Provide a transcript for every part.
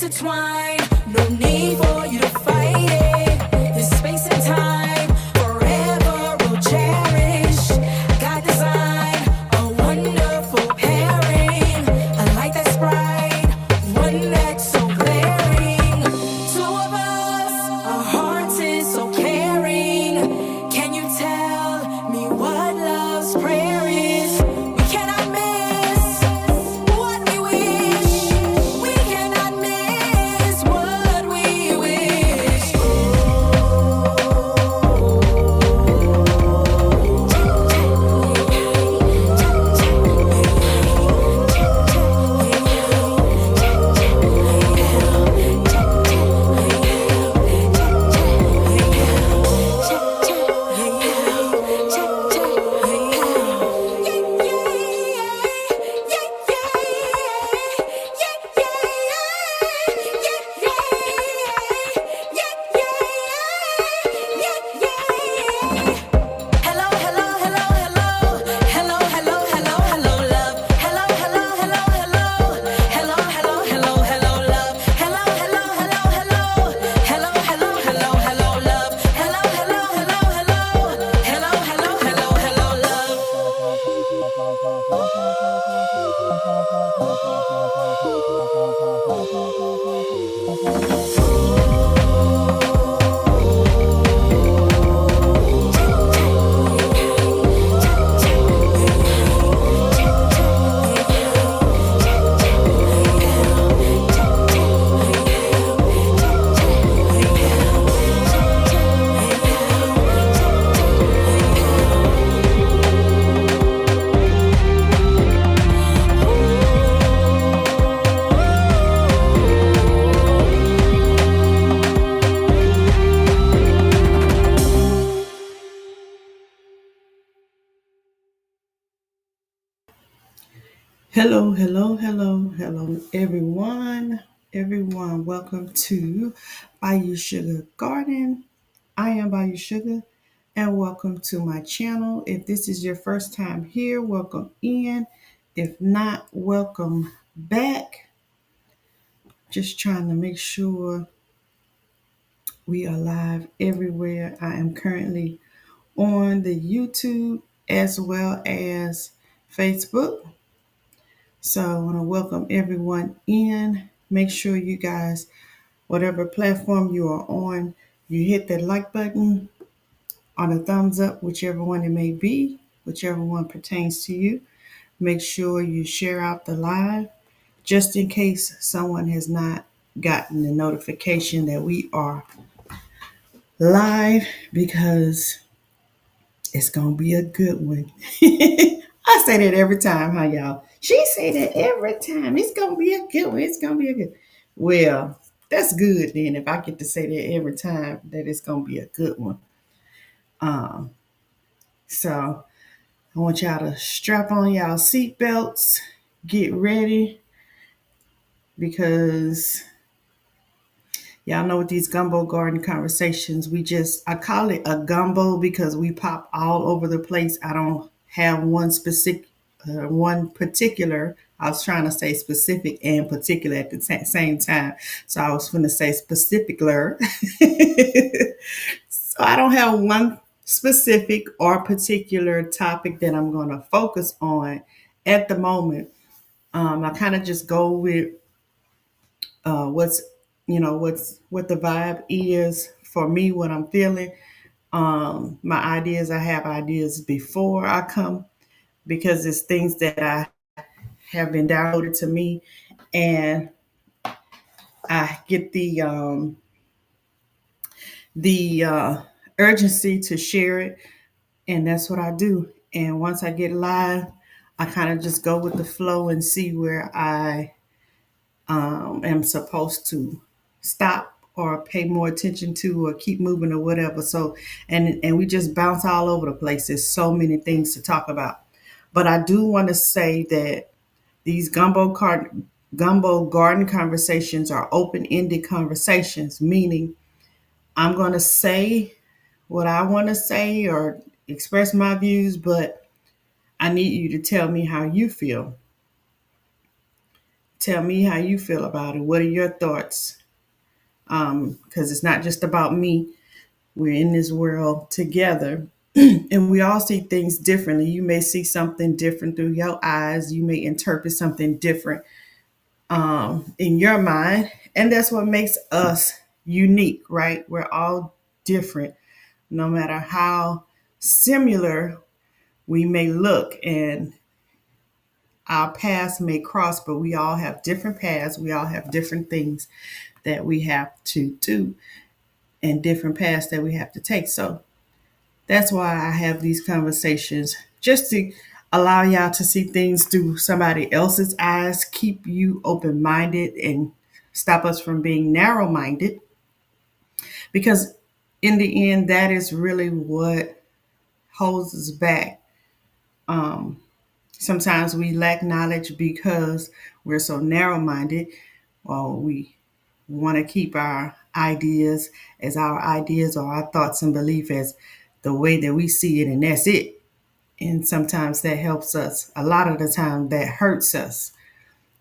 intertwine. No need for you to fight it. This space and time forever will cherish. God designed a wonderful pairing. A light that's bright, one that's so glaring. Two of us, our hearts is so caring. Can you tell me what love's prayer is? We cannot miss what we wish. We cannot miss what we wish. Hello, hello, hello, hello. Hello, hello, hello, hello, love. Hello, hello, hello, hello. Hello, hello, hello, hello, love. Hello, hello, hello, hello. Hello, hello, hello, hello, love. Hello, hello, hello, hello. Hello, hello, hello, hello, love. Hello, hello, hello, hello, everyone. Everyone, welcome to Bayou Sugar Garden. I am Bayou Sugar, and welcome to my channel. If this is your first time here, welcome in. If not, welcome back. Just trying to make sure we are live everywhere. I am currently on the YouTube as well as Facebook. So I want to welcome everyone in. Make sure you guys, whatever platform you are on, you hit that like button or the thumbs up, whichever one it may be, whichever one pertains to you. Make sure you share out the live just in case someone has not gotten the notification that we are live because it's going to be a good one. I say that every time, huh, y'all? She say that every time. It's going to be a good one. It's going to be a good. Well, that's good then if I get to say that every time that it's going to be a good one. Um, so I want y'all to strap on y'all seatbelts, get ready because y'all know with these gumbo garden conversations, I call it a gumbo because we pop all over the place. I don't have one particular. I was trying to say specific and particular at the same time. So I was going to say specificular. So I don't have one specific or particular topic that I'm going to focus on at the moment. I kind of just go with what's what the vibe is for me, what I'm feeling. My ideas, I have ideas before I come because it's things that I have been downloaded to me, and I get the urgency to share it, and that's what I do. And once I get live, I kind of just go with the flow and see where I am supposed to stop or pay more attention to or keep moving or whatever. So and we just bounce all over the place. There's so many things to talk about. But I do want to say that these gumbo garden conversations are open-ended conversations, meaning I'm going to say what I want to say or express my views, but I need you to tell me how you feel. tell me how you feel about it. What are your thoughts? Because it's not just about me. We're in this world together, and we all see things differently. You may see something different through your eyes. You may interpret something different in your mind, and that's what makes us unique, right? We're all different, no matter how similar we may look, and our paths may cross, but we all have different paths. We all have different things that we have to do and different paths that we have to take. So that's why I have these conversations, just to allow y'all to see things through somebody else's eyes, keep you open minded, and stop us from being narrow minded. Because in the end, that is really what holds us back. Um, Sometimes we lack knowledge because we're so narrow minded, or we want to keep our ideas or our thoughts and belief as the way that we see it, and that's it. And sometimes that helps us. A lot of the time, that hurts us.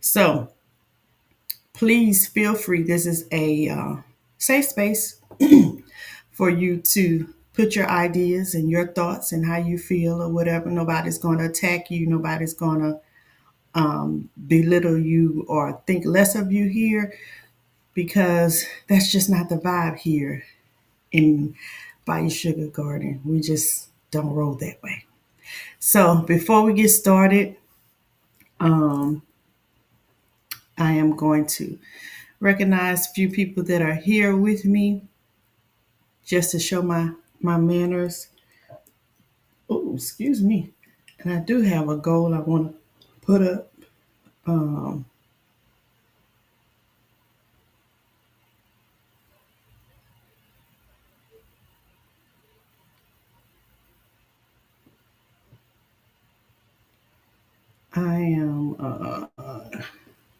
So please feel free. This is a safe space for you to put your ideas and your thoughts and how you feel or whatever. Nobody's going to attack you. Nobody's going to belittle you or think less of you here, because that's just not the vibe here in Bayou Sugar Garden. We just don't roll that way. So before we get started, um, I am going to recognize a few people that are here with me just to show my manners. Oh, excuse me. And I do have a goal I want to put up. Um, I am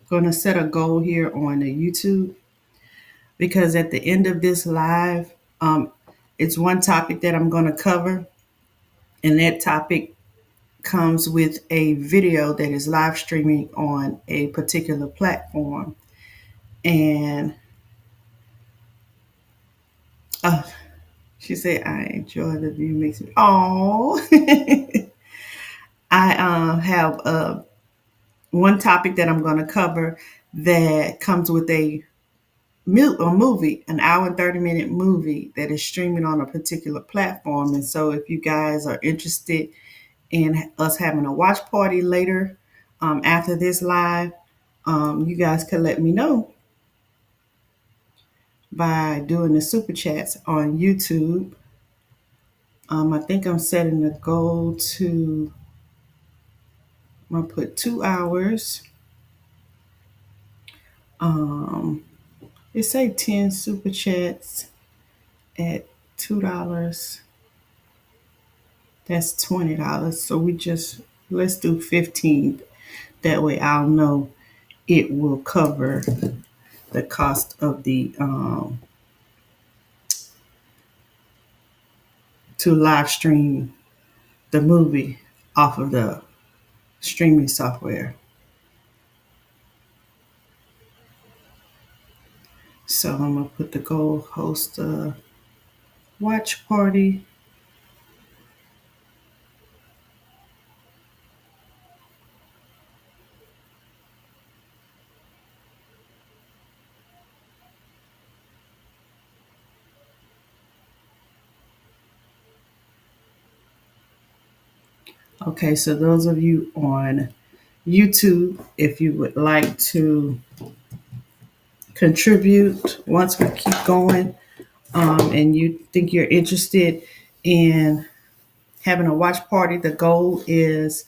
going to set a goal here on the YouTube, because at the end of this live, it's one topic that I'm going to cover, and that topic comes with a video that is live streaming on a particular platform. And uh, she said, "I enjoy the view makes me." Oh, I have one topic that I'm going to cover that comes with a movie, an hour and 30-minute movie that is streaming on a particular platform. And so if you guys are interested in us having a watch party later after this live, you guys can let me know by doing the super chats on YouTube. I think I'm setting the goal to, I'm going to put 2 hours. Um, it say 10 super chats at $2. That's $20. So let's do 15. That way I'll know it will cover the cost of the to live stream the movie off of the streaming software. So I'm gonna put the goal host a watch party. Okay, so those of you on YouTube, if you would like to contribute once we keep going, and you think you're interested in having a watch party, the goal is,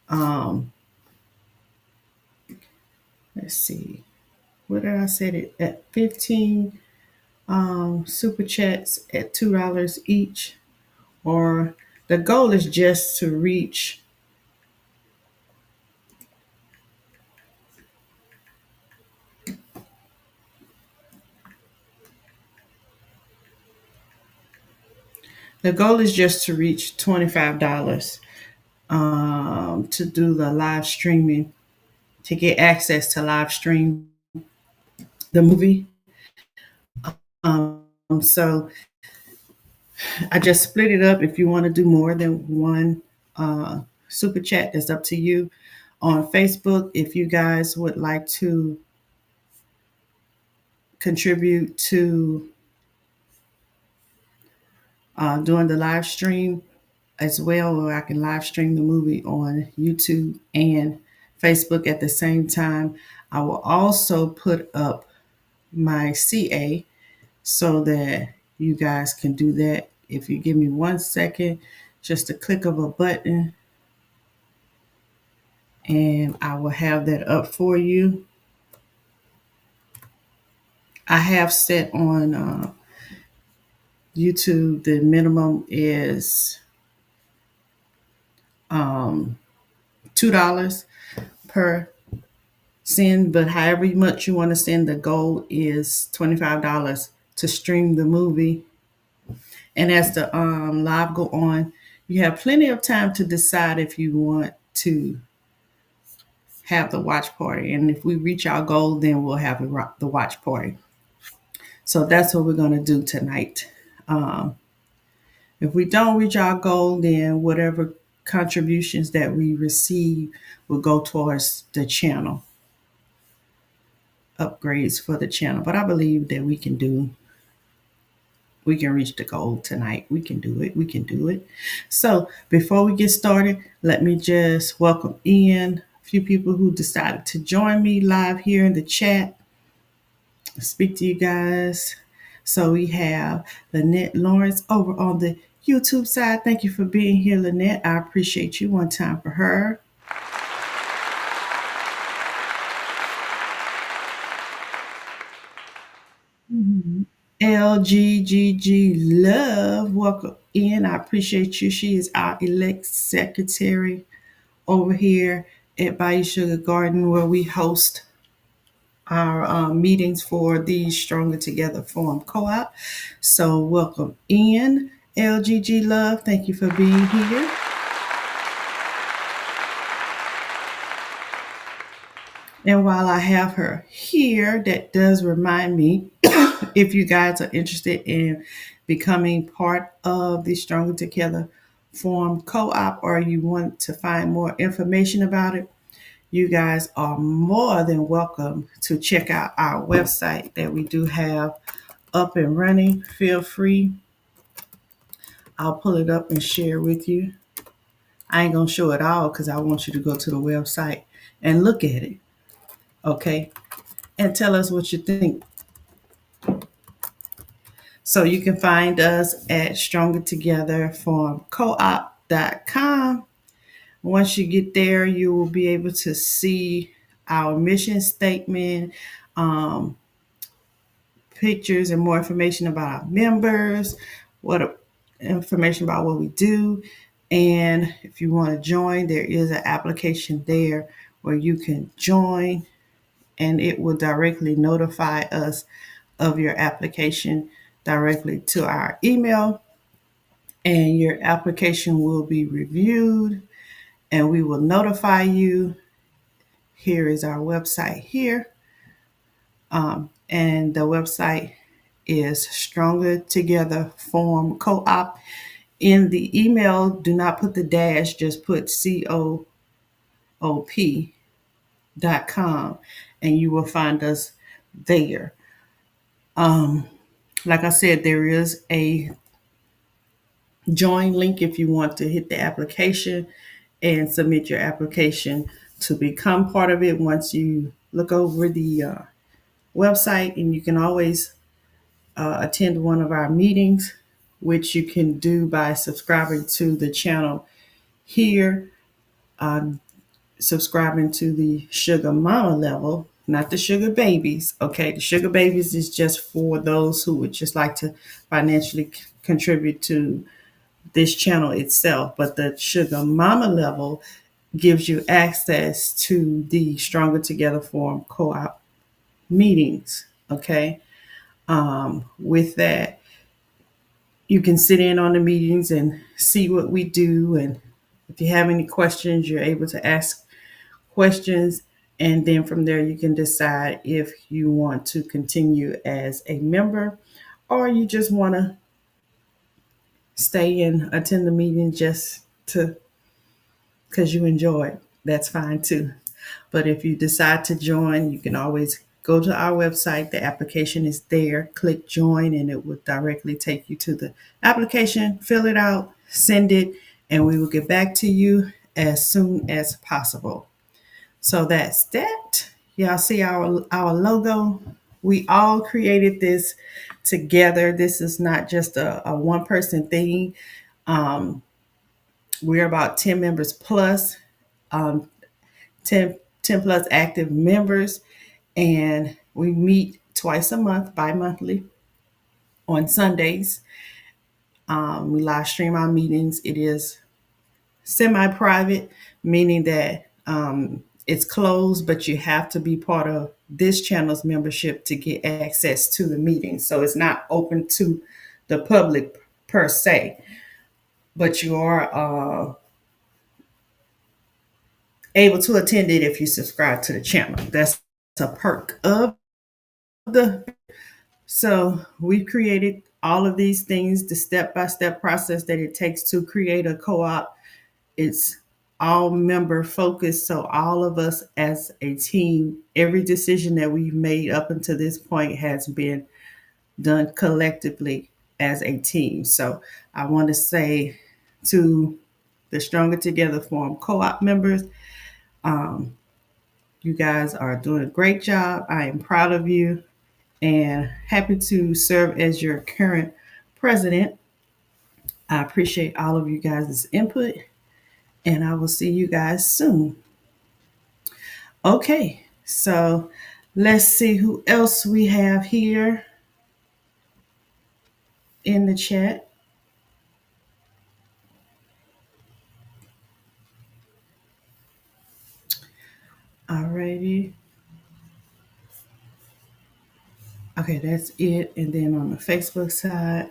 let's see, what did I set it at? 15 super chats at $2 each, or the goal is just to reach the goal is just to reach $25 to do the live streaming to get access to live stream the movie. So I just split it up. If you want to do more than one super chat, that's up to you. On Facebook, if you guys would like to contribute to doing the live stream as well, or I can live stream the movie on YouTube and Facebook at the same time. I will also put up my CA so that you guys can do that. If you give me 1 second, just a click of a button, and I will have that up for you. I have set on YouTube, the minimum is $2 per send, but however much you want to send, the goal is $25 to stream the movie. And as the live go on, you have plenty of time to decide if you want to have the watch party. And if we reach our goal, then we'll have the watch party. So that's what we're going to do tonight. If we don't reach our goal, then whatever contributions that we receive will go towards the channel, upgrades for the channel. But I believe that we can reach the goal tonight. We can do it. We can do it. So before we get started, let me just welcome in a few people who decided to join me live here in the chat. Speak to you guys. So we have Lynette Lawrence over on the YouTube side. Thank you for being here, Lynette. I appreciate you. One time for her. LGGG Love, welcome in. I appreciate you. She is our elect secretary over here at Bayou Sugar Garden, where we host our meetings for the Stronger Together Forum Co-op. So welcome in, LGG Love. Thank you for being here. And while I have her here, that does remind me, if you guys are interested in becoming part of the Stronger Together Forum Co-op, or you want to find more information about it, you guys are more than welcome to check out our website that we do have up and running. Feel free. I'll pull it up and share with you. I ain't going to show it all because I want you to go to the website and look at it. Okay? And tell us what you think. So you can find us at strongertogetherforumcoop.com. Once you get there, you will be able to see our mission statement, pictures and more information about our members, information about what we do. And if you want to join, there is an application there where you can join, and it will directly notify us of your application directly to our email. And your application will be reviewed and we will notify you. Here is our website here. And the website is Stronger Together Forum Co-op. In the email, do not put the dash, just put COOP.com, and you will find us there. Like I said, there is a join link if you want to hit the application and submit your application to become part of it. Once you look over the website, and you can always attend one of our meetings, which you can do by subscribing to the channel here, subscribing to the Sugar Mama level, not the Sugar Babies. Okay, the Sugar Babies is just for those who would just like to financially contribute to this channel itself, but the Sugar Mama level gives you access to the Stronger Together Forum Co-op meetings. Okay, with that, you can sit in on the meetings and see what we do, and if you have any questions, you're able to ask questions And then from there, you can decide if you want to continue as a member or you just want to stay and attend the meeting just to because you enjoy it. That's fine too. But if you decide to join, you can always go to our website. The application is there. Click join, and it will directly take you to the application. Fill it out, send it, and we will get back to you as soon as possible. So that's that. Y'all see our logo? We all created this together. This is not just a one person thing. Um, we're about 10 members plus, um, 10 plus active members, and we meet twice a month, bi monthly on Sundays. We live stream our meetings. It is semi private, meaning that it's closed, but you have to be part of this channel's membership to get access to the meeting. So it's not open to the public per se, but you are able to attend it if you subscribe to the channel. That's a perk of the. So we created all of these things, the step by step process that it takes to create a co op. It's all member focused. So all of us as a team, every decision that we've made up until this point has been done collectively as a team. So I want to say to the Stronger Together Forum co-op members, you guys are doing a great job. I am proud of you and happy to serve as your current president. I appreciate all of you guys' input and I will see you guys soon. Okay, so let's see who else we have here in the chat. Alrighty. Okay, that's it. And then on the Facebook side,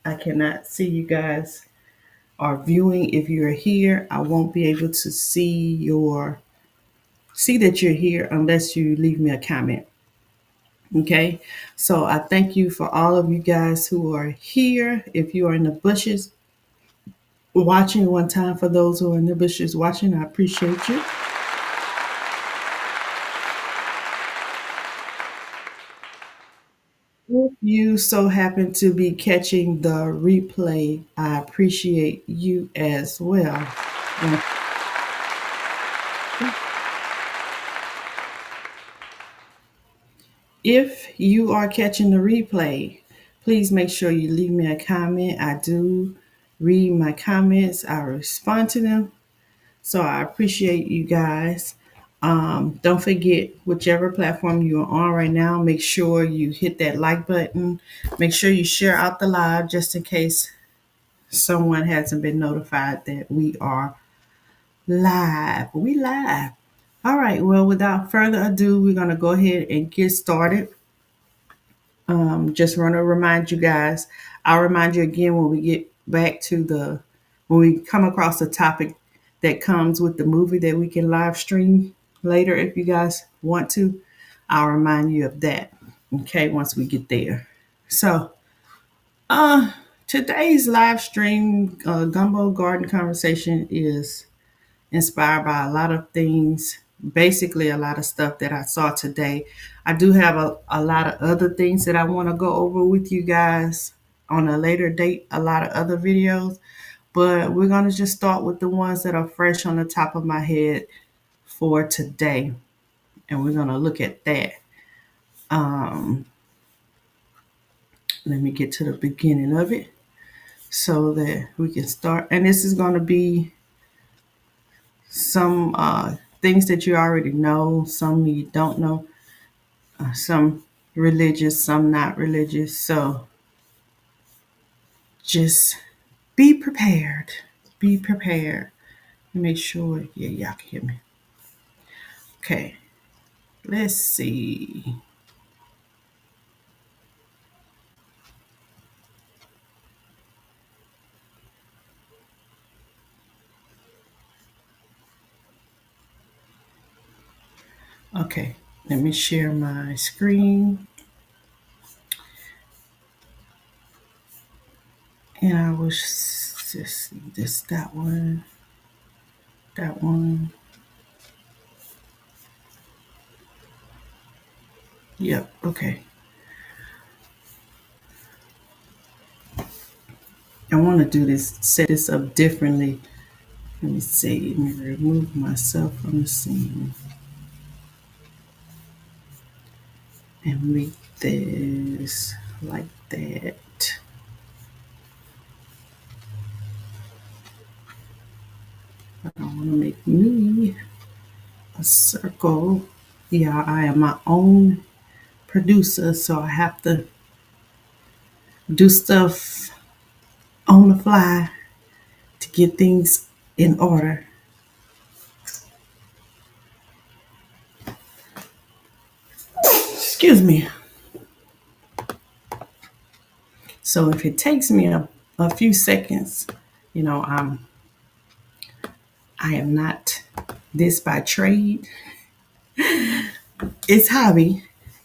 I cannot see you guys are viewing. If you're here, I won't be able to see that you're here unless you leave me a comment. Okay, so I thank you for all of you guys who are here. If you are in the bushes watching, one time for those who are in the bushes watching, I appreciate you. If you so happen to be catching the replay, I appreciate you as well. And if you are catching the replay, please make sure you leave me a comment. I do read my comments, I respond to them. So I appreciate you guys. Don't forget, whichever platform you're on right now, make sure you hit that like button. Make sure you share out the live just in case someone hasn't been notified that we are live. We live. All right. Well, without further ado, we're going to go ahead and get started. Just want to remind you guys, I'll remind you again when we get back to when we come across a topic that comes with the movie that we can live stream later if you guys want to. I'll remind you of that. Okay, once we get there. So, today's live stream Gumbo Garden Conversation is inspired by a lot of things, basically a lot of stuff that I saw today. I do have a lot of other things that I want to go over with you guys on a later date, a lot of other videos, but we're going to just start with the ones that are fresh on the top of my head for today. And we're going to look at that. Let me get to the beginning of it so that we can start. And this is going to be some things that you already know, some you don't know, some religious, some not religious. So just be prepared. Be prepared. Make sure, yeah, y'all can hear me. Okay, let's see. Okay, let me share my screen. And I was just see this, that one. Yep, okay. I want to do this, set this up differently. Let me see, let me remove myself from the scene and make this like that. I don't want to make me a circle. Yeah, I am my own producer, so I have to do stuff on the fly to get things in order. Excuse me. So if it takes me a few seconds, you know, I am not this by trade. It's hobby.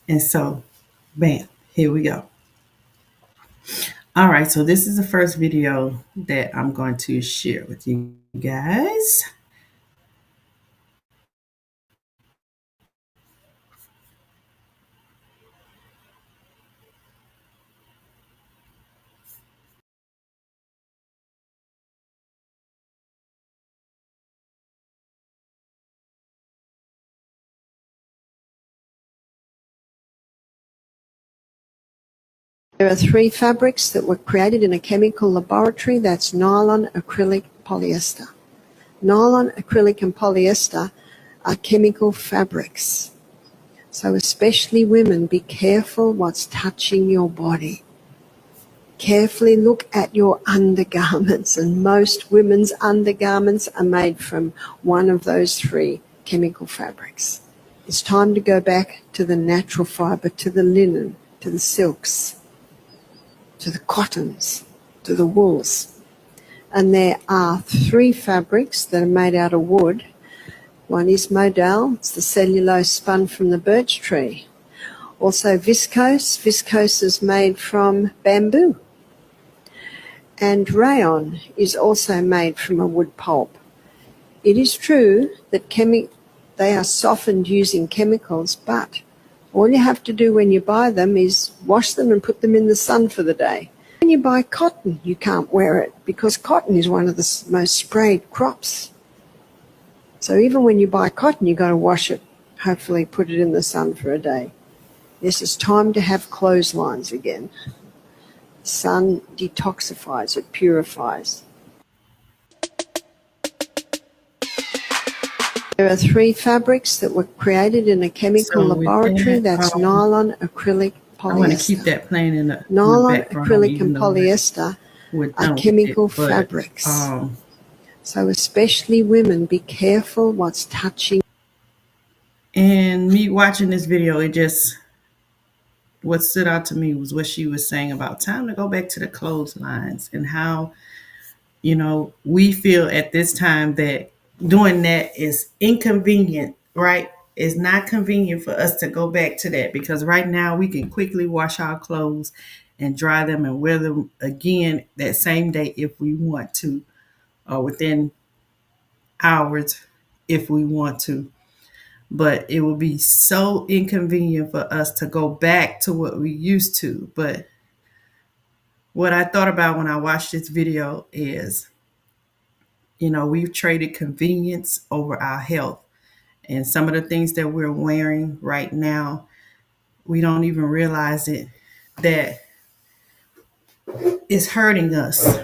And so, bam, here we go. All right, so this is the first video that I'm going to share with you guys. There are three fabrics that were created in a chemical laboratory. That's nylon, acrylic, polyester. Nylon, acrylic, and polyester are chemical fabrics. So especially women, be careful what's touching your body. Carefully look at your undergarments, and most women's undergarments are made from one of those three chemical fabrics. It's time to go back to the natural fiber, to the linen, to the silks, to the cottons, to the wools. And there are three fabrics that are made out of wood. One is modal, it's the cellulose spun from the birch tree. Also viscose, viscose is made from bamboo. And rayon is also made from a wood pulp. It is true that they are softened using chemicals, but all you have to do when you buy them is wash them and put them in the sun for the day. When you buy cotton, you can't wear it because cotton is one of the most sprayed crops. So even when you buy cotton, you've got to wash it, hopefully put it in the sun for a day. This is time to have clotheslines again. Sun detoxifies, it purifies. There are three fabrics that were created in a chemical laboratory. That's nylon, acrylic, polyester. I want to keep that playing in the Nylon, background, acrylic, and polyester are chemical fabrics. So especially women, be careful what's touching. And me watching this video, what stood out to me was what she was saying about time to go back to the clotheslines and how, we feel at this time that doing that is inconvenient, right? It's not convenient for us to go back to that because right now we can quickly wash our clothes and dry them and wear them again that same day if we want to, or within hours if we want to. But it will be so inconvenient for us to go back to what we used to. But what I thought about when I watched this video is, we've traded convenience over our health. And some of the things that we're wearing right now, we don't even realize it, that it's hurting us.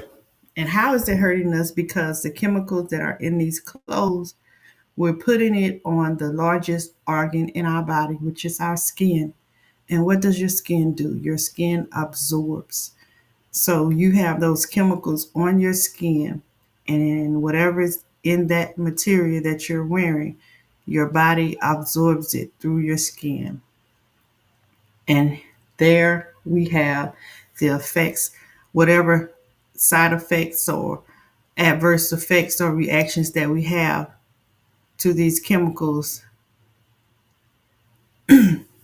And how is it hurting us? Because the chemicals that are in these clothes, we're putting it on the largest organ in our body, which is our skin. And what does your skin do? Your skin absorbs. So you have those chemicals on your skin, and whatever is in that material that you're wearing, your body absorbs it through your skin. And there we have the effects, whatever side effects or adverse effects or reactions that we have to these chemicals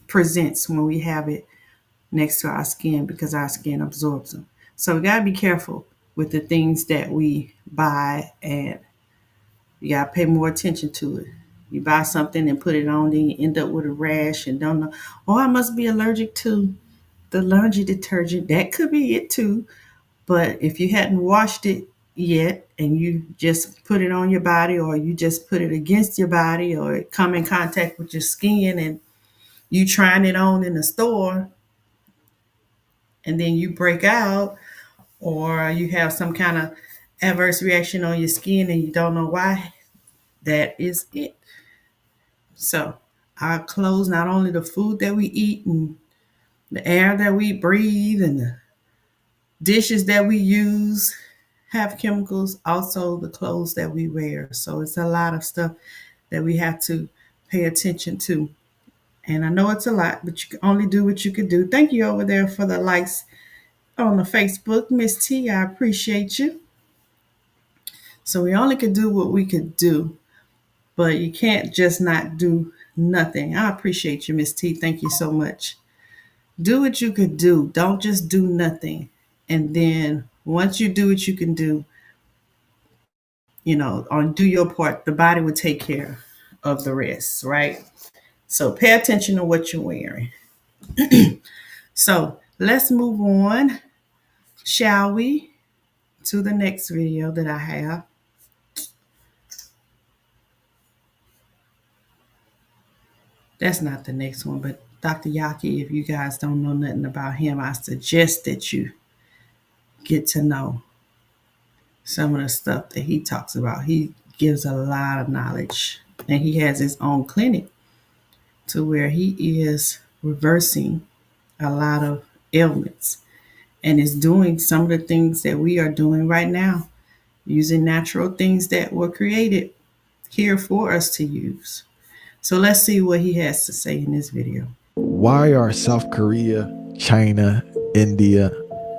presents when we have it next to our skin because our skin absorbs them. So we got to be careful with the things that we buy, and you got to pay more attention to it. You buy something and put it on, then you end up with a rash and don't know, oh, I must be allergic to the laundry detergent. That could be it too. But if you hadn't washed it yet and you just put it on your body, or you just put it against your body, or it come in contact with your skin and you trying it on in the store, and then you break out, or you have some kind of adverse reaction on your skin and you don't know why, that is it. So our clothes, not only the food that we eat and the air that we breathe and the dishes that we use have chemicals, also the clothes that we wear. So it's a lot of stuff that we have to pay attention to. And I know it's a lot, but you can only do what you can do. Thank you over there for the likes on the Facebook. Miss T, I appreciate you. So we only could do what we could do, but you can't just not do nothing. I appreciate you, Miss T. Thank you so much. Do what you could do. Don't just do nothing. And then once you do what you can do, or do your part, the body will take care of the rest, right? So pay attention to what you're wearing. So let's move on, shall we, to the next video that I have. That's not the next one, but Dr. Yaki, if you guys don't know nothing about him, I suggest that you get to know some of the stuff that he talks about. He gives a lot of knowledge, and he has his own clinic to where he is reversing a lot of ailments and is doing some of the things that we are doing right now, using natural things that were created here for us to use. So let's see what he has to say in this video. Why are South Korea, China, India,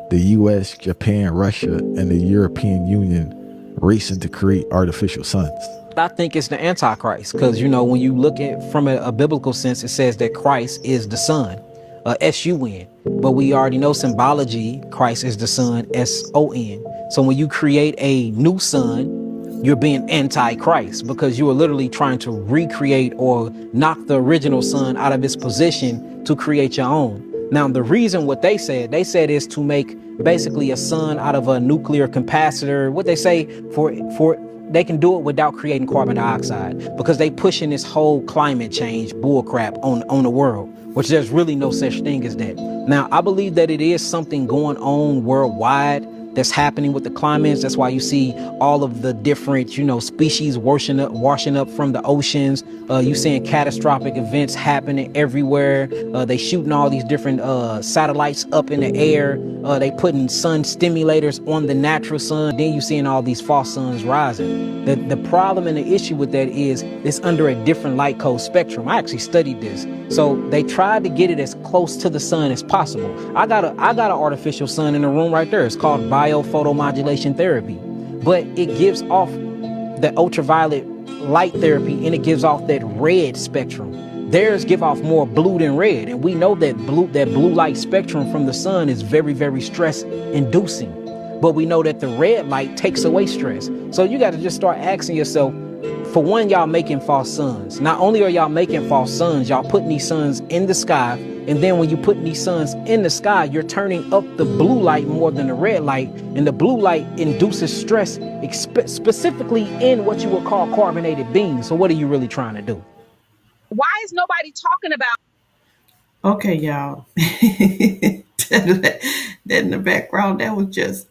the US, Japan, Russia, and the European Union racing to create artificial suns? I think it's the Antichrist, because when you look at from a biblical sense, it says that Christ is the Son, S-U-N. But we already know symbology, Christ is the Son, S-O-N. So when you create a new son, you're being anti-Christ, because you are literally trying to recreate or knock the original son out of its position to create your own. Now, the reason what they said is to make basically a sun out of a nuclear capacitor. What they say for they can do it without creating carbon dioxide, because they pushing this whole climate change bullcrap on the world, which there's really no such thing as that. Now, I believe that it is something going on worldwide that's happening with the climates. That's why you see all of the different, species washing up from the oceans. You seeing catastrophic events happening everywhere. They shooting all these different satellites up in the air. They putting sun stimulators on the natural sun. Then you seeing all these false suns rising. The problem and the issue with that is it's under a different light code spectrum. I actually studied this. So they tried to get it as close to the sun as possible. I got an artificial sun in the room right there. It's called biophotomodulation therapy, but it gives off the ultraviolet light therapy, and it gives off that red spectrum. Theirs give off more blue than red, and we know that blue light spectrum from the sun is very, very stress inducing. But we know that the red light takes away stress. So you got to just start asking yourself, for one, y'all making false suns. Not only are y'all making false suns, y'all putting these suns in the sky. And then when you put these suns in the sky, you're turning up the blue light more than the red light. And the blue light induces stress, specifically in what you would call carbonated beans. So what are you really trying to do? Why is nobody talking about? Okay, y'all. That in the background, that was just,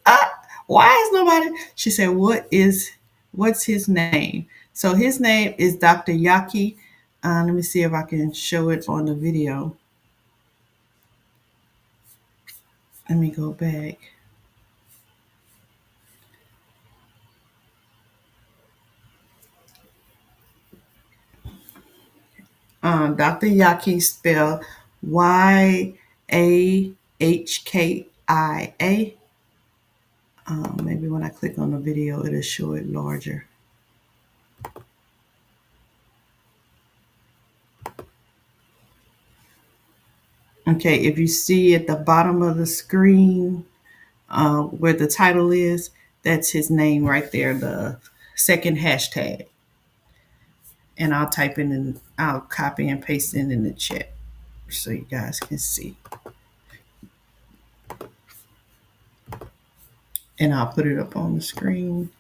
why is nobody? She said, what's his name? So his name is Dr. Yaki. Let me see if I can show it on the video. Let me go back. Dr. Yaki spelled Yahkia. Maybe when I click on the video, it'll show it larger. Okay, if you see at the bottom of the screen where the title is, that's his name right there, the second hashtag. And I'll type it in, I'll copy and paste it in the chat so you guys can see. And I'll put it up on the screen.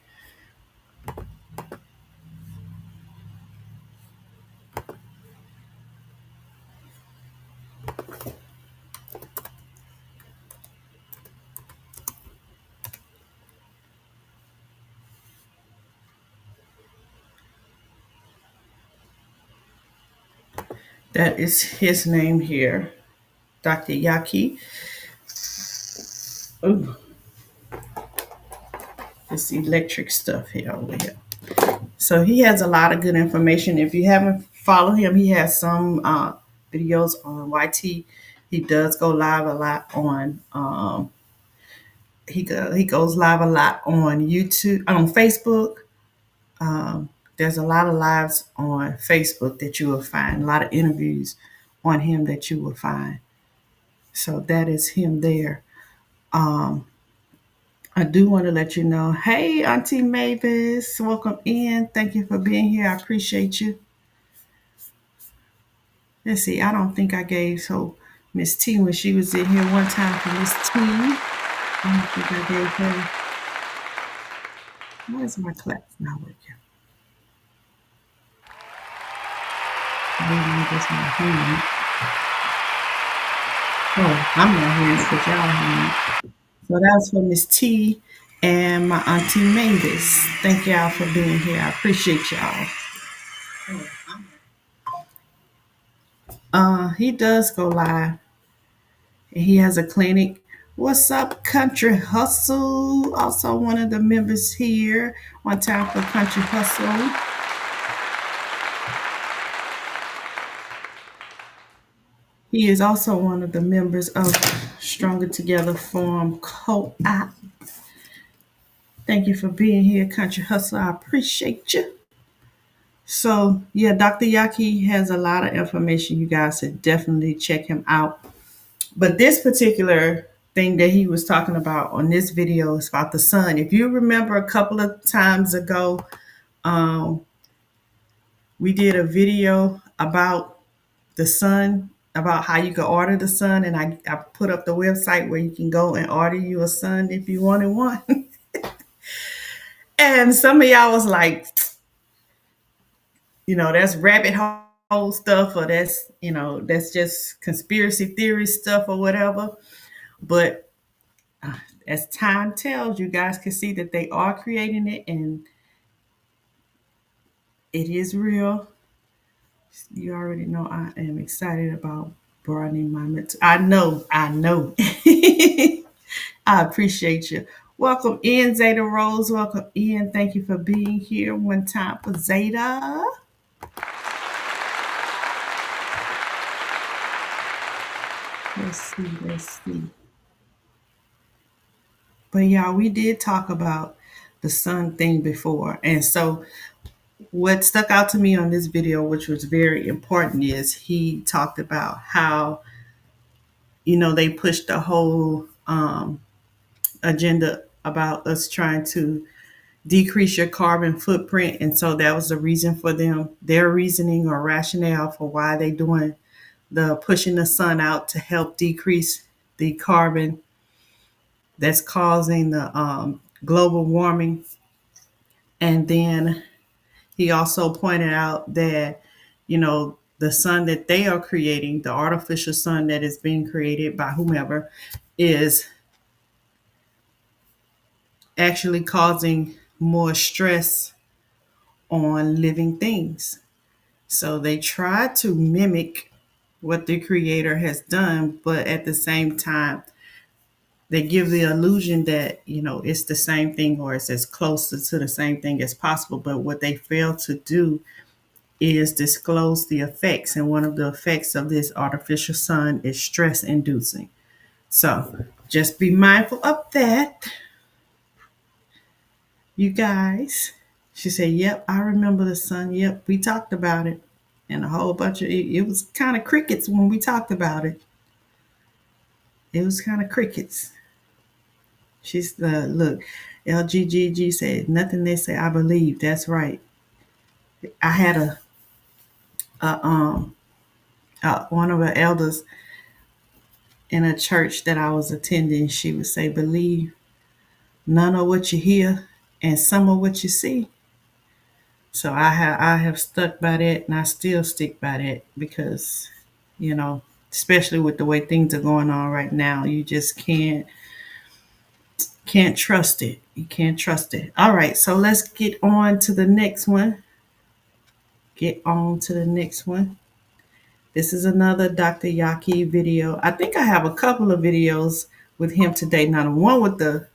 That is his name here, Dr. Yaki. Oh, this electric stuff here over here. So he has a lot of good information. If you haven't followed him, he has some videos on YT. He does go live a lot on he goes live a lot on YouTube, on Facebook. There's a lot of lives on Facebook that you will find, a lot of interviews on him that you will find. So that is him there. I do want to let you know, hey, Auntie Mavis, welcome in. Thank you for being here. I appreciate you. Let's see, I don't think I gave so Miss T when she was in here one time for Miss T. I don't think I gave her. Where's my claps not working? Maybe that's my hand. Oh, I'm not hearing it, but y'all hearing it. So that was for Miss T and my Auntie Mavis. Thank y'all for being here. I appreciate y'all. He does go live. He has a clinic. What's up, Country Hustle? Also, one of the members here. One time for Country Hustle. He is also one of the members of Stronger Together Forum Co-op. Thank you for being here, Country Hustle. I appreciate you. So, yeah, Dr. Yaki has a lot of information. You guys should definitely check him out. But this particular thing that he was talking about on this video is about the sun. If you remember a couple of times ago, we did a video about the sun, about how you can order the sun, and I put up the website where you can go and order you a sun if you wanted one. And some of y'all was like, that's rabbit hole stuff, or that's just conspiracy theory stuff or whatever. But as time tells, you guys can see that they are creating it and it is real. You already know I am excited about broadening my mental. I know. I appreciate you. Welcome in, Zeta Rose. Welcome in. Thank you for being here. One time for Zeta. Let's see. But yeah, we did talk about the sun thing before. And so what stuck out to me on this video, which was very important, is he talked about how, they pushed the whole agenda about us trying to decrease your carbon footprint. And so that was the reason for them, their reasoning or rationale for why they doing the pushing the sun out to help decrease the carbon that's causing the global warming. And then he also pointed out that, the sun that they are creating, the artificial sun that is being created by whomever, is actually causing more stress on living things. So they try to mimic what the creator has done, but at the same time, they give the illusion that, it's the same thing or it's as close to the same thing as possible. But what they fail to do is disclose the effects. And one of the effects of this artificial sun is stress inducing. So just be mindful of that, you guys. She said, yep, I remember the sun. Yep, we talked about it. And a whole bunch of it was kind of crickets when we talked about it. It was kind of crickets. She's the look. LGGG said nothing they say I believe. That's right. I had a one of the elders in a church that I was attending. She would say, "Believe none of what you hear and some of what you see." So I have stuck by that, and I still stick by that because, you know, especially with the way things are going on right now, you just can't trust it. You can't trust it. All right, so let's get on to the next one. Get on to the next one. This is another Dr. Yaki video. I think I have a couple of videos with him today. Now, the one with the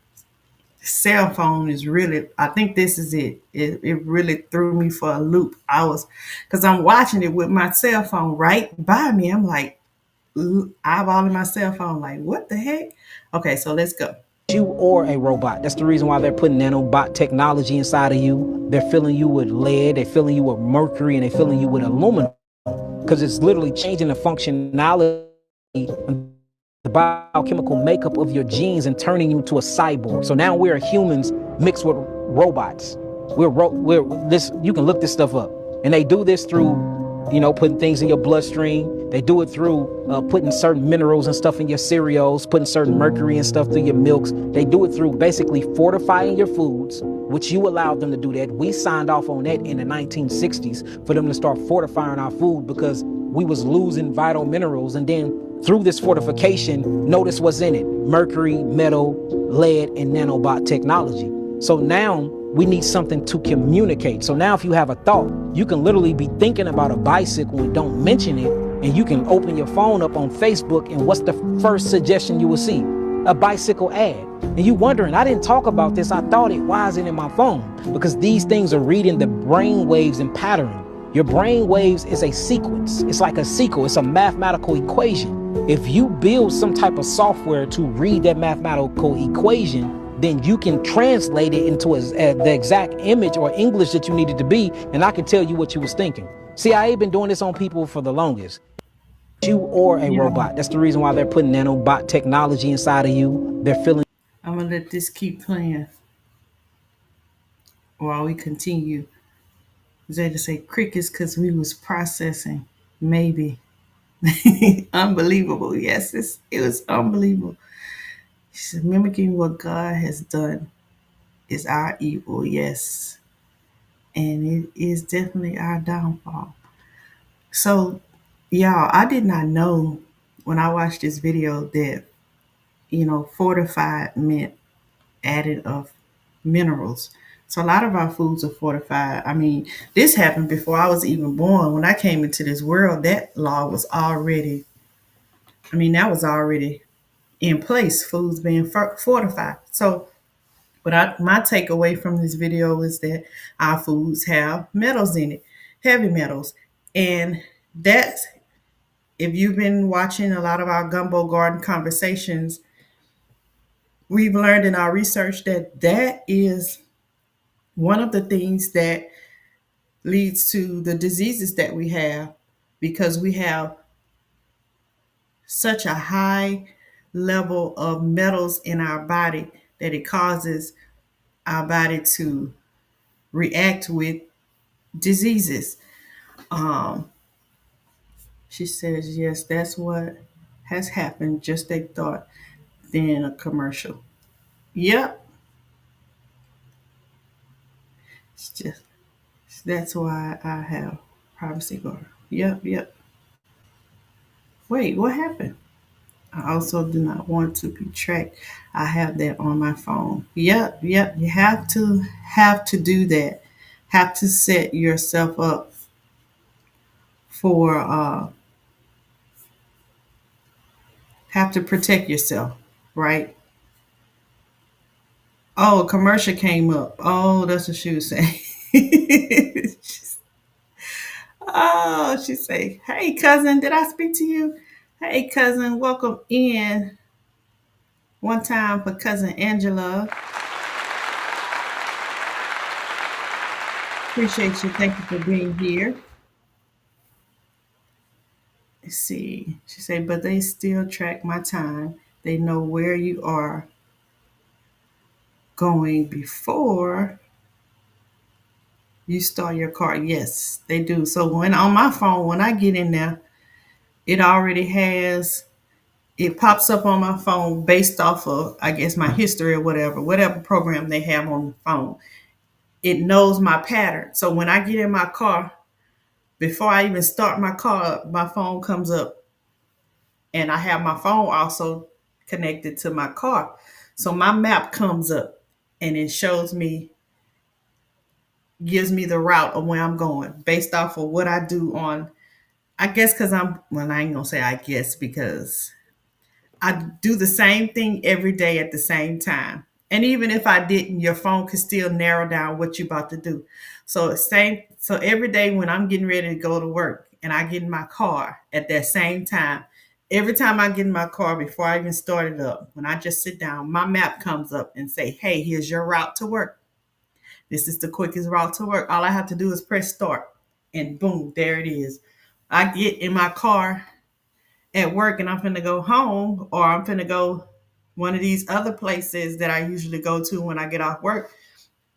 cell phone is really, I think this is it. It really threw me for a loop. Because I'm watching it with my cell phone right by me. I'm like, eyeballing my cell phone, like, what the heck? Okay, so let's go. You or a robot. That's the reason why they're putting nanobot technology inside of you. They're filling you with lead, they're filling you with mercury, and they're filling you with aluminum because it's literally changing the functionality, the biochemical makeup of your genes and turning you to a cyborg. So now we're humans mixed with robots. We're this. You can look this stuff up, and they do this through, putting things in your bloodstream. They do it through putting certain minerals and stuff in your cereals, putting certain mercury and stuff through your milks. They do it through basically fortifying your foods, which you allowed them to do that. We signed off on that in the 1960s for them to start fortifying our food because we was losing vital minerals. And then through this fortification, notice what's in it: mercury, metal, lead, and nanobot technology. So now we need something to communicate. So now if you have a thought, you can literally be thinking about a bicycle and don't mention it, and you can open your phone up on Facebook, and what's the first suggestion you will see? A bicycle ad. And you wondering, I didn't talk about this, I thought it, why isn't it in my phone? Because these things are reading the brain waves and pattern. Your brain waves is a sequence. It's like a sequel. It's a mathematical equation. If you build some type of software to read that mathematical equation, then you can translate it into the exact image or English that you need it to be, and I can tell you what you was thinking. CIA been doing this on people for the longest. You or a robot. That's the reason why they're putting nanobot technology inside of you. They're filling. I'm going to let this keep playing while we continue. Zay to say crickets because we was processing. Maybe. Unbelievable. Yes, it was unbelievable. She said, mimicking what God has done is our evil. Yes. And it is definitely our downfall. So, y'all, I did not know when I watched this video that, fortified meant added of minerals. So a lot of our foods are fortified. I mean, this happened before I was even born. When I came into this world, that law was already, that was already in place, foods being fortified. So my takeaway from this video is that our foods have metals in it, heavy metals. And that's, if you've been watching a lot of our Gumbo Garden conversations, we've learned in our research that that is one of the things that leads to the diseases that we have because we have such a high level of metals in our body that it causes our body to react with diseases. Um, she says, yes, that's what has happened. Just a thought, then a commercial. Yep. It's just, that's why I have privacy guard. Yep, yep. Wait, what happened? I also do not want to be tracked. I have that on my phone. Yep, yep. You have to do that. Have to set yourself up for have to protect yourself, right? Oh, a commercial came up. Oh, that's what she was saying. Oh, she say, "Hey cousin, did I speak to you? Hey cousin, welcome in. One time for cousin Angela. Appreciate you. Thank you for being here." Let's see. She said, "But they still track my time. They know where you are going before you start your car. Yes, they do. So when on my phone, when I get in there, it already has it pops up on my phone based off of, I guess, my history or whatever program they have on the phone. It knows my pattern. So when I get in my car, before I even start my car, my phone comes up, and I have my phone also connected to my car. So my map comes up, and it shows me, gives me the route of where I'm going based off of what I do on, I guess, because well, I ain't gonna say I guess, because I do the same thing every day at the same time. And even if I didn't, your phone could still narrow down what you're about to do. So every day when I'm getting ready to go to work and I get in my car at that same time, every time I get in my car before I even start it up, when I just sit down, my map comes up and say, "Hey, here's your route to work. This is the quickest route to work. All I have to do is press start." And boom, there it is. I get in my car at work and I'm finna go home, or I'm finna go one of these other places that I usually go to when I get off work,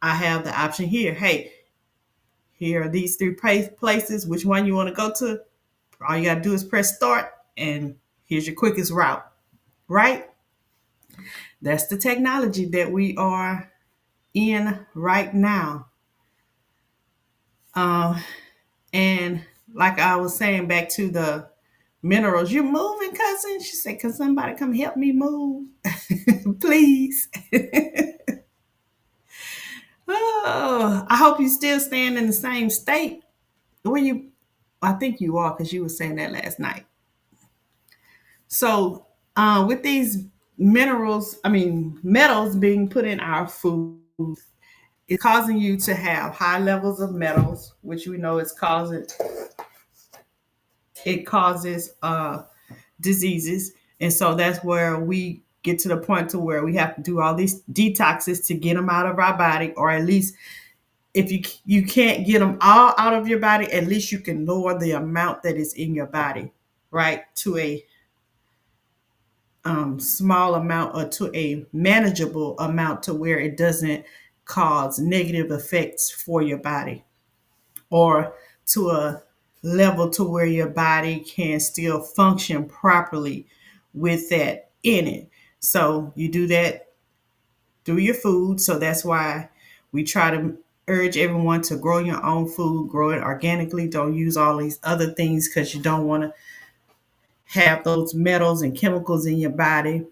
I have the option here. Hey, here are these three places. Which one you want to go to? All you got to do is press start, and here's your quickest route, right? That's the technology that we are in right now. Uh, and like I was saying, back to the minerals, you moving, cousin? She said, "Can somebody come help me move, please?" Oh, I hope you still staying in the same state. Where you? I think you are, because you were saying that last night. So, with these metals being put in our food, it's causing you to have high levels of metals, which we know it causes diseases, and so that's where we get to the point to where we have to do all these detoxes to get them out of our body, or at least if you can't get them all out of your body, at least you can lower the amount that is in your body, right, to a small amount, or to a manageable amount, to where it doesn't cause negative effects for your body, or to a level to where your body can still function properly with that in it. So you do that through your food. So that's why we try to urge everyone to grow your own food, grow it organically. Don't use all these other things, because you don't want to have those metals and chemicals in your body.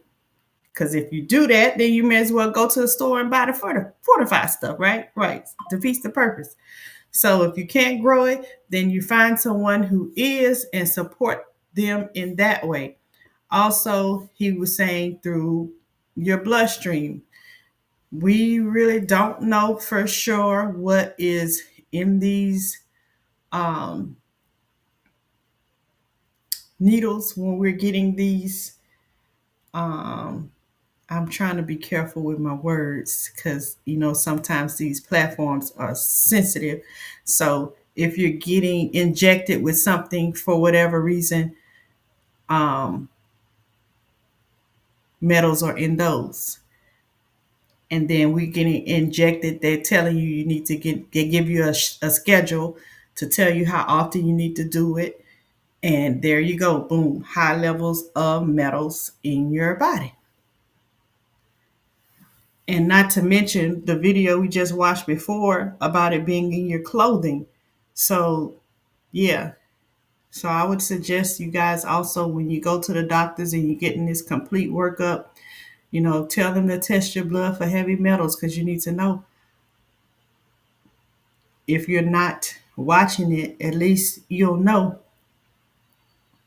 Because if you do that, then you may as well go to the store and buy the fortified stuff, right? Right. Defeats the purpose. So if you can't grow it, then you find someone who is and support them in that way. Also, he was saying through your bloodstream. We really don't know for sure what is in these um, needles when we're getting these. Um, I'm trying to be careful with my words, because sometimes these platforms are sensitive. So if you're getting injected with something for whatever reason, um, metals are in those. And then we're getting injected. They're telling you need to they give you a schedule to tell you how often you need to do it. And there you go, boom, high levels of metals in your body. And not to mention the video we just watched before about it being in your clothing. So, yeah. So I would suggest you guys also, when you go to the doctors and you're getting this complete workup, tell them to test your blood for heavy metals, because you need to know. If you're not watching it, at least you'll know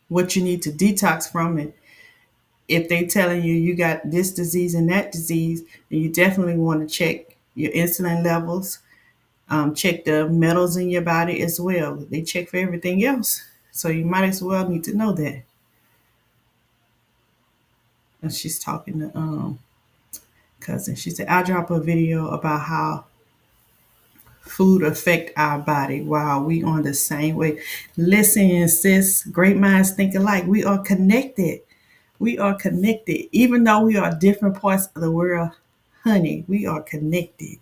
what you need to detox from it. If they telling you you got this disease and that disease, then you definitely want to check your insulin levels, check the metals in your body as well. They check for everything else. So you might as well need to know that. And she's talking to cousin. She said, "I'll drop a video about how food affect our body while we on the same way." Listen, sis, great minds think alike. We are connected. We are connected. Even though we are different parts of the world, honey, we are connected.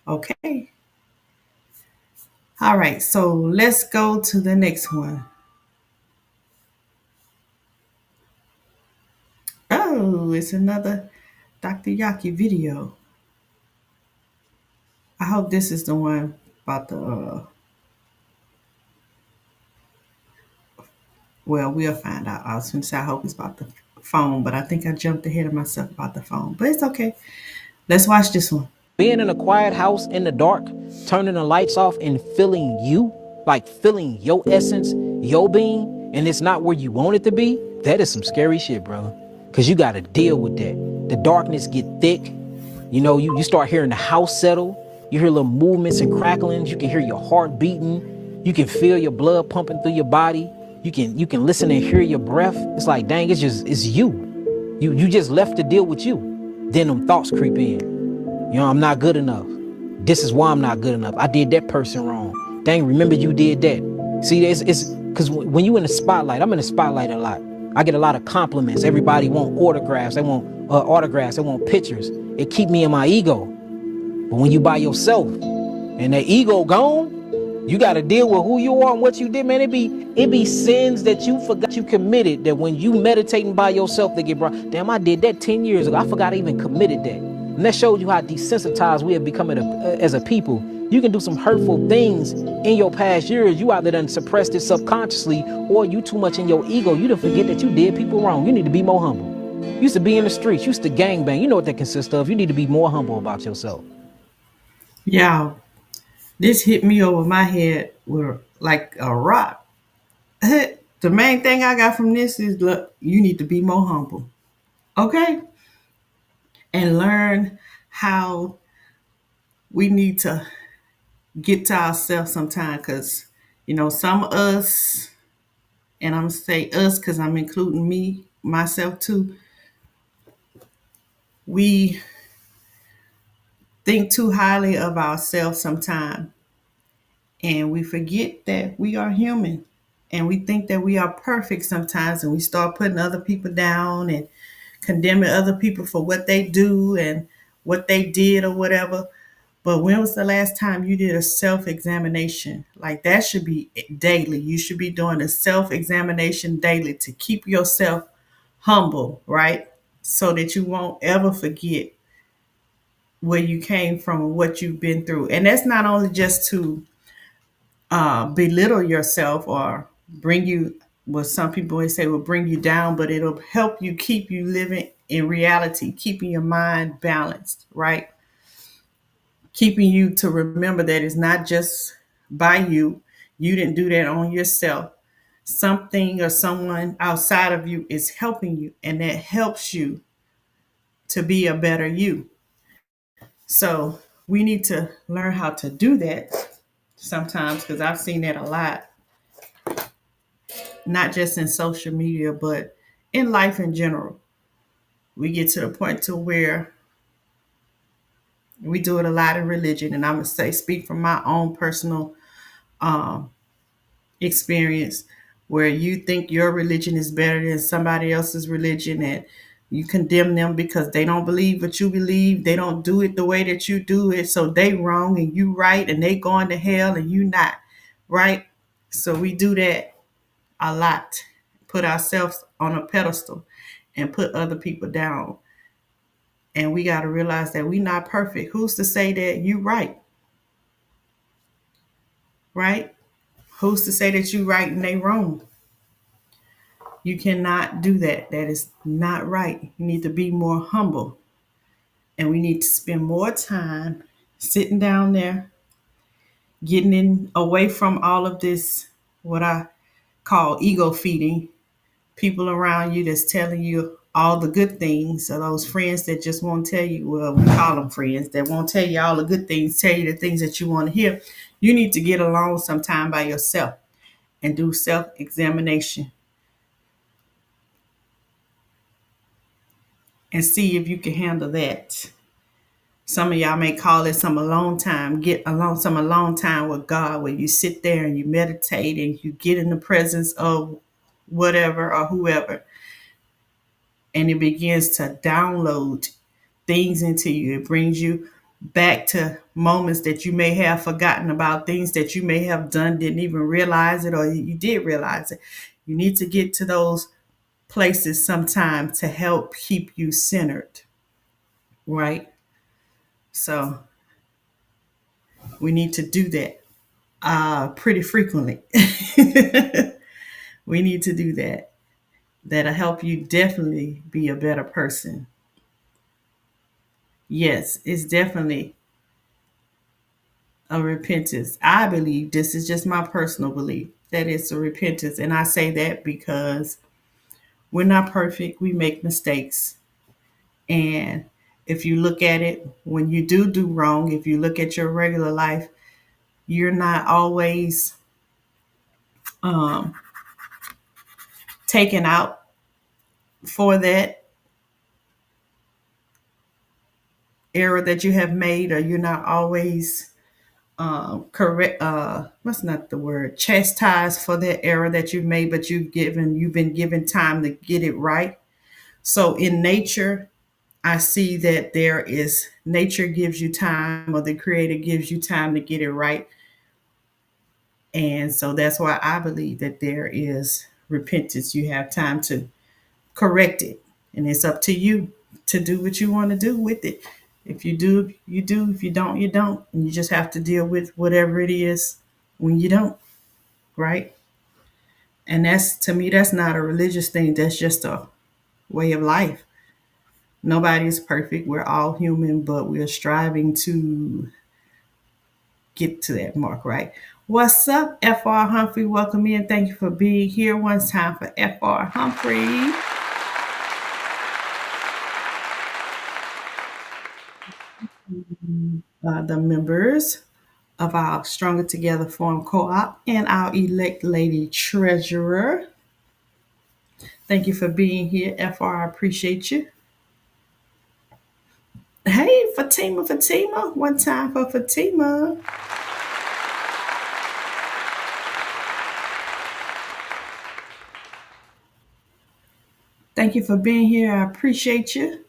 Okay. All right. So let's go to the next one. Oh, it's another Dr. Yaki video. I hope this is the one about the, well, we'll find out. I was going to say, I hope it's about the phone, but I think I jumped ahead of myself about the phone. But it's okay. Let's watch this one. Being in a quiet house in the dark, turning the lights off and feeling you, like feeling your essence, your being, and it's not where you want it to be, that is some scary shit, brother. Cause you gotta deal with that. The darkness get thick. You know, you start hearing the house settle. You hear little movements and cracklings. You can hear your heart beating. You can feel your blood pumping through your body. You can listen and hear your breath. It's like, dang, it's you. You just left to deal with you. Then them thoughts creep in. You know, I'm not good enough. This is why I'm not good enough. I did that person wrong. Dang, remember you did that. See, it's because when you in the spotlight, I'm in the spotlight a lot. I get a lot of compliments. Everybody want autographs. They want autographs. They want pictures. It keep me in my ego. But when you by yourself and that ego gone, you got to deal with who you are and what you did, man. It be sins that you forgot you committed, that when you meditating by yourself, they get brought. Damn, I did that 10 years ago. I forgot I even committed that. And that shows you how desensitized we have become as a people. You can do some hurtful things in your past years. You either done suppressed it subconsciously, or you too much in your ego. You don't forget that you did people wrong. You need to be more humble. You used to be in the streets. You used to gangbang. You know what that consists of. You need to be more humble about yourself. Yeah, this hit me over my head with like a rock. The main thing I got from this is, look, you need to be more humble. Okay? And learn how we need to get to ourselves sometime, because, you know, some of us, and I'm going to say us because I'm including me, myself too, we think too highly of ourselves sometimes, and we forget that we are human, and we think that we are perfect sometimes, and we start putting other people down and condemning other people for what they do and what they did or whatever. But when was the last time you did a self examination? Like, that should be daily. You should be doing a self examination daily to keep yourself humble, right? So that you won't ever forget where you came from and what you've been through. And that's not only just to belittle yourself or bring you, what some people always say will bring you down, but it'll help you keep you living in reality, keeping your mind balanced, right? Keeping you to remember that it's not just by you. You didn't do that on yourself. Something or someone outside of you is helping you, and that helps you to be a better you. So we need to learn how to do that sometimes, because I've seen that a lot, not just in social media, but in life in general. We get to the point to where we do it a lot in religion, and I'm gonna say, speak from my own personal um, experience, where you think your religion is better than somebody else's religion, and you condemn them because they don't believe what you believe, they don't do it the way that you do it, so they wrong and you right, and they going to hell and you not, right? So we do that a lot, put ourselves on a pedestal and put other people down. And we got to realize that we not perfect. Who's to say that you right? Right? Who's to say that you right and they wrong? You cannot do that. That is not right. You need to be more humble. And we need to spend more time sitting down there, getting in away from all of this, what I call ego feeding, people around you that's telling you all the good things, or those friends that just won't tell you, well, we call them friends, that won't tell you all the good things, tell you the things that you want to hear. You need to get alone sometime by yourself and do self-examination and see if you can handle that. Some of y'all may call it some alone time. Get alone, some alone time with God, where you sit there and you meditate and you get in the presence of whatever or whoever, and it begins to download things into you. It brings you back to moments that you may have forgotten about, things that you may have done, didn't even realize it, or you did realize it. You need to get to those places sometime to help keep you centered, right? So we need to do that pretty frequently. We need to do that. That'll help you definitely be a better person. Yes, it's definitely a repentance. I believe, this is just my personal belief, that it's a repentance. And I say that because we're not perfect. We make mistakes. And if you look at it, when you do wrong, if you look at your regular life, you're not always um, taken out for that error that you have made, or you're not always correct. What's not the word? Chastised for that error that you've made, but you've been given time to get it right. So in nature, I see that nature gives you time, or the creator gives you time to get it right. And so that's why I believe that there is repentance. You have time to correct it. And it's up to you to do what you want to do with it. If you do, you do. If you don't, you don't. And you just have to deal with whatever it is when you don't, right? And that's, to me, that's not a religious thing. That's just a way of life. Nobody is perfect. We're all human, but we're striving to get to that mark, right? What's up, FR Humphrey? Welcome in. Thank you for being here. One time for FR Humphrey. The members of our Stronger Together Forum Co-op and our elect lady treasurer. Thank you for being here, FR. I appreciate you. Hey, Fatima. One time for Fatima. Thank you for being here. I appreciate you.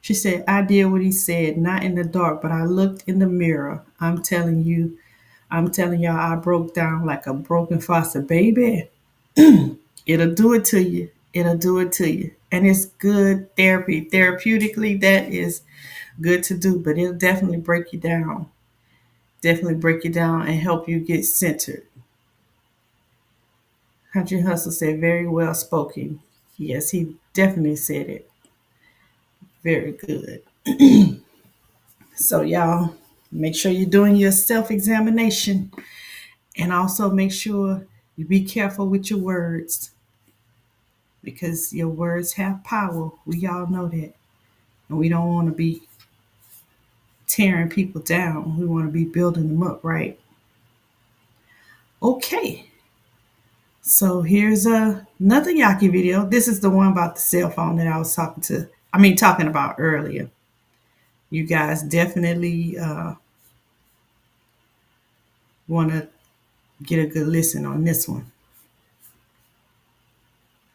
She said, I did what he said, not in the dark, but I looked in the mirror. I'm telling y'all, I broke down like a broken faucet, baby. It'll do it to you. It'll do it to you. And it's good therapy. Therapeutically, that is good to do, but it'll definitely break you down. Definitely break you down and help you get centered. Country Hustle said, very well spoken. Yes, he definitely said it. Very good. So, y'all, make sure you're doing your self examination, and also make sure you be careful with your words, because your words have power. We all know that. And we don't want to be tearing people down. We want to be building them up, right? Okay. So here's another Yaki video. This is the one about the cell phone that I was talking about earlier. You guys definitely want to get a good listen on this one.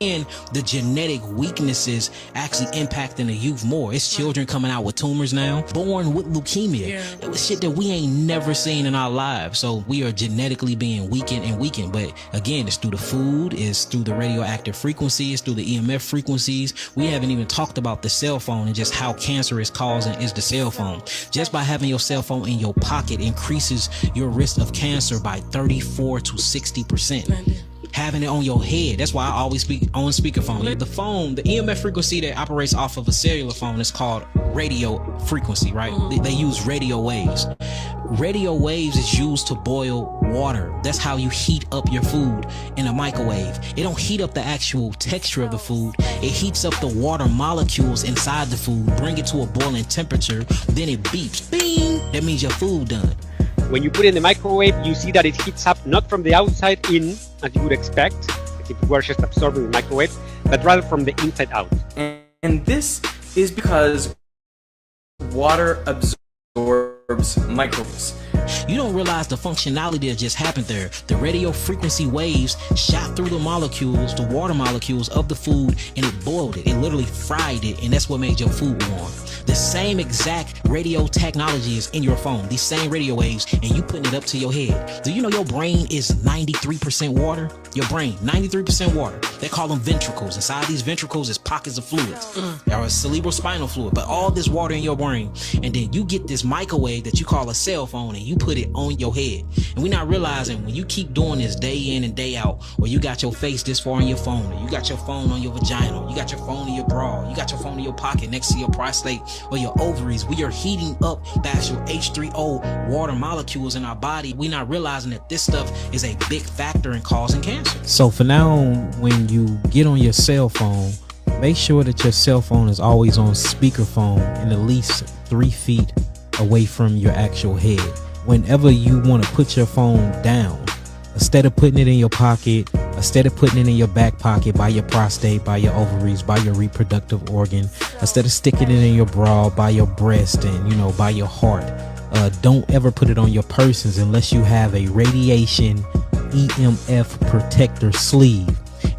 And the genetic weaknesses actually impacting the youth more. It's children coming out with tumors now, born with leukemia. It was shit that we ain't never seen in our lives. So we are genetically being weakened. But again, it's through the food, it's through the radioactive frequencies, through the EMF frequencies. We haven't even talked about the cell phone and just how cancerous causing is the cell phone. Just by having your cell phone in your pocket increases your risk of cancer by 34 to 60%. Having it on your head. That's why I always speak on speakerphone. The phone, the EMF frequency that operates off of a cellular phone is called radio frequency, right? They use radio waves. Radio waves is used to boil water. That's how you heat up your food in a microwave. It don't heat up the actual texture of the food. It heats up the water molecules inside the food, bring it to a boiling temperature, then it beeps. Bing! That means your food done. When you put it in the microwave, you see that it heats up not from the outside in, as you would expect, like if it were just absorbed in the microwave, but rather from the inside out. And this is because water absorbs microbes. You don't realize the functionality that just happened there. The radio frequency waves shot through the molecules, the water molecules of the food, and it boiled it. It literally fried it, and that's what made your food warm. The same exact radio technology is in your phone, these same radio waves, and you putting it up to your head. Do you know your brain is 93% water? Your brain, 93% water. They call them ventricles. Inside these ventricles is pockets of fluids, or cerebral spinal fluid, but all this water in your brain. And then you get this microwave that you call a cell phone, and you put it on your head. And we're not realizing when you keep doing this day in and day out, or you got your face this far in your phone, or you got your phone on your vagina, or you got your phone in your bra, you got your phone in your pocket next to your prostate or your ovaries, we are heating up the actual H3O water molecules in our body. We're not realizing that this stuff is a big factor in causing cancer. So for now, when you get on your cell phone, make sure that your cell phone is always on speakerphone and at least 3 feet away from your actual head. Whenever you want to put your phone down, instead of putting it in your pocket, instead of putting it in your back pocket by your prostate, by your ovaries, by your reproductive organ, instead of sticking it in your bra, by your breast, and by your heart, don't ever put it on your persons unless you have a radiation EMF protector sleeve.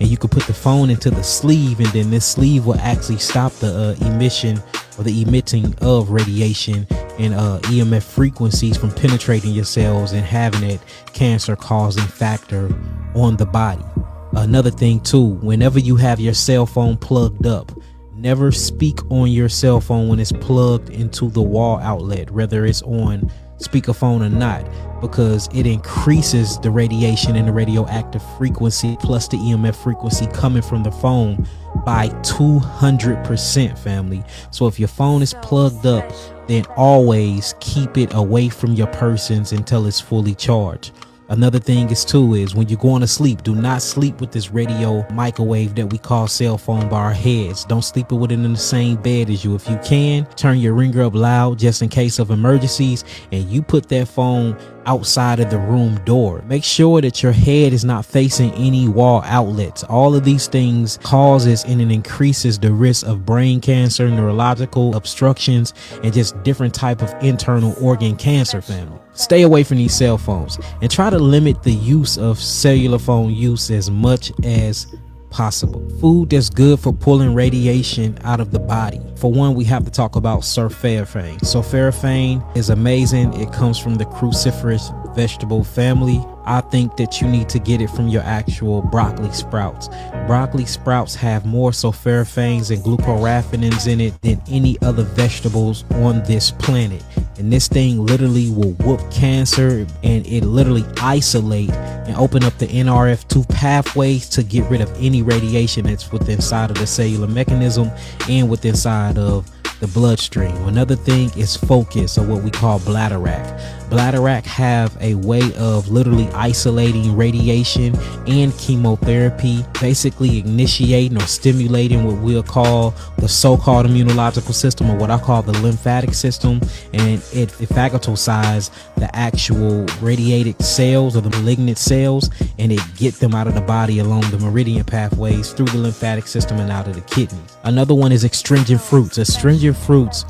And you can put the phone into the sleeve, and then this sleeve will actually stop the emission or the emitting of radiation and EMF frequencies from penetrating your cells and having that cancer causing factor on the body. Another thing too, whenever you have your cell phone plugged up, never speak on your cell phone when it's plugged into the wall outlet, whether it's on speakerphone or not, because it increases the radiation and the radioactive frequency plus the EMF frequency coming from the phone by 200%, family. So if your phone is plugged up, then always keep it away from your persons until it's fully charged. Another thing is when you're going to sleep, do not sleep with this radio microwave that we call cell phone by our heads. Don't sleep with it in the same bed as you. If you can, turn your ringer up loud just in case of emergencies, and you put that phone outside of the room door. Make sure that your head is not facing any wall outlets. All of these things causes and it increases the risk of brain cancer, neurological obstructions, and just different type of internal organ cancer, family. Stay away from these cell phones and try to limit the use of cellular phone use as much as possible. Food that's good for pulling radiation out of the body. For one, we have to talk about sulforaphane. Sulforaphane is amazing. It comes from the cruciferous vegetable family. I think that you need to get it from your actual broccoli sprouts. Broccoli sprouts have more sulforaphanes and glucoraphanins in it than any other vegetables on this planet. And this thing literally will whoop cancer, and it literally isolate and open up the NRF2 pathways to get rid of any radiation that's within inside of the cellular mechanism and within inside of the bloodstream. Another thing is focus, or what we call bladderwrack. Bladderwrack have a way of literally isolating radiation and chemotherapy, basically initiating or stimulating what we'll call the so-called immunological system, or what I call the lymphatic system, and it phagocytoses the actual radiated cells or the malignant cells, and it get them out of the body along the meridian pathways through the lymphatic system and out of the kidneys. Another one is astringent fruits. Astringent fruits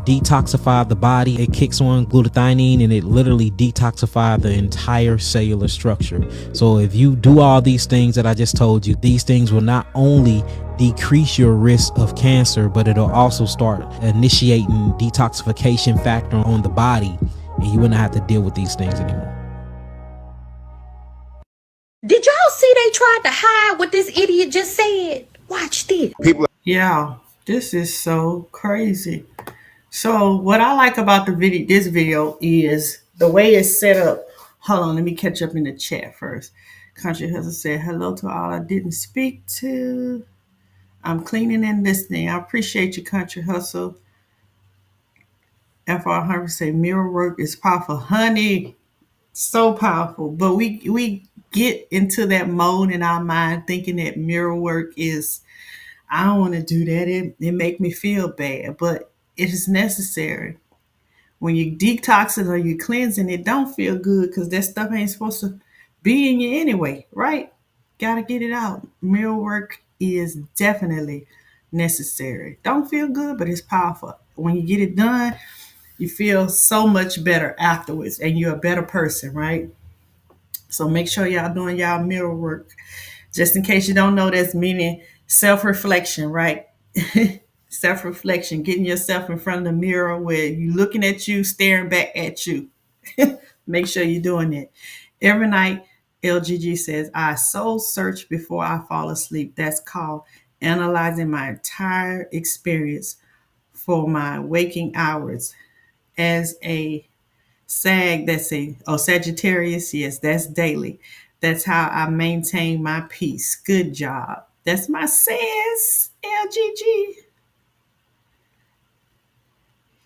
detoxify the body. It kicks on glutathione and it literally detoxifies the entire cellular structure. So if you do all these things that I just told you, these things will not only decrease your risk of cancer, but it'll also start initiating detoxification factor on the body, and you will not have to deal with these things anymore. Did y'all see they tried to hide what this idiot just said? Watch this. Yeah, this is so crazy. So what I like about this video is the way it's set up. Hold on, let me catch up in the chat first. Country Hustle said, hello to all I didn't speak to. I'm cleaning and listening. I appreciate you, Country Hustle. FR100 say mirror work is powerful. Honey, so powerful. But we get into that mode in our mind thinking that mirror work is, I don't want to do that. It make me feel bad, but it is necessary. When you detoxing or you cleansing, it don't feel good because that stuff ain't supposed to be in you anyway, right? Gotta get it out. Mirror work is definitely necessary. Don't feel good, but it's powerful. When you get it done, You feel so much better afterwards and you're a better person, right? So make sure y'all doing y'all mirror work. Just in case you don't know, that's meaning self-reflection, right? Self-reflection, getting yourself in front of the mirror where you looking at you, staring back at you. Make sure you're doing it. Every night, LGG says, I soul search before I fall asleep. That's called analyzing my entire experience for my waking hours. As a that's a Sagittarius, yes, that's daily. That's how I maintain my peace. Good job. That's my says LGG.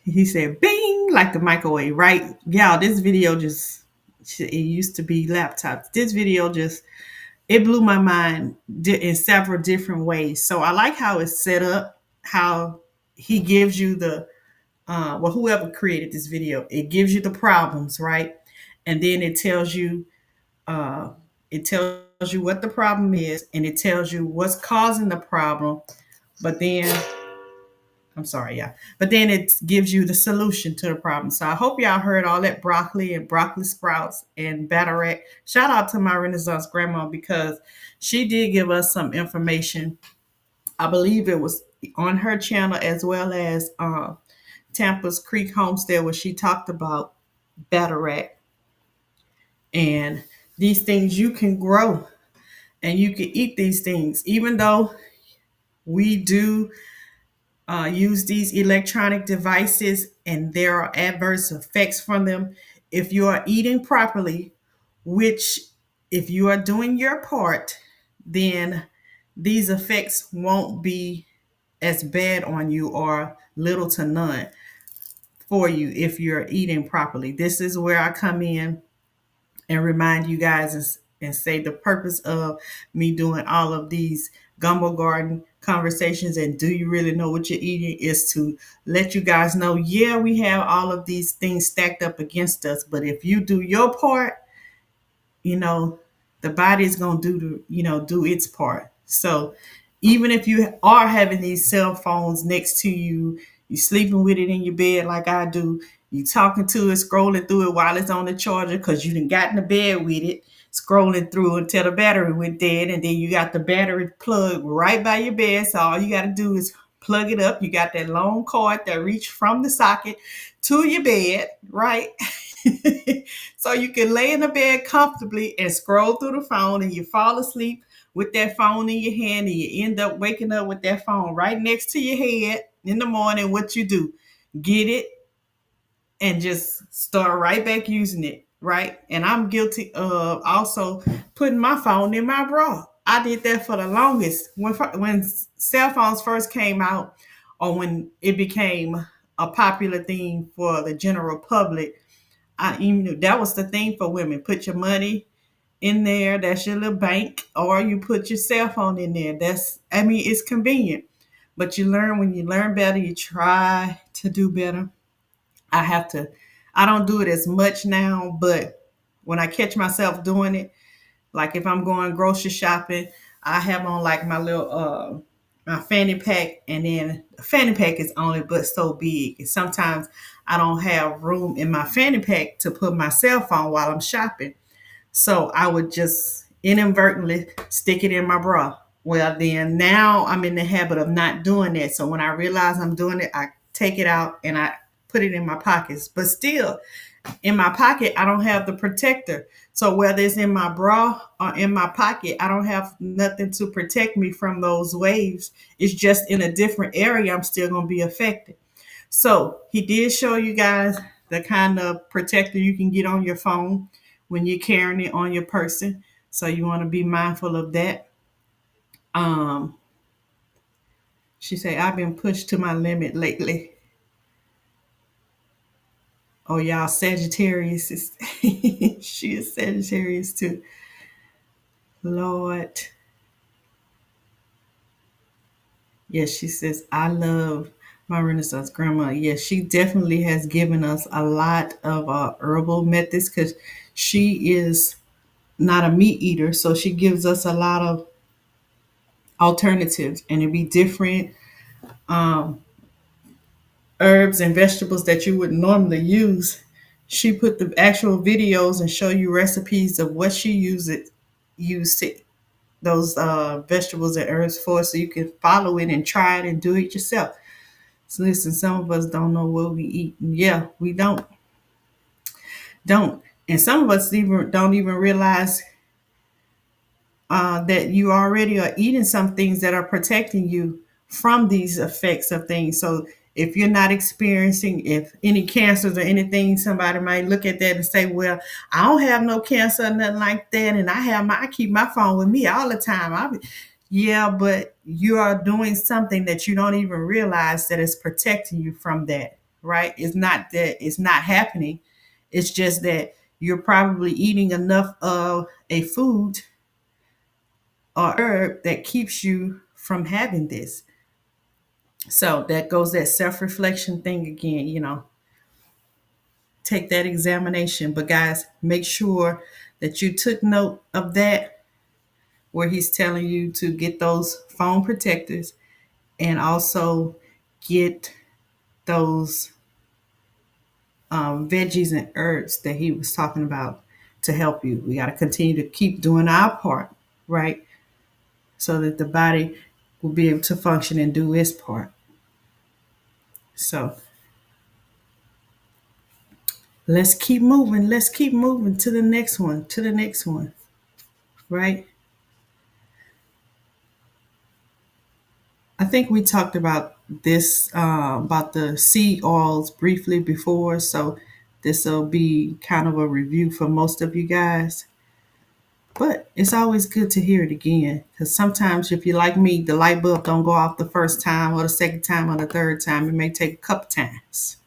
He said, "Bing!" Like the microwave, right? Y'all, this video just it used to be laptops. This video just it blew my mind in several different ways. So I like how it's set up. How he gives you the well, whoever created this video, it gives you the problems, right? And then uh, it tells you what the problem is, and it tells you what's causing the problem. But then, I'm sorry, yeah. But then it gives you the solution to the problem. So I hope y'all heard all that broccoli and broccoli sprouts and batterack. Shout out to my Renaissance grandma because she did give us some information. I believe it was on her channel as well as Tampa's Creek Homestead where she talked about batterack and these things you can grow and you can eat these things even though we do use these electronic devices and there are adverse effects from them. If you are eating properly, which if you are doing your part, then these effects won't be as bad on you or little to none for you if you're eating properly. This is where I come in and remind you guys and say the purpose of me doing all of these gumbo garden conversations and do you really know what you're eating is to let you guys know, yeah, we have all of these things stacked up against us, but if you do your part, you know, the body is going to do its part. So even if you are having these cell phones next to you, you sleeping with it in your bed like I do, you talking to it, scrolling through it while it's on the charger because you done got in the bed with it, scrolling through until the battery went dead, and then you got the battery plugged right by your bed. So all you got to do is plug it up. You got that long cord that reach from the socket to your bed, right? So you can lay in the bed comfortably and scroll through the phone and you fall asleep with that phone in your hand and you end up waking up with that phone right next to your head in the morning. What you do, get it and just start right back using it, right? And I'm guilty of also putting my phone in my bra. I did that for the longest when cell phones first came out or when it became a popular thing for the general public. I even knew that was the thing for women. Put your money in there. That's your little bank, or you put your cell phone in there. It's convenient. But you learn when you learn better, you try to do better. I have to. I don't do it as much now, but when I catch myself doing it, like if I'm going grocery shopping, I have on like my little my fanny pack, and then the fanny pack is only but so big. And sometimes I don't have room in my fanny pack to put my cell phone while I'm shopping. So I would just inadvertently stick it in my bra. Well, then now I'm in the habit of not doing that. So when I realize I'm doing it, I take it out and I put it in my pockets. But still, in my pocket, I don't have the protector. So whether it's in my bra or in my pocket, I don't have nothing to protect me from those waves. It's just in a different area, I'm still going to be affected. So he did show you guys the kind of protector you can get on your phone when you're carrying it on your person. So you want to be mindful of that. Um, she said, I've been pushed to my limit lately. Oh, y'all, Sagittarius is she is Sagittarius too. Lord. Yes, she says, I love my Renaissance grandma. Yes, she definitely has given us a lot of herbal methods because she is not a meat eater. So she gives us a lot of alternatives and it'd be different herbs and vegetables that you would normally use. She put the actual videos and show you recipes of what she used those vegetables and herbs for, so you can follow it and try it and do it yourself. So listen, some of us don't know what we eat. And yeah, we don't, and some of us even don't even realize that you already are eating some things that are protecting you from these effects of things. So if you're not experiencing if any cancers or anything, somebody might look at that and say, well, I don't have no cancer or nothing like that, and I keep my phone with me all the time. Yeah, but you are doing something that you don't even realize that is protecting you from that, right? It's not that it's not happening. It's just that you're probably eating enough of a food or herb that keeps you from having this. So that goes that self-reflection thing again, take that examination. But guys, make sure that you took note of that, where he's telling you to get those phone protectors and also get those veggies and herbs that he was talking about to help you. We got to continue to keep doing our part, right? So that the body will be able to function and do its part. So let's keep moving. Let's keep moving to the next one, right? I think we talked about this, about the seed oils briefly before. So this will be kind of a review for most of you guys. But it's always good to hear it again, because sometimes if you're like me, the light bulb don't go off the first time or the second time or the third time. It may take a couple times.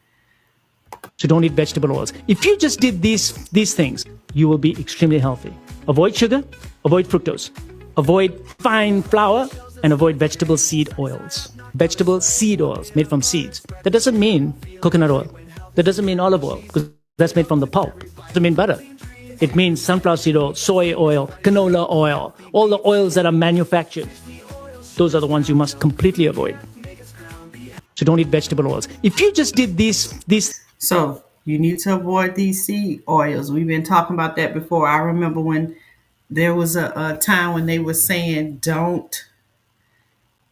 So don't eat vegetable oils. If you just did these things, you will be extremely healthy. Avoid sugar, avoid fructose, avoid fine flour, and avoid vegetable seed oils. Vegetable seed oils made from seeds. That doesn't mean coconut oil. That doesn't mean olive oil, because that's made from the pulp. It doesn't mean butter. It means sunflower seed oil, soy oil, canola oil, all the oils that are manufactured. Those are the ones you must completely avoid. So don't eat vegetable oils. If you just did these. So you need to avoid these seed oils. We've been talking about that before. I remember when there was a time when they were saying don't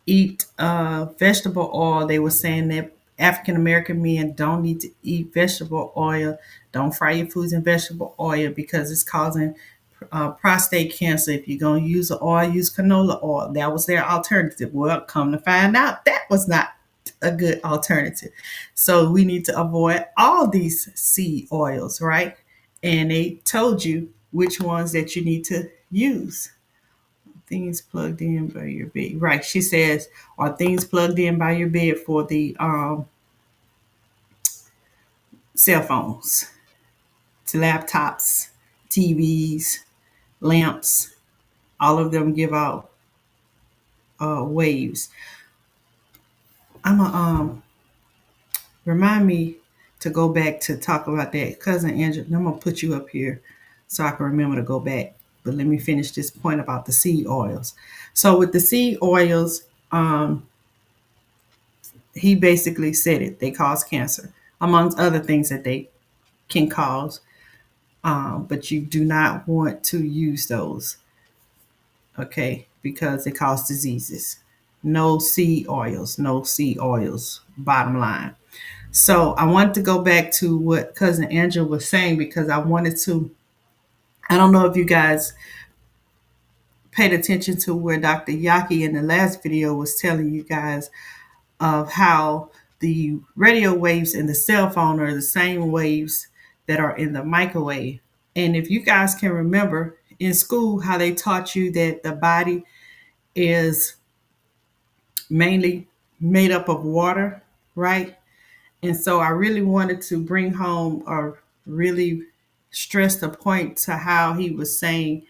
eat vegetable oil. They were saying that African American men don't need to eat vegetable oil. Don't fry your foods in vegetable oil because it's causing prostate cancer. If you're going to use the oil, use canola oil. That was their alternative. Well, come to find out, that was not a good alternative. So we need to avoid all these seed oils, right? And they told you which ones that you need to use. Things plugged in by your bed. Right. She says, are things plugged in by your bed for the cell phones, to laptops, TVs, lamps, all of them give out waves. I'm a remind me to go back to talk about that, cousin Angela. I'm gonna put you up here so I can remember to go back. But let me finish this point about the seed oils. So with the seed oils, he basically said it. They cause cancer, amongst other things that they can cause. But you do not want to use those, okay, because they cause diseases. No seed oils, no seed oils, bottom line. So I wanted to go back to what cousin Angela was saying, because I don't know if you guys paid attention to where Dr. Yaki in the last video was telling you guys of how the radio waves in the cell phone are the same waves that are in the microwave. And if you guys can remember in school how they taught you that the body is mainly made up of water, right? And so I really wanted to bring home or really stress the point to how he was saying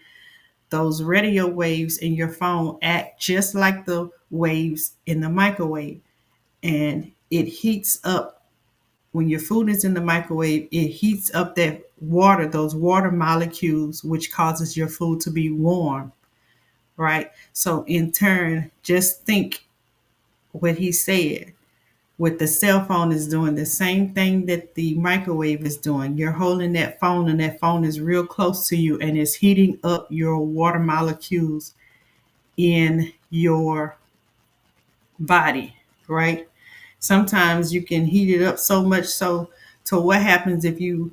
those radio waves in your phone act just like the waves in the microwave. And it heats up when your food is in the microwave, it heats up that water, those water molecules, which causes your food to be warm, right? So in turn, just think what he said. With the cell phone is doing the same thing that the microwave is doing. You're holding that phone and that phone is real close to you and it's heating up your water molecules in your body, right? Sometimes you can heat it up so much so to what happens if you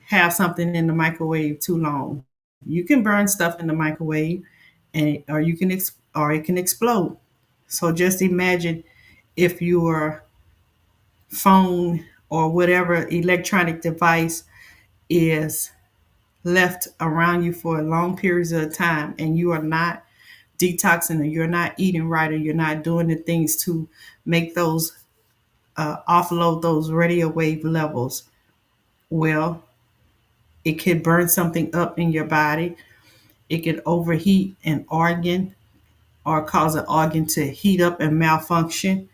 have something in the microwave too long. You can burn stuff in the microwave and or you can or it can explode. So just imagine if your phone or whatever electronic device is left around you for long periods of time and you are not detoxing or you're not eating right or you're not doing the things to make those offload those radio wave levels, well, it could burn something up in your body. It could overheat an organ or cause an organ to heat up and malfunction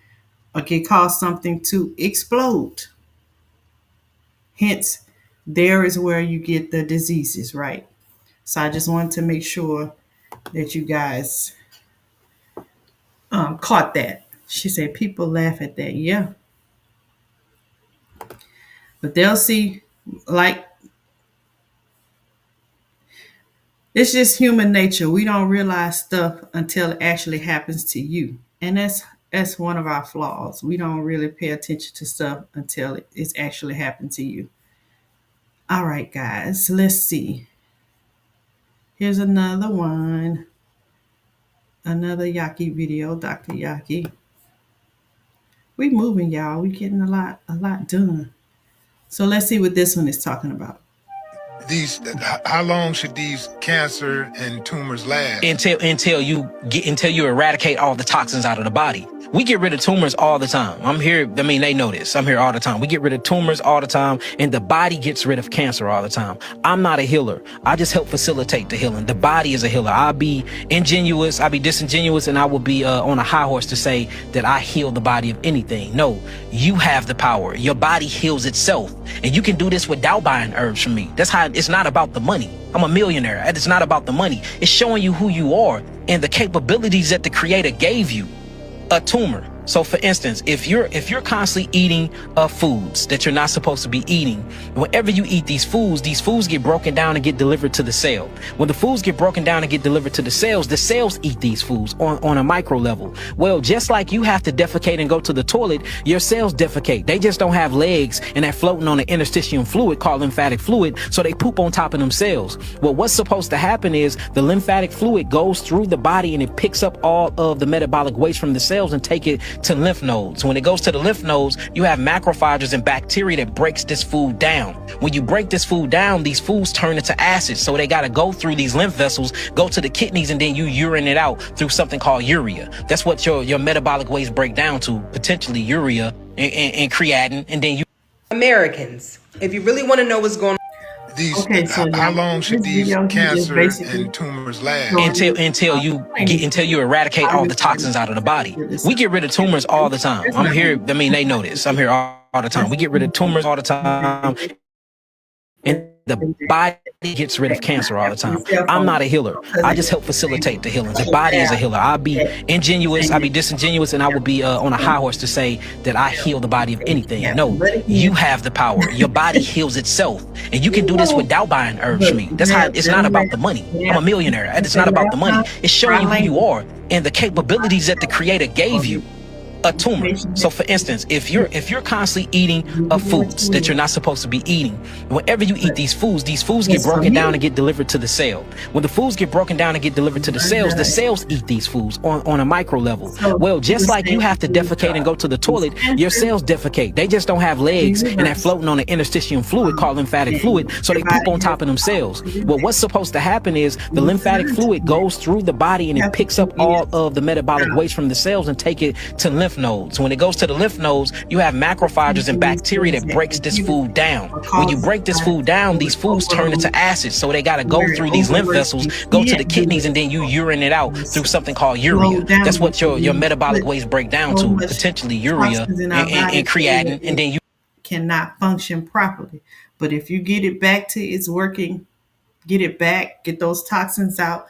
or could cause something to explode. Hence, there is where you get the diseases, right? So I just wanted to make sure that you guys caught that. She said people laugh at that. Yeah. But they'll see, like, it's just human nature. We don't realize stuff until it actually happens to you. And that's one of our flaws. We don't really pay attention to stuff until it's actually happened to you. All right, guys, let's see. Here's another one. Another Yaki video, Dr. Yaki. We moving, y'all. We getting a lot done. So let's see what this one is talking about. These, how long should these cancer and tumors last? Until you eradicate all the toxins out of the body. We get rid of tumors all the time. I'm here. I mean, they know this. I'm here all the time. We get rid of tumors all the time, and the body gets rid of cancer all the time. I'm not a healer. I just help facilitate the healing. The body is a healer. I'll be ingenuous. I'll be disingenuous, and I will be on a high horse to say that I heal the body of anything. No, you have the power. Your body heals itself, and you can do this without buying herbs from me. That's how. It's not about the money. I'm a millionaire. It's not about the money. It's showing you who you are and the capabilities that the Creator gave you. A tumor. So for instance, if you're constantly eating foods that you're not supposed to be eating, whenever you eat these foods get broken down and get delivered to the cell. When the foods get broken down and get delivered to the cells eat these foods on a micro level. Well, just like you have to defecate and go to the toilet, your cells defecate. They just don't have legs and they're floating on an interstitial fluid called lymphatic fluid, so they poop on top of them cells. Well, what's supposed to happen is the lymphatic fluid goes through the body and it picks up all of the metabolic waste from the cells and take it to lymph nodes. When it goes to the lymph nodes, you have macrophages and bacteria that breaks this food down. When you break this food down, these foods turn into acid. So they got to go through these lymph vessels, go to the kidneys, and then you urine it out through something called urea. That's what your metabolic waste break down to, potentially urea and creatinine, and then you. Americans, if you really want to know what's going on. These, Okay, so how long should these cancer and tumors last? Until you eradicate all the toxins out of the body. We get rid of tumors all the time. I'm here. I mean, they know this. I'm here all the time. We get rid of tumors all the time. And the body gets rid of cancer all the time. I'm not a healer. I just help facilitate the healing. The body is a healer. I'll be ingenuous. I'll be disingenuous, and I will be on a high horse to say that I heal the body of anything. No, you have the power. Your body heals itself, and you can do this without buying herbs from me. That's how. It's not about the money. I'm a millionaire. It's not about the money. It's showing you who you are and the capabilities that the Creator gave you. A tumor. So for instance, if you're constantly eating foods that you're not supposed to be eating, whenever you eat these foods get broken down and get delivered to the cell. When the foods get broken down and get delivered to the cells eat these foods on a micro level. Well, just like you have to defecate and go to the toilet, your cells defecate. They just don't have legs and they're floating on an interstitial fluid called lymphatic fluid, so they poop on top of them cells. Well, what's supposed to happen is the lymphatic fluid goes through the body and it picks up all of the metabolic waste from the cells and take it to lymph nodes. When it goes to the lymph nodes, you have macrophages and bacteria that breaks this food down. When you break this food down, these foods turn into acid. So they got to go through these lymph vessels, go to the kidneys, and then you urine it out through something called urea. That's what your metabolic waste break down to, potentially urea and creatinine, and then you cannot function properly. But if you get it back to its working, get it back, get those toxins out,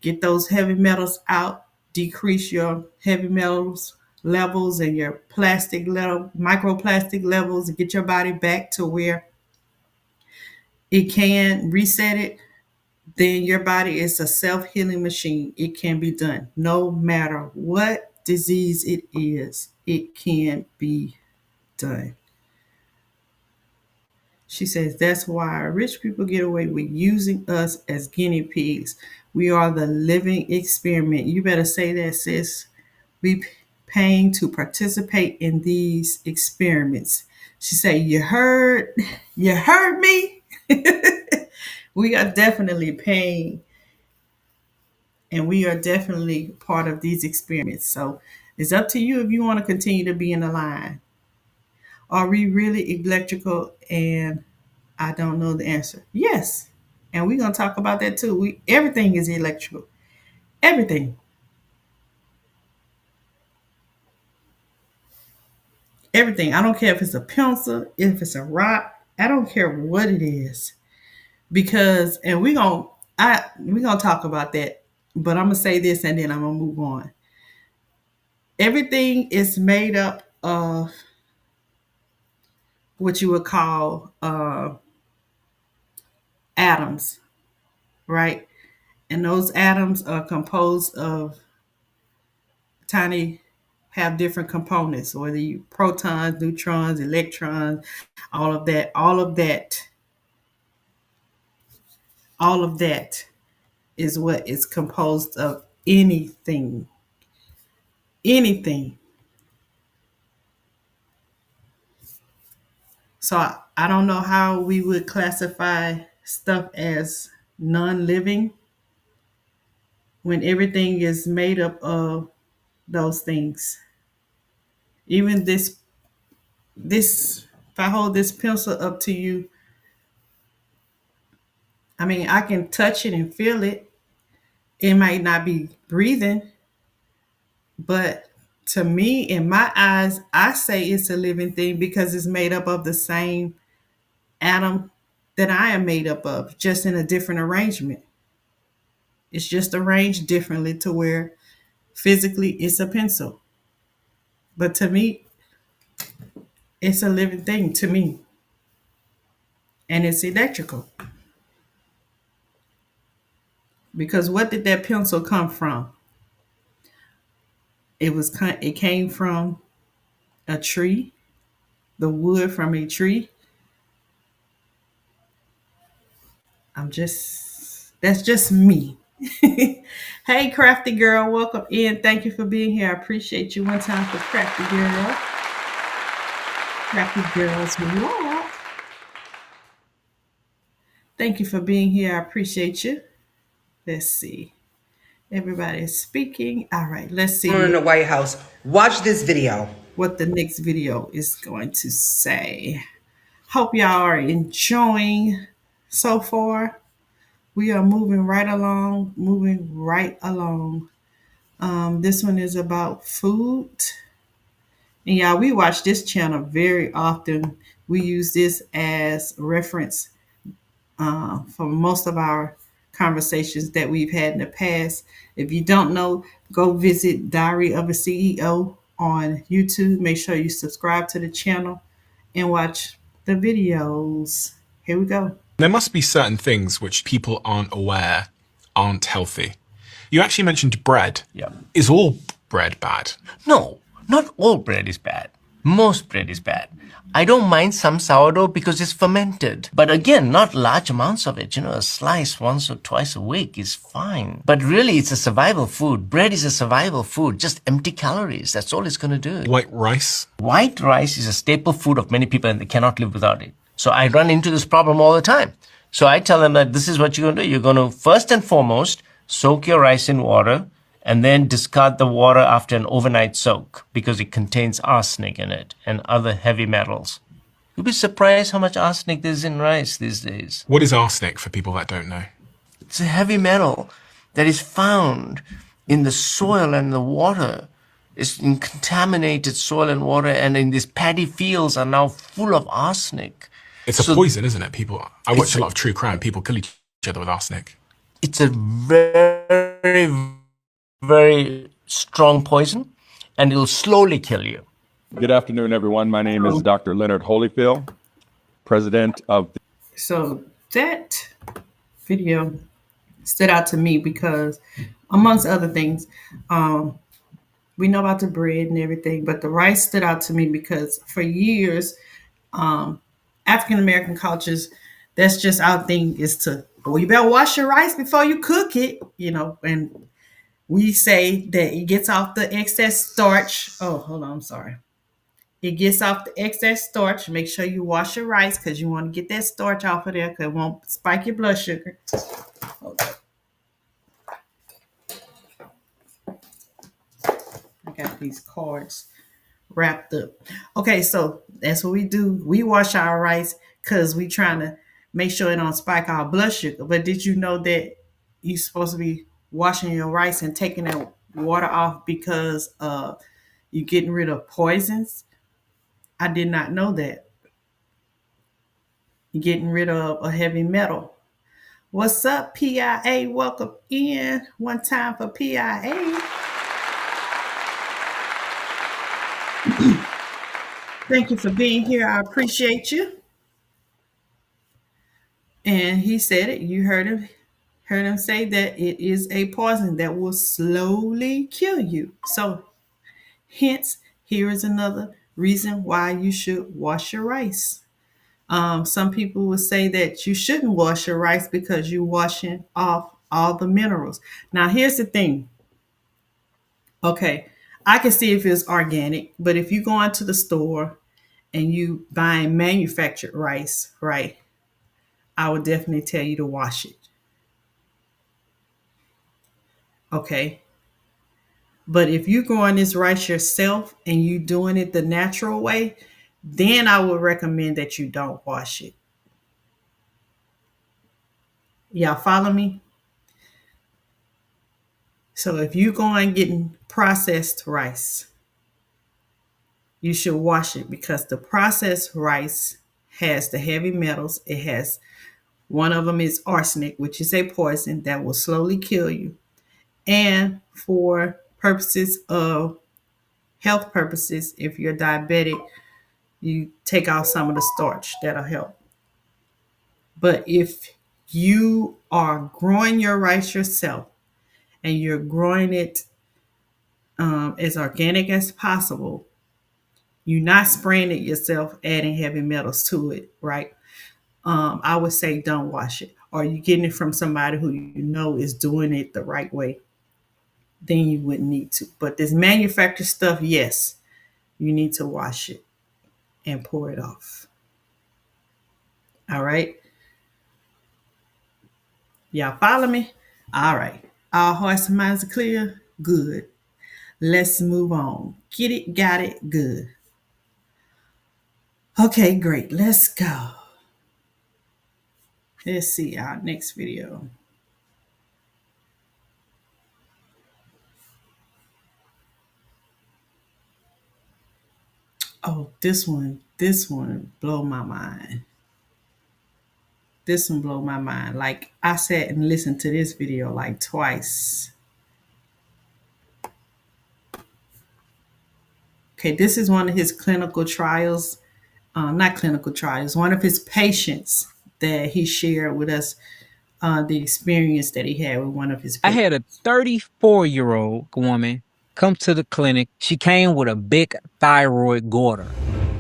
get those heavy metals out, decrease your heavy metals levels and your plastic level, microplastic levels, and get your body back to where it can reset it, then your body is a self-healing machine. It can be done. No matter what disease it is, it can be done. She says that's why rich people get away with using us as guinea pigs. We are the living experiment. You better say that, sis. We paying to participate in these experiments. She said, you heard me? We are definitely paying, and we are definitely part of these experiments. So it's up to you if you want to continue to be in the line. Are we really electrical? And I don't know the answer. Yes. And we're gonna talk about that too. Everything is electrical. Everything. Everything. I don't care if it's a pencil, if it's a rock. I don't care what it is. Because and we're gonna talk about that. But I'm gonna say this and then I'm gonna move on. Everything is made up of what you would call atoms, right? And those atoms are composed of tiny, have different components, whether you protons, neutrons, electrons, all of that, all of that, all of that is what is composed of anything. Anything. So I don't know how we would classify stuff as non-living when everything is made up of those things. Even this if I hold this pencil up to you, I mean I can touch it and feel it. It might not be breathing, but to me, in my eyes, I say it's a living thing because it's made up of the same atom that I am made up of, just in a different arrangement. It's just arranged differently to where physically it's a pencil. But to me, it's a living thing to me. And it's electrical. Because what did that pencil come from? It came from a tree, the wood from a tree. That's just me. Hey, Crafty Girl, welcome in. Thank you for being here. I appreciate you. One time for Crafty Girl. Crafty Girls Walk. Thank you for being here. I appreciate you. Let's see. Everybody is speaking. All right, let's see in the White House. Watch this video. what the next video is going to say. Hope y'all are enjoying so far. We are moving right along, moving right along. This one is about food. And y'all, we watch this channel very often. We use this as reference for most of our conversations that we've had in the past. If you don't know, go visit Diary of a CEO on YouTube. Make sure you subscribe to the channel and watch the videos. Here we go. There must be certain things which people aren't aware aren't healthy. You actually mentioned bread. Yeah. Is all bread bad? No, not all bread is bad. Most bread is bad. I don't mind some sourdough because it's fermented. But again, not large amounts of it. A slice once or twice a week is fine. But really, it's a survival food. Bread is a survival food. Just empty calories. That's all it's going to do. White rice? White rice is a staple food of many people and they cannot live without it. So I run into this problem all the time. So I tell them that this is what you're going to do. You're going to, first and foremost, soak your rice in water and then discard the water after an overnight soak because it contains arsenic in it and other heavy metals. You'll be surprised how much arsenic there is in rice these days. What is arsenic for people that don't know? It's a heavy metal that is found in the soil and the water. It's in contaminated soil and water, and in these paddy fields are now full of arsenic. It's a poison, isn't it? I watch a lot of true crime. People kill each other with arsenic. It's a very, very strong poison. and it'll slowly kill you. Good afternoon, everyone. My name is Dr. Leonard Holyfield, president of the So that video stood out to me because, amongst other things, we know about the bread and everything, but the rice stood out to me because for years, African American cultures, that's just our thing is to, well, you better wash your rice before you cook it, and we say that it gets off the excess starch. Oh, hold on, I'm sorry. It gets off the excess starch. Make sure you wash your rice because you want to get that starch off of there because it won't spike your blood sugar. Hold on. I got these cards wrapped up. Okay, so that's what we do. We wash our rice because we trying to make sure it don't spike our blood sugar. But did you know that you're supposed to be washing your rice and taking that water off because you're getting rid of poisons? I did not know that. You're getting rid of a heavy metal. What's up, PIA? Welcome in. One time for PIA. Thank you for being here. I appreciate you. And he said it. You heard him say that it is a poison that will slowly kill you. So, hence, here is another reason why you should wash your rice. Some people would say that you shouldn't wash your rice because you're washing off all the minerals. Now, here's the thing. Okay, I can see if it's organic, but if you go into the store and you buying manufactured rice, right, I would definitely tell you to wash it. Okay. But if you're growing this rice yourself and you doing it the natural way, then I would recommend that you don't wash it. Y'all follow me? So if you're going getting processed rice, you should wash it because the processed rice has the heavy metals. It has one of them is arsenic, which is a poison that will slowly kill you. And for purposes of health purposes, if you're diabetic, you take out some of the starch. That'll help. But if you are growing your rice yourself and you're growing it as organic as possible, you're not spraying it yourself, adding heavy metals to it, right? I would say don't wash it. Or you're getting it from somebody who you know is doing it the right way, then you wouldn't need to. But this manufactured stuff, yes, you need to wash it and pour it off. All right. Y'all follow me? All right. All hearts and minds are clear? Good. Let's move on. Get it, got it, good. Okay, great. Let's go. Let's see our next video. Oh, this one blow my mind. This one blow my mind. Like I sat and listened to this video like twice. Okay, this is one of his clinical trials. Not clinical trials, one of his patients that he shared with us the experience that he had with one of his I patients. had a 34-year-old woman come to the clinic. She came with a big thyroid goiter.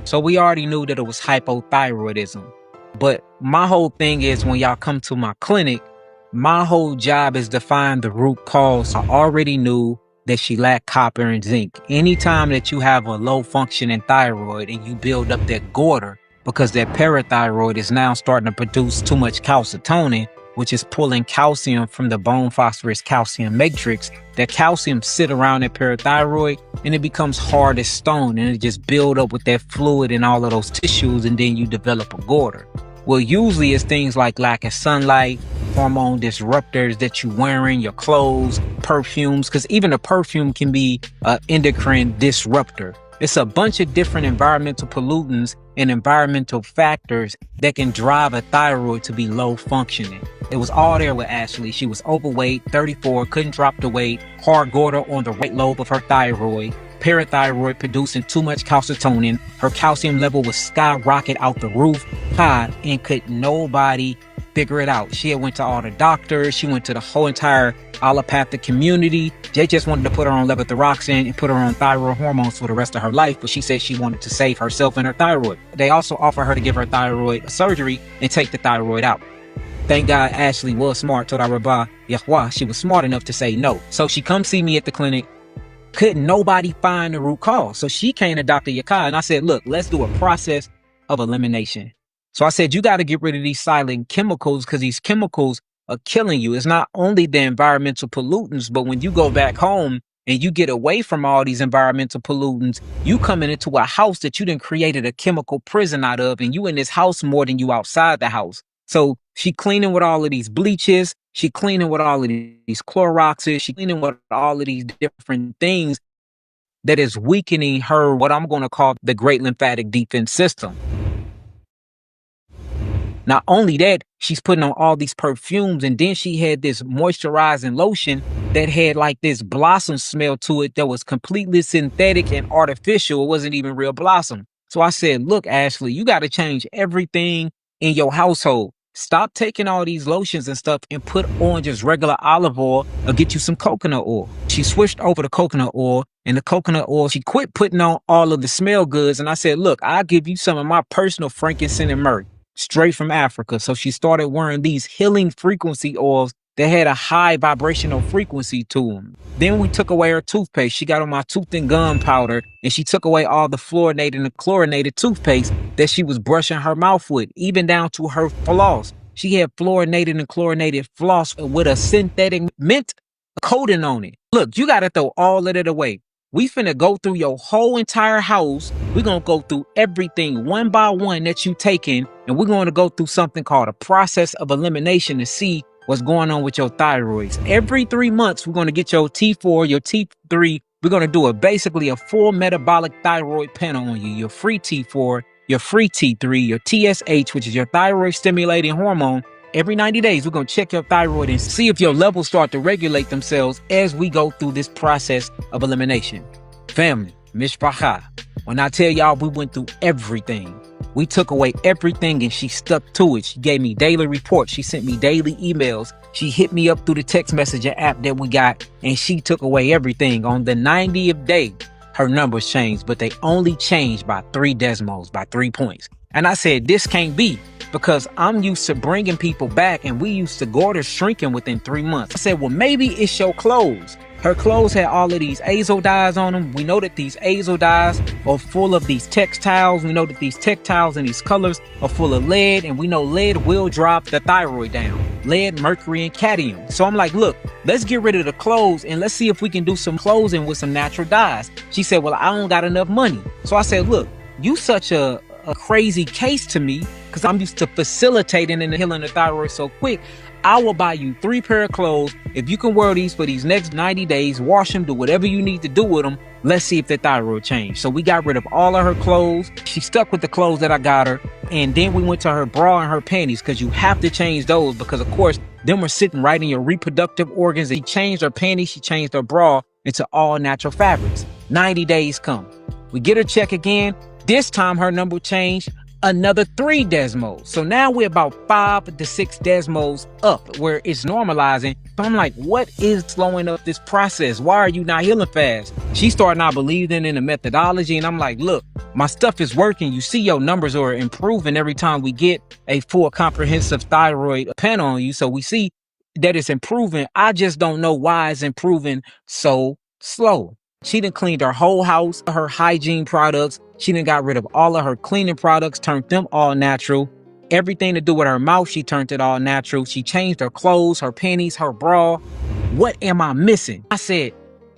So we already knew that it was hypothyroidism. But my whole thing is when y'all come to my clinic, my whole job is to find the root cause. I already knew that she lacked copper and zinc. Anytime that you have a low functioning thyroid and you build up that goiter because that parathyroid is now starting to produce too much calcitonin, which is pulling calcium from the bone phosphorus calcium matrix, that calcium sit around that parathyroid and it becomes hard as stone and it just build up with that fluid in all of those tissues and then you develop a goiter. Well, usually it's things like lack of sunlight, hormone disruptors that you're wearing, your clothes, perfumes, because even a perfume can be an endocrine disruptor. It's a bunch of different environmental pollutants and environmental factors that can drive a thyroid to be low functioning. It was all there with Ashley. She was overweight, 34, couldn't drop the weight, hard goiter on the right lobe of her thyroid, parathyroid producing too much calcitonin. Her calcium level was skyrocket out the roof high, and could nobody figure it out. She had went to all the doctors. She went to the whole entire allopathic community. They just wanted to put her on levothyroxine and put her on thyroid hormones for the rest of her life, but she said she wanted to save herself and her thyroid. They also offered her to give her thyroid surgery and take the thyroid out. Thank God Ashley was smart. Told Rabba Yahweh, she was smart enough to say no. So she come see me at the clinic. Couldn't nobody find the root cause. So she came to Dr. Yakai, and I said, look, let's do a process of elimination. So I said, you got to get rid of these silent chemicals, because these chemicals are killing you. It's not only the environmental pollutants, but when you go back home and you get away from all these environmental pollutants, you coming into a house that you done created a chemical prison out of, and you in this house more than you outside the house. So she cleaning with all of these bleaches. She cleaning with all of these Cloroxes. She cleaning with all of these different things that is weakening her, what I'm going to call the great lymphatic defense system. Not only that, she's putting on all these perfumes, and then she had this moisturizing lotion that had like this blossom smell to it that was completely synthetic and artificial. It wasn't even real blossom. So I said, look, Ashley, you got to change everything in your household. Stop taking all these lotions and stuff and put on just regular olive oil, or get you some coconut oil. She switched over to coconut oil, and the coconut oil, she quit putting on all of the smell goods. And I said, look, I'll give you some of my personal frankincense and myrrh straight from Africa. So she started wearing these healing frequency oils that had a high vibrational frequency to them. Then we took away her toothpaste. She got on my tooth and gum powder, and she took away all the fluorinated and chlorinated toothpaste that she was brushing her mouth with, even down to her floss. She had fluorinated and chlorinated floss with a synthetic mint coating on it. Look, you got to throw all of it away. We finna go through your whole entire house. We're going to go through everything one by one that you taking, and we're going to go through something called a process of elimination to see what's going on with your thyroids. Every 3 months, we're going to get your T4, your T3. We're going to do basically a full metabolic thyroid panel on you. Your free T4, your free T3, your TSH, which is your thyroid stimulating hormone. Every 90 days, we're going to check your thyroid and see if your levels start to regulate themselves as we go through this process of elimination. Family, mishpacha. When I tell y'all we went through everything, we took away everything, and she stuck to it. She gave me daily reports. She sent me daily emails. She hit me up through the text messenger app that we got, and she took away everything. On the 90th day, her numbers changed, but they only changed by 3 decimals, by 3 points. And I said, this can't be, because I'm used to bringing people back, and we used to go to shrinking within 3 months. I said, well, maybe it's your clothes. Her clothes had all of these azo dyes on them. We know that these azo dyes are full of these textiles. We know that these textiles and these colors are full of lead, and we know lead will drop the thyroid down. Lead, mercury, and cadmium. So I'm like, look, let's get rid of the clothes, and let's see if we can do some clothing with some natural dyes. She said, well, I don't got enough money. So I said, look, you such a crazy case to me, because I'm used to facilitating and healing the thyroid so quick. I will buy you 3 pair of clothes. If you can wear these for these next 90 days, wash them, do whatever you need to do with them. Let's see if the thyroid changed. So we got rid of all of her clothes. She stuck with the clothes that I got her. And then we went to her bra and her panties, because you have to change those, because of course, them were sitting right in your reproductive organs. She changed her panties. She changed her bra into all natural fabrics. 90 days come. We get her check again. This time her number changed another 3 decimals. So now we're about 5 to 6 decimals up, where it's normalizing. But I'm like, what is slowing up this process? Why are you not healing fast? She started not believing in the methodology, and I'm like, look, my stuff is working. You see your numbers are improving every time we get a full comprehensive thyroid panel on you. So we see that it's improving. I just don't know why it's improving so slow. She done cleaned her whole house, her hygiene products. She done got rid of all of her cleaning products, turned them all natural. Everything to do with her mouth, she turned it all natural. She changed her clothes, her panties, her bra. What am I missing? I said,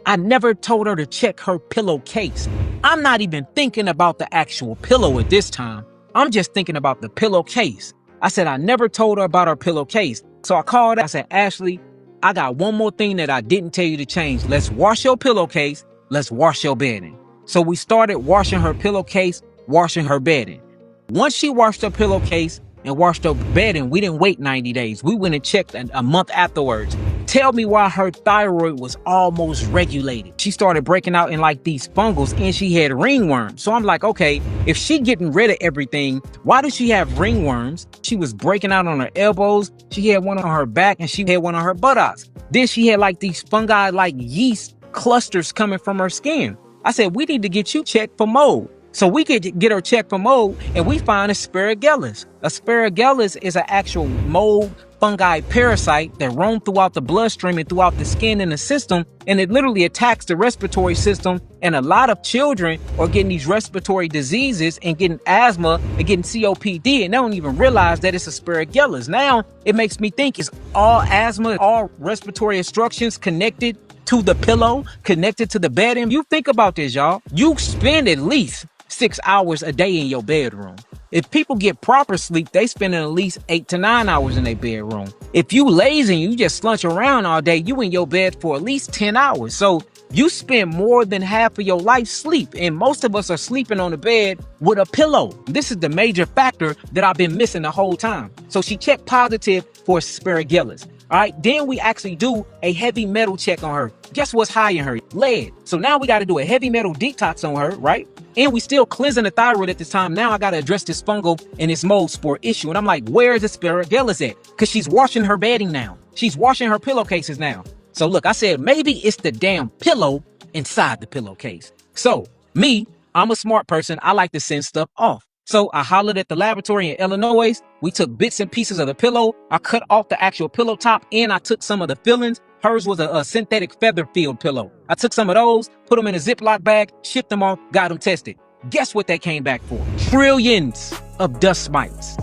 I never told her to check her pillowcase. I'm not even thinking about the actual pillow at this time. I'm just thinking about the pillowcase. I said, I never told her about her pillowcase. So I called her. I said, Ashley, I got one more thing that I didn't tell you to change. Let's wash your pillowcase. Let's wash your bedding. So we started washing her pillowcase, washing her bedding. Once she washed her pillowcase and washed her bedding, we didn't wait 90 days. We went and checked a month afterwards. tell me why her thyroid was almost regulated. She started breaking out in like these fungals and she had ringworms. So I'm like, okay, if she getting rid of everything, why does she have ringworms? She was breaking out on her elbows. She had one on her back and she had one on her buttocks. Then she had like these fungi, like yeast clusters coming from her skin. I said, we need to get you checked for mold. So we could get her checked for mold and we find Aspergillus. Aspergillus is an actual mold fungi parasite that roam throughout the bloodstream and throughout the skin and the system, and it literally attacks the respiratory system. And a lot of children are getting these respiratory diseases and getting asthma and getting COPD, and they don't even realize that it's Aspergillus. Now it makes me think, is all asthma, all respiratory obstructions connected to the pillow, connected to the bed? And you think about this, y'all. You spend at least 6 hours a day in your bedroom. If people get proper sleep, they spend at least 8 to 9 hours in their bedroom. If you lazy and you just slunch around all day, you in your bed for at least 10 hours. So you spend more than half of your life sleep, and most of us are sleeping on the bed with a pillow. This is the major factor that I've been missing the whole time. So she checked positive for Aspergillus. All right, then we actually do a heavy metal check on her. Guess what's high in her? Lead. So now we got to do a heavy metal detox on her, right? And we still cleansing the thyroid at this time. Now I got to address this fungal and this mold spore issue. And I'm like, where is Aspergillus at? Because she's washing her bedding now. She's washing her pillowcases now. So look, I said, maybe it's the damn pillow inside the pillowcase. So me, I'm a smart person. I like to send stuff off. So I hollered at the laboratory in Illinois. We took bits and pieces of the pillow. I cut off the actual pillow top and I took some of the fillings. Hers was a synthetic feather filled pillow. I took some of those, put them in a Ziploc bag, shipped them off, got them tested. Guess what they came back for? Trillions of dust mites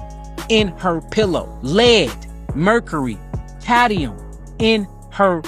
in her pillow. Lead, mercury, cadmium in her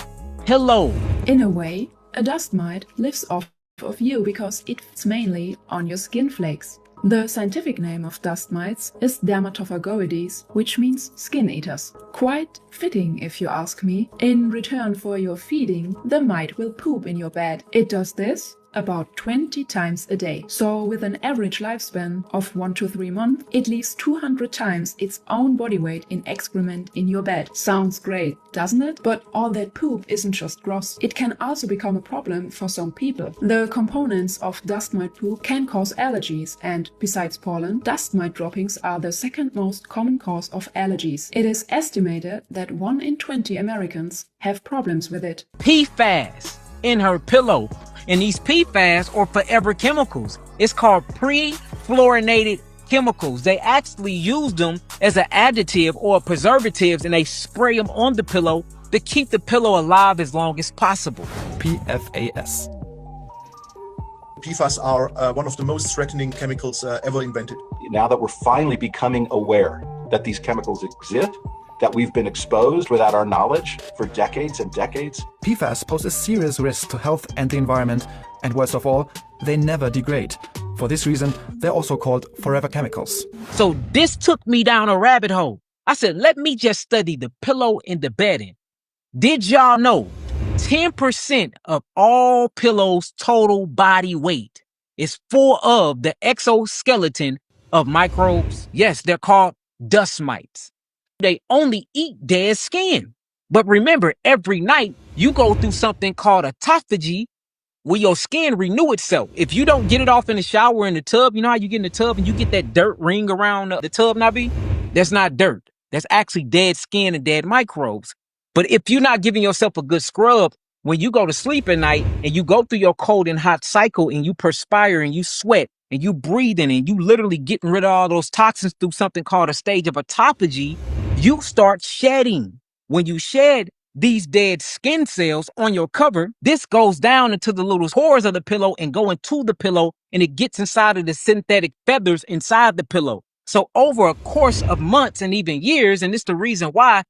pillow. In a way, a dust mite lives off of you because it feeds mainly on your skin flakes. The scientific name of dust mites is Dermatophagoides, which means skin eaters. Quite fitting, if you ask me. In return for your feeding, the mite will poop in your bed. It does this about 20 times a day. So with an average lifespan of 1 to 3 months, it leaves 200 times its own body weight in excrement in your bed. Sounds great, doesn't it? But all that poop isn't just gross. It can also become a problem for some people. The components of dust mite poop can cause allergies, and besides pollen, dust mite droppings are the second most common cause of allergies. It is estimated that 1 in 20 Americans have problems with it. PFAS in her pillow. And these PFAS are forever chemicals. It's called pre-fluorinated chemicals. They actually use them as an additive or preservatives, and they spray them on the pillow to keep the pillow alive as long as possible. PFAS. PFAS are one of the most threatening chemicals ever invented. Now that we're finally becoming aware that these chemicals exist, that we've been exposed without our knowledge for decades and decades. PFAS pose a serious risk to health and the environment, and worst of all, they never degrade. For this reason, they're also called forever chemicals. So this took me down a rabbit hole. I said, let me just study the pillow and the bedding. Did y'all know 10% of all pillows' total body weight is full of the exoskeleton of microbes? Yes, they're called dust mites. They only eat dead skin. But remember, every night you go through something called autophagy, where your skin renew itself. If you don't get it off in the shower or in the tub, you know how you get in the tub and you get that dirt ring around the tub, Nabi? That's not dirt. That's actually dead skin and dead microbes. But if you're not giving yourself a good scrub, when you go to sleep at night and you go through your cold and hot cycle and you perspire and you sweat and you breathing and you literally getting rid of all those toxins through something called a stage of autophagy, you start shedding. When you shed these dead skin cells on your cover, this goes down into the little pores of the pillow and go into the pillow, and it gets inside of the synthetic feathers inside the pillow. So over a course of months and even years, and it's the reason why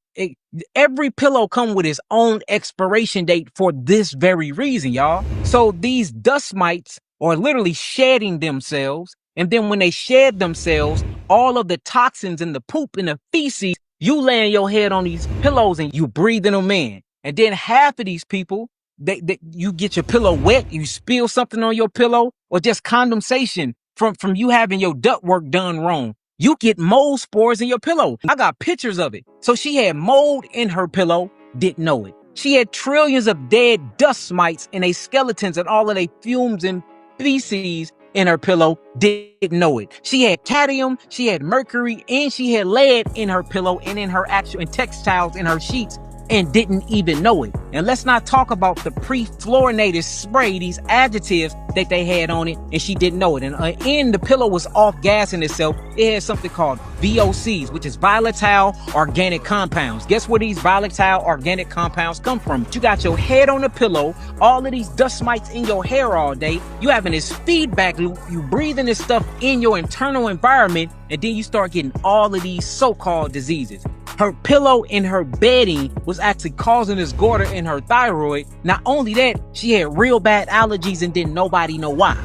every pillow come with its own expiration date for this very reason, y'all. So these dust mites are literally shedding themselves. And then when they shed themselves, all of the toxins and the poop and the feces, you laying your head on these pillows and you breathing them in. And then half of these people, you get your pillow wet, you spill something on your pillow, or just condensation from you having your ductwork done wrong. You get mold spores in your pillow. I got pictures of it. So she had mold in her pillow, didn't know it. She had trillions of dead dust mites in a skeletons and all of their fumes and feces in her pillow, didn't know it. She had cadmium, she had mercury, and she had lead in her pillow and in her actual textiles in her sheets, and didn't even know it. And let's not talk about the pre-fluorinated spray, these adjectives that they had on it, and she didn't know it. And the pillow was off gassing itself. It had something called VOCs, which is volatile organic compounds. Guess where these volatile organic compounds come from? You got your head on the pillow, all of these dust mites in your hair all day. You having this feedback loop. You breathing this stuff in your internal environment, and then you start getting all of these so-called diseases. Her pillow in her bedding was actually causing this goiter in her thyroid. Not only that, she had real bad allergies and didn't nobody know why.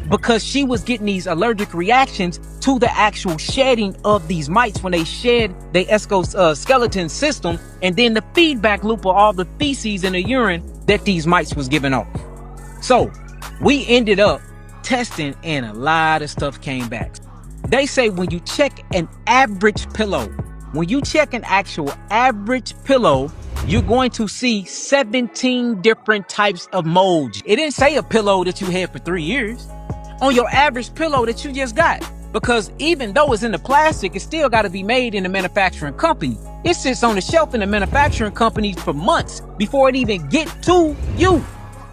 Because she was getting these allergic reactions to the actual shedding of these mites when they shed the exoskeleton system, and then the feedback loop of all the feces and the urine that these mites was giving off. So we ended up testing and a lot of stuff came back. They say when you check an average pillow, when you check an actual average pillow, you're going to see 17 different types of molds. It didn't say a pillow that you had for 3 years. On your average pillow that you just got. Because even though it's in the plastic, it still got to be made in the manufacturing company. It sits on the shelf in the manufacturing company for months before it even get to you.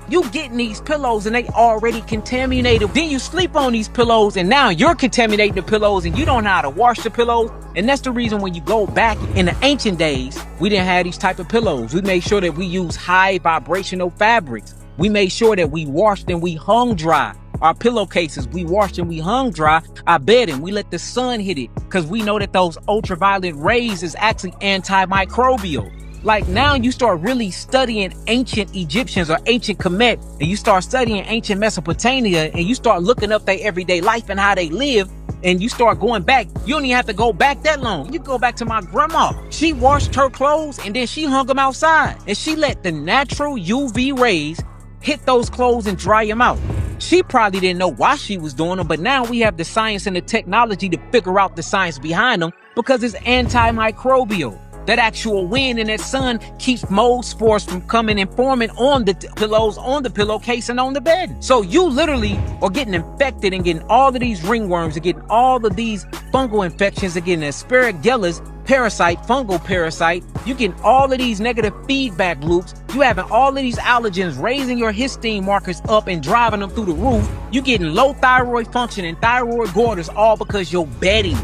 You getting these pillows and they already contaminated. Then you sleep on these pillows and now you're contaminating the pillows and you don't know how to wash the pillows. And that's the reason when you go back in the ancient days, we didn't have these type of pillows. We made sure that we use high vibrational fabrics. We made sure that we washed and we hung dry. Our pillowcases, we washed and we hung dry. Our bedding, we let the sun hit it because we know that those ultraviolet rays is actually antimicrobial. Like now you start really studying ancient Egyptians or ancient Kemet, and you start studying ancient Mesopotamia, and you start looking up their everyday life and how they live, and you start going back. You don't even have to go back that long. You go back to my grandma. She washed her clothes and then she hung them outside, and she let the natural UV rays hit those clothes and dry them out. She probably didn't know why she was doing them, but now we have the science and the technology to figure out the science behind them because it's antimicrobial. That actual wind and that sun keeps mold spores from coming and forming on the pillows, on the pillowcase, and on the bed. So you literally are getting infected and getting all of these ringworms and getting all of these fungal infections and getting Aspergillus parasite, fungal parasite. You getting all of these negative feedback loops. You having all of these allergens raising your histone markers up and driving them through the roof. You getting low thyroid function and thyroid goiters all because you're bedding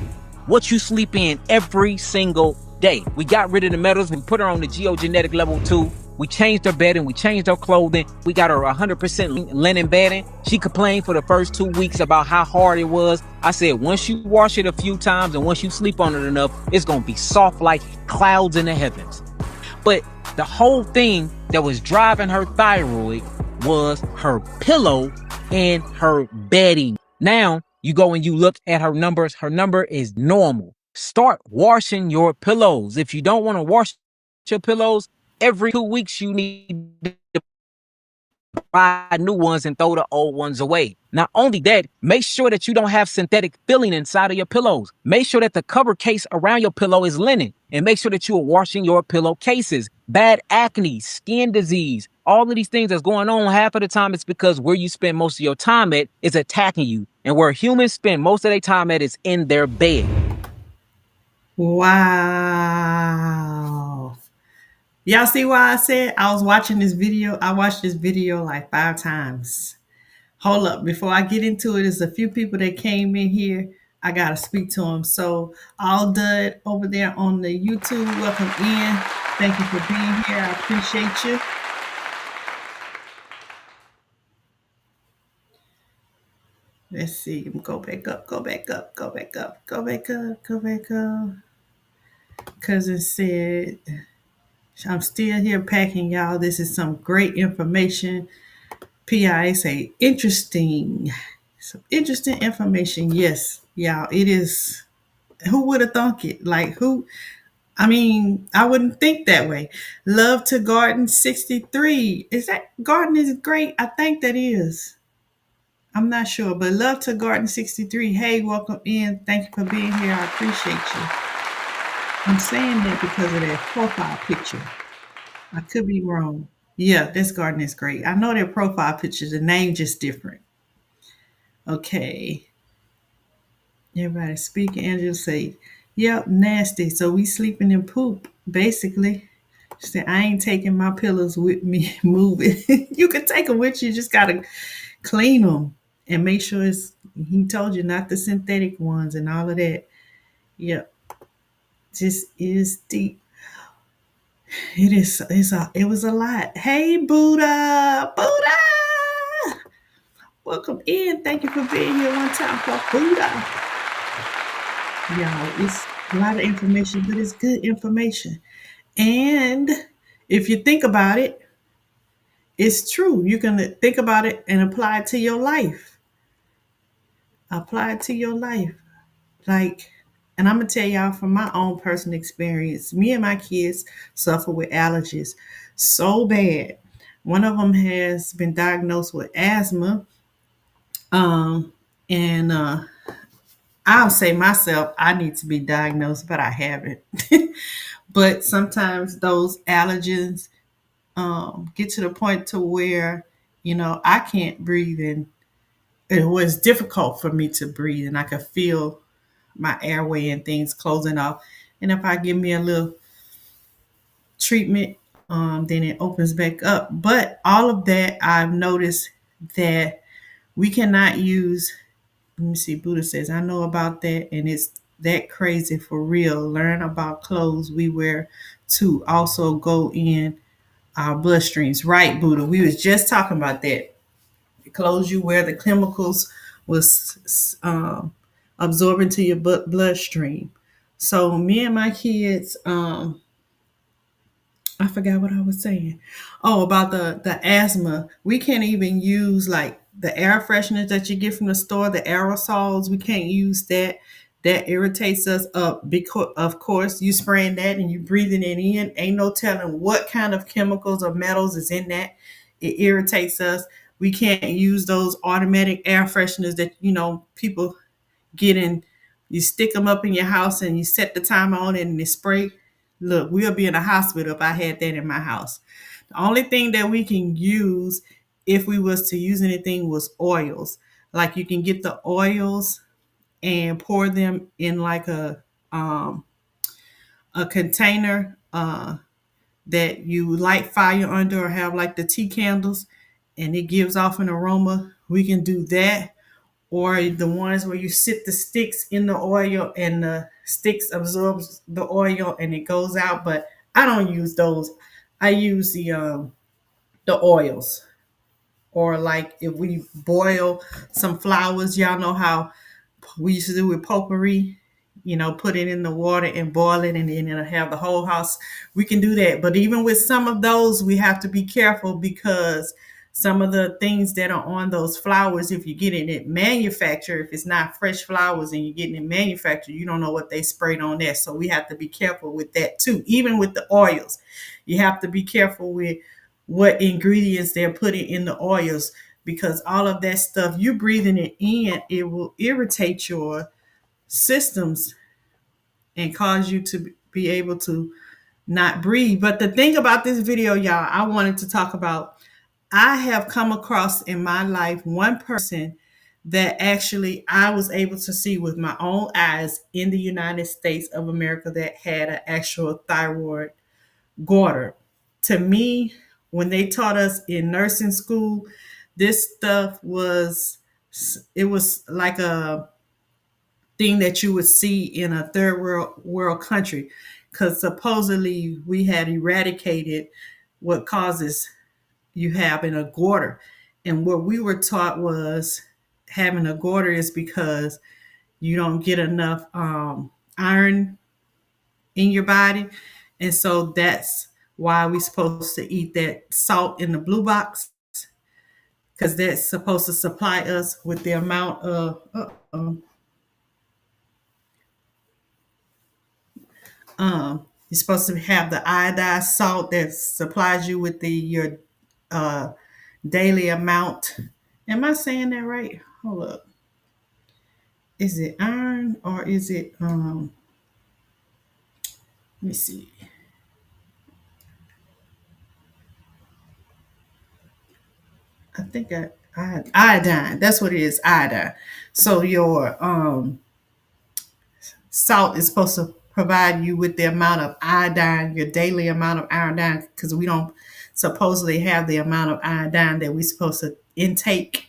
what you sleep in every single day. We got rid of the metals. We put her on the geogenetic level 2. We changed her bedding. We changed her clothing. We got her 100% linen bedding. She complained for the first 2 weeks about how hard it was. I said, once you wash it a few times and once you sleep on it enough, it's going to be soft like clouds in the heavens. But the whole thing that was driving her thyroid was her pillow and her bedding. Now you go and you look at her numbers. Her number is normal. Start washing your pillows. If you don't want to wash your pillows, every 2 weeks you need to buy new ones and throw the old ones away. Not only that, make sure that you don't have synthetic filling inside of your pillows. Make sure that the cover case around your pillow is linen, and make sure that you are washing your pillowcases. Bad acne, skin disease, all of these things that's going on, half of the time it's because where you spend most of your time at is attacking you, and where humans spend most of their time at is in their bed. Wow. Y'all see why I said I was watching this video? I watched this video like 5 times. Hold up. Before I get into it, there's a few people that came in here. I got to speak to them. So all done over there on the YouTube, welcome in. Thank you for being here. I appreciate you. Let's see. Go back up, go back up, go back up, go back up, go back up. Cousin said, I'm still here packing, y'all. This is some great information. PI say interesting. Some interesting information. Yes, y'all. It is. Who would have thunk it? Like who? I mean, I wouldn't think that way. Love to Garden 63. Is that Garden is great? I think that is. I'm not sure, but love to Garden 63. Hey, welcome in. Thank you for being here. I appreciate you. I'm saying that because of that profile picture. I could be wrong. Yeah, this garden is great. I know their profile pictures, the name just different. Okay. Everybody speaking. Angela say, yep, nasty. So we sleeping in poop, basically. She said, I ain't taking my pillows with me moving. You can take them with you. Just got to clean them and make sure it's, he told you, not the synthetic ones and all of that. Yep. Just is deep. It was a lot. Hey, Buddha. Buddha. Welcome in. Thank you for being here one time for Buddha. Y'all, it's a lot of information, but it's good information. And if you think about it, it's true. You can think about it and apply it to your life. Apply it to your life. Like, and I'm gonna tell y'all from my own personal experience, me and my kids suffer with allergies so bad. One of them has been diagnosed with asthma. And I'll say myself, I need to be diagnosed, but I haven't. But sometimes those allergens get to the point to where, I can't breathe, and it was difficult for me to breathe, and I could feel my airway and things closing off. And if I give me a little treatment, then it opens back up. But all of that, I've noticed that we cannot use. Let me see. Buddha says, I know about that, and it's that crazy for real. Learn about clothes we wear to also go in our bloodstreams. Right, Buddha. We was just talking about that. The clothes you wear, the chemicals was absorbed into your bloodstream. So me and my kids, I forgot what I was saying. Oh, about the asthma. We can't even use like the air fresheners that you get from the store, the aerosols. We can't use that. That irritates us up because, of course, you spraying that and you breathing it in. Ain't no telling what kind of chemicals or metals is in that. It irritates us. We can't use those automatic air fresheners that people get in. You stick them up in your house and you set the timer on it and it spray. Look, we'll be in a hospital if I had that in my house. The only thing that we can use if we was to use anything was oils. Like you can get the oils and pour them in like a container that you light fire under or have like the tea candles and it gives off an aroma. We can do that, or the ones where you sit the sticks in the oil and the sticks absorbs the oil and it goes out. But I don't use those. I use the oils. Or like if we boil some flowers, y'all know how we used to do with potpourri, put it in the water and boil it, and then it'll have the whole house. We can do that. But even with some of those, we have to be careful because some of the things that are on those flowers, if you're getting it manufactured, if it's not fresh flowers and you're getting it manufactured, you don't know what they sprayed on there. So we have to be careful with that too. Even with the oils, you have to be careful with what ingredients they're putting in the oils, because all of that stuff, you breathing it in, it will irritate your systems and cause you to be able to not breathe. But the thing about this video, y'all, I wanted to talk about, I have come across in my life one person that actually I was able to see with my own eyes in the United States of America that had an actual thyroid goiter. To me, when they taught us in nursing school, this stuff was, it was like a thing that you would see in a third world country, because supposedly we had eradicated what causes you having a goiter. And what we were taught was having a goiter is because you don't get enough iron in your body. And so that's why we're supposed to eat that salt in the blue box, because that's supposed to supply us with the amount of you're supposed to have the iodized salt that supplies you with your uh, daily amount. Am I saying that right? Hold up. Is it iron or is it let me see. think iodine. That's what it is, iodine. So your salt is supposed to provide you with the amount of iodine, your daily amount of iodine, because we don't supposedly have the amount of iodine that we're supposed to intake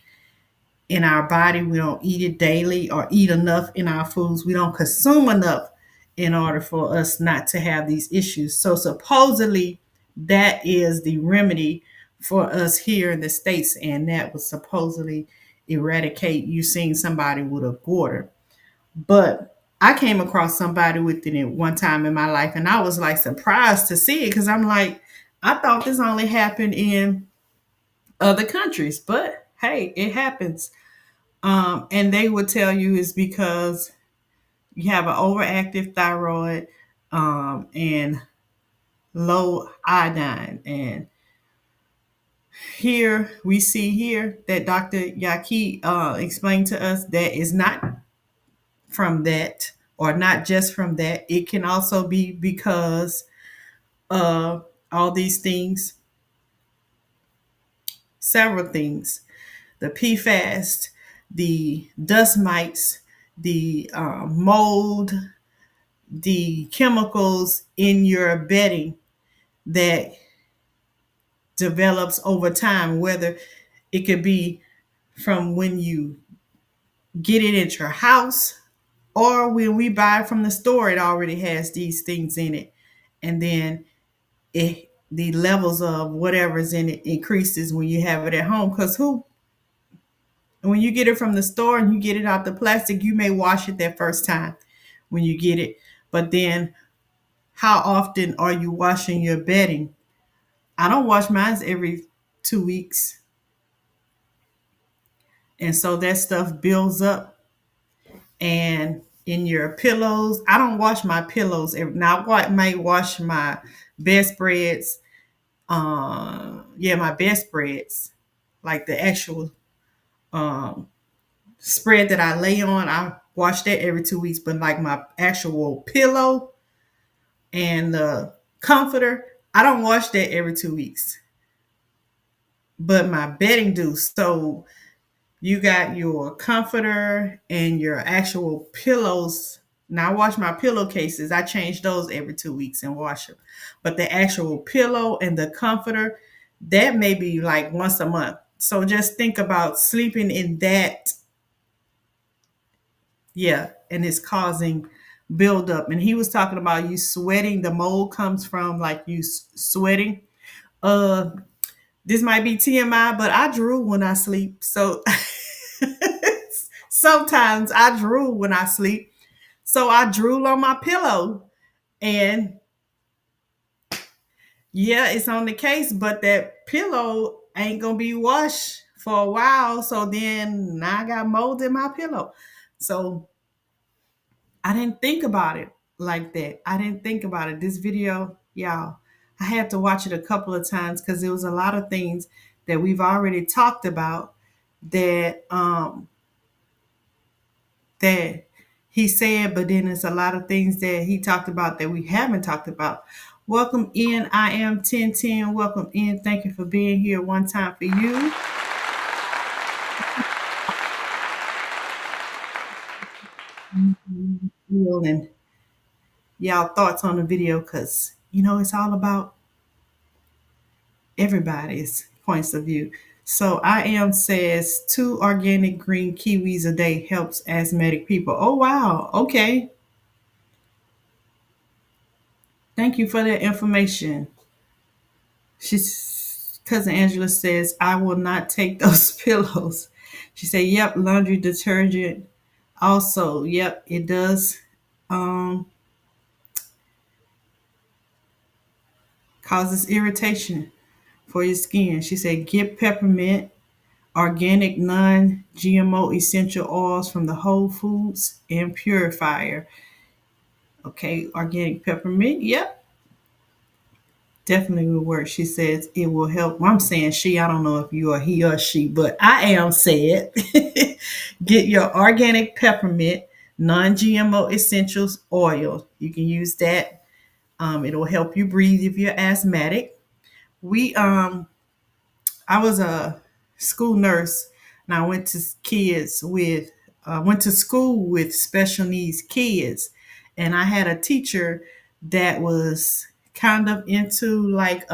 in our body. We don't eat it daily or eat enough in our foods. We don't consume enough in order for us not to have these issues. So supposedly that is the remedy for us here in the States, and that was supposedly eradicate you seeing somebody with a goiter. But I came across somebody with it at one time in my life, and I was like surprised to see it because I'm like, I thought this only happened in other countries, but hey, it happens. And they would tell you is because you have an overactive thyroid and low iodine. And here we see here that Dr. Yaki explained to us that is not from that, or not just from that. It can also be because of all these things, several things, the PFAS, the dust mites, the mold, the chemicals in your bedding that develops over time, whether it could be from when you get it at your house or when we buy it from the store, it already has these things in it. And then the levels of whatever's in it increases when you have it at home. Because when you get it from the store and you get it out the plastic, you may wash it that first time when you get it. But then how often are you washing your bedding? I don't wash mine every 2 weeks. And so that stuff builds up. And in your pillows, I don't wash my pillows. Now I might wash my bedspreads. My bedspreads, like the actual spread that I lay on, I wash that every 2 weeks. But like my actual pillow and the comforter, I don't wash that every 2 weeks. But my bedding do. So you got your comforter and your actual pillows. Now I wash my pillowcases. I change those every 2 weeks and wash them. But the actual pillow and the comforter, that may be like once a month. So just think about sleeping in that. Yeah, and it's causing buildup. And he was talking about you sweating. The mold comes from like you sweating. Uh, this might be TMI, but I drool when I sleep. So sometimes I drool when I sleep. So I drool on my pillow. And yeah, it's on the case, but that pillow ain't going to be washed for a while. So then now I got mold in my pillow. So I didn't think about it like that. I didn't think about it. This video, y'all, I had to watch it a couple of times because there was a lot of things that we've already talked about that he said, but then there's a lot of things that he talked about that we haven't talked about. Welcome in. I am 1010. Welcome in. Thank you for being here. One time for you. And y'all thoughts on the video, because it's all about everybody's points of view. So I am says 2 organic green kiwis a day helps asthmatic people. Oh wow. Okay. Thank you for that information. She's cousin Angela says, I will not take those pillows. She said, yep, laundry detergent. Also, yep, it does causes irritation for your skin. She said, get peppermint, organic non-GMO essential oils from the Whole Foods and purifier. Okay, organic peppermint. Yep, definitely will work. She says it will help. Well, I'm saying she. I don't know if you are he or she, but I am said. Get your organic peppermint non-GMO essentials oil. You can use that. It will help you breathe if you're asthmatic. I was school nurse, and I went to school with special needs kids, and I had a teacher that was kind of into like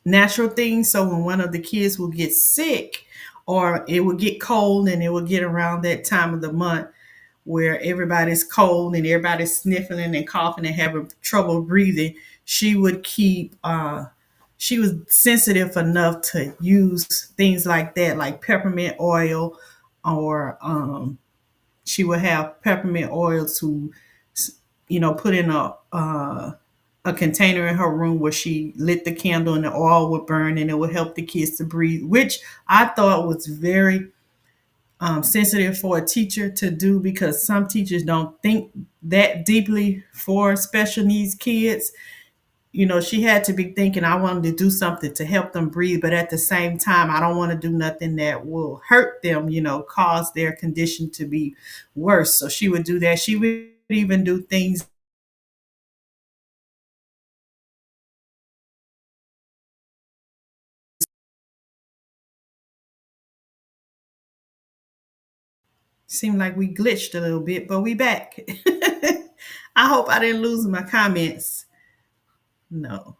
natural things. So when one of the kids would get sick or it would get cold, and it would get around that time of the month where everybody's cold and everybody's sniffling and coughing and having trouble breathing, she would keep she was sensitive enough to use things like that, like peppermint oil, or she would have peppermint oil to, put in a container in her room where she lit the candle and the oil would burn and it would help the kids to breathe, which I thought was very sensitive for a teacher to do, because some teachers don't think that deeply for special needs kids. She had to be thinking, I wanted to do something to help them breathe, but at the same time, I don't want to do nothing that will hurt them, cause their condition to be worse. So she would do that. She would even do things. Seemed like we glitched a little bit, but we back. I hope I didn't lose my comments. No.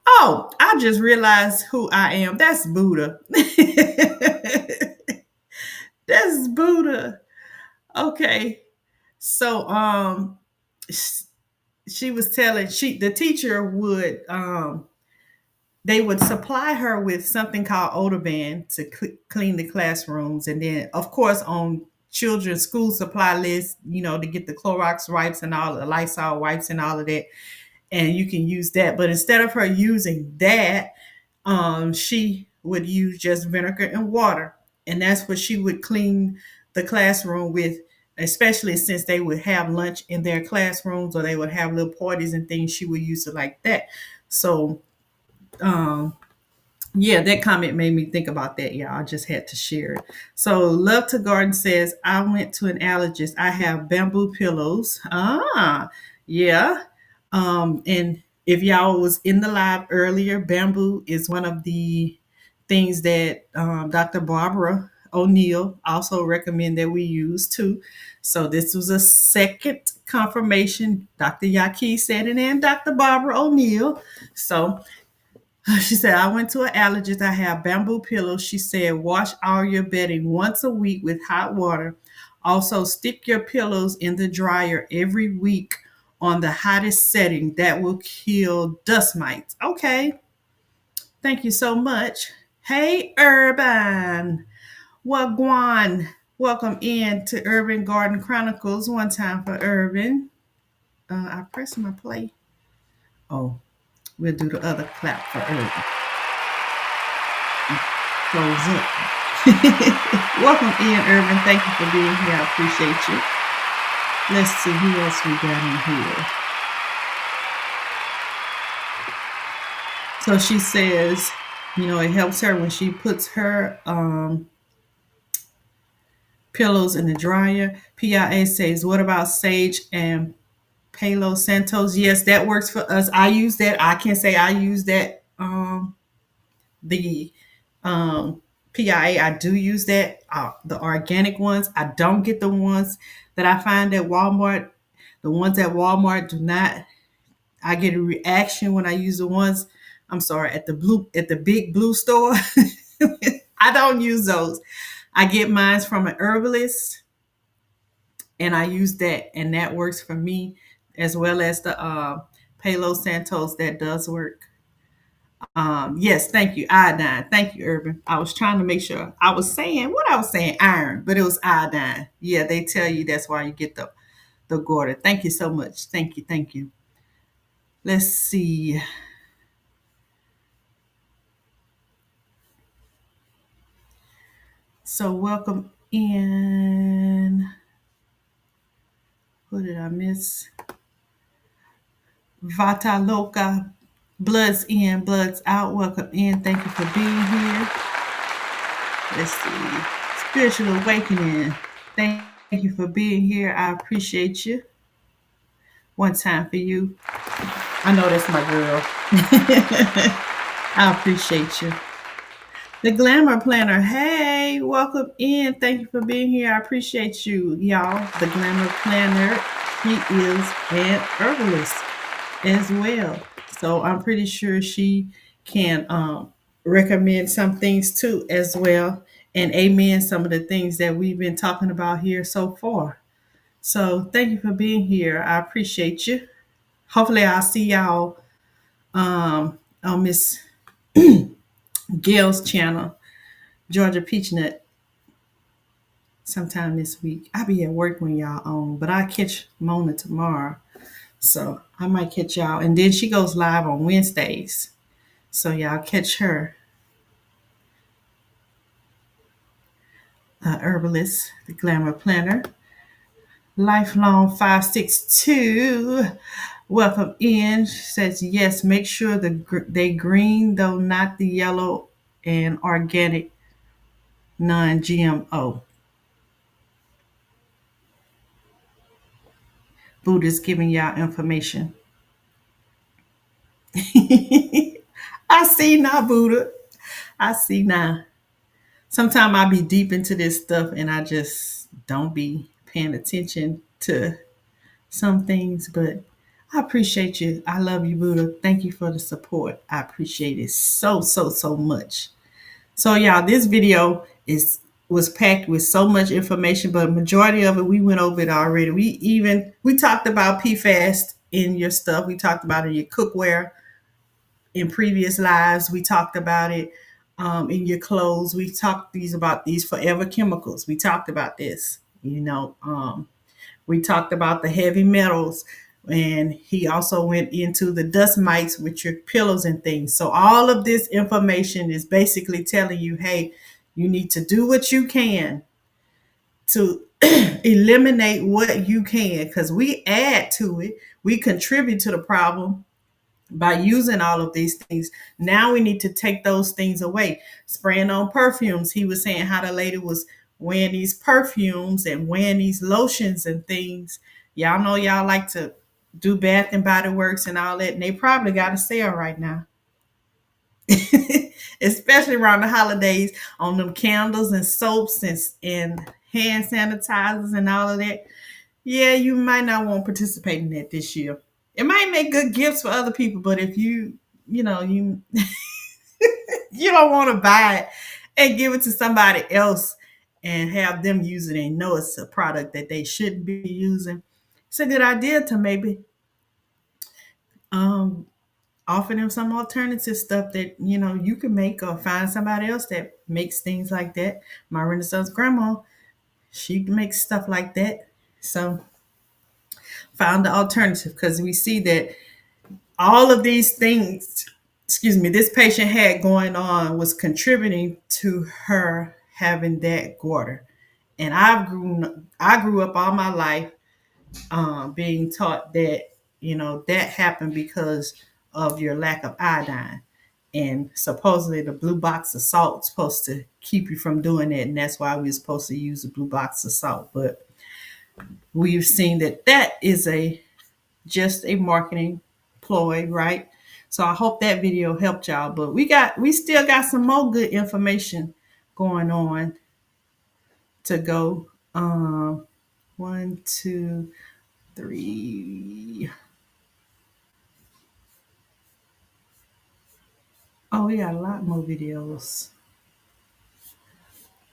Oh, I just realized who I am. That's Buddha. That's Buddha. Okay. So she was telling the teacher would they would supply her with something called Odoban to clean the classrooms, and then of course on children's school supply list, to get the Clorox wipes and all the Lysol wipes and all of that, and you can use that. But instead of her using that, she would use just vinegar and water, and that's what she would clean the classroom with. Especially since they would have lunch in their classrooms or they would have little parties and things, she would use it like that. So, um, yeah, that comment made me think about that. Yeah, I just had to share it. So, Love to Garden says, I went to an allergist. I have bamboo pillows. Yeah. And if y'all was in the live earlier, bamboo is one of the things that Dr. Barbara O'Neill also recommend that we use too. So this was a second confirmation. Dr. Yaki said it and Dr. Barbara O'Neill. So she said, I went to an allergist. I have bamboo pillows. She said, wash all your bedding once a week with hot water. Also, stick your pillows in the dryer every week on the hottest setting. That will kill dust mites. Okay. Thank you so much. Hey, Urban. Wagwan. Welcome in to Urban Garden Chronicles. One time for Urban. I pressed my play. Oh, we'll do the other clap for Urban. Close up. Welcome in, Urban. Thank you for being here. I appreciate you. Let's see who else we got in here. So she says, it helps her when she puts her pillows in the dryer. PIA says, what about sage and Palo Santos? Yes, that works for us. I use that. I can say I use that. The PIA, I do use that. The organic ones. I don't get the ones that I find at Walmart. The ones at Walmart do not. I get a reaction when I use the ones. I'm sorry, at the big blue store. I don't use those. I get mine from an herbalist, and I use that, and that works for me, as well as the Palo Santos. That does work. Yes, thank you, iodine. Thank you, Urban. I was trying to make sure I was saying what I was saying, iron, but it was iodine. Yeah, they tell you that's why you get the goiter. Thank you so much. Thank you. Let's see. So welcome in. Who did I miss? Vata Loka. Bloods in, bloods out. Welcome in. Thank you for being here. Let's see. Spiritual awakening. Thank you for being here. I appreciate you. One time for you. I know that's my girl. I appreciate you. The Glamour Planner. Hey, welcome in. Thank you for being here. I appreciate you, y'all. The Glamour Planner. He is an herbalist as well. So I'm pretty sure she can recommend some things too as well. And amen some of the things that we've been talking about here so far. So thank you for being here. I appreciate you. Hopefully I'll see y'all on Miss Gail's channel, Georgia Peachnut, sometime this week. I'll be at work when y'all on, but I catch Mona tomorrow. So I might catch y'all. And then she goes live on Wednesdays. So y'all catch her. Herbalist, the Glamour Planner. Lifelong 562. Welcome in. She says, yes, make sure they green, though not the yellow, and organic, non-GMO. Buddha's giving y'all information. I see now, Buddha. I see now. Sometimes I be deep into this stuff and I just don't be paying attention to some things, but I appreciate you. I love you, Buddha. Thank you for the support. I appreciate it so, so, so much. So y'all, this video was packed with so much information, but majority of it, we went over it already. We talked about PFAS in your stuff. We talked about it in your cookware. In previous lives, we talked about it in your clothes. We talked about these forever chemicals. We talked about this, we talked about the heavy metals, and he also went into the dust mites with your pillows and things. So all of this information is basically telling you, hey, you need to do what you can to eliminate what you can, because we add to it. We contribute to the problem by using all of these things. Now we need to take those things away. Spraying on perfumes. He was saying how the lady was wearing these perfumes and wearing these lotions and things. Y'all know y'all like to do Bath and Body Works and all that, and they probably got a sale right now. Especially around the holidays on them candles and soaps and hand sanitizers and all of that. Yeah, you might not want to participate in that this year. It might make good gifts for other people, but if you you don't want to buy it and give it to somebody else and have them use it and know it's a product that they shouldn't be using, it's a good idea to maybe offer them some alternative stuff that you can make, or find somebody else that makes things like that. My Renaissance grandma, she makes stuff like that. So found the alternative, because we see that all of these things, this patient had going on was contributing to her having that goiter. And I grew up all my life being taught that that happened because of your lack of iodine. And supposedly the blue box of salt is supposed to keep you from doing it, and that's why we're supposed to use the blue box of salt. But we've seen that is just a marketing ploy, right? So I hope that video helped y'all. But we still got some more good information going on to go. 1, 2, 3. Oh, we got a lot more videos.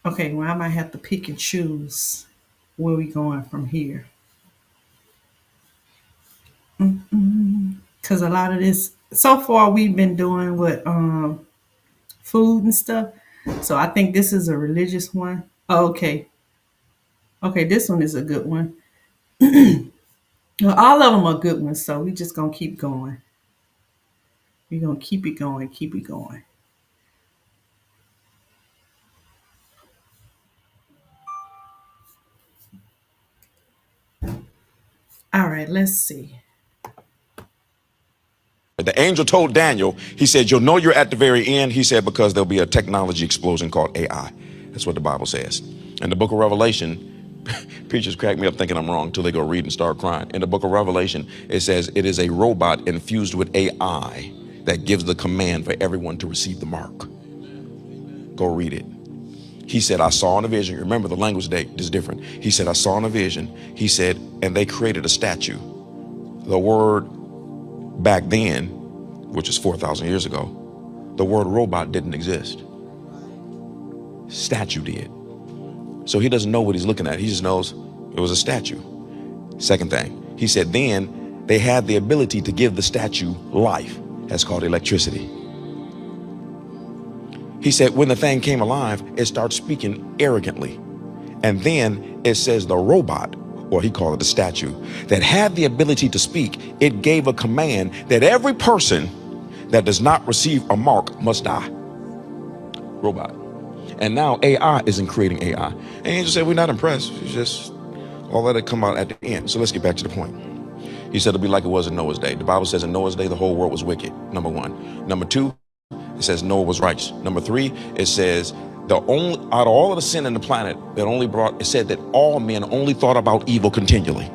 Okay, well, I might have to pick and choose where we going from here. Because a lot of this, so far we've been doing with food and stuff. So I think this is a religious one. Oh, okay. Okay, this one is a good one. Well, all of them are good ones, so we just gonna keep going. We're gonna keep it going, keep it going. All right, let's see. The angel told Daniel, he said, you'll know you're at the very end. He said, because there'll be a technology explosion called AI. That's what the Bible says. In the book of Revelation, preachers crack me up thinking I'm wrong until they go read and start crying. In the book of Revelation, it says it is a robot infused with AI. that gives the command for everyone to receive the mark. Go read it. He said, I saw in a vision. Remember, the language today is different. He said, I saw in a vision. He said, and they created a statue. The word back then, which is 4,000 years ago, the word robot didn't exist. Statue did. So he doesn't know what he's looking at. He just knows it was a statue. Second thing, he said, then they had the ability to give the statue life. That's called electricity. He said, when the thing came alive, it started speaking arrogantly. And then it says the robot, or he called it the statue, that had the ability to speak, it gave a command that every person that does not receive a mark must die. Robot. And now AI isn't creating AI. And Angel said, we're not impressed. It's just all that had come out at the end. So let's get back to the point. He said it'll be like it was in Noah's day. The Bible says in Noah's day, the whole world was wicked, number one. Number two, it says Noah was righteous. Number three, it says the only, out of all of the sin in the planet, that only brought, it said that all men only thought about evil continually.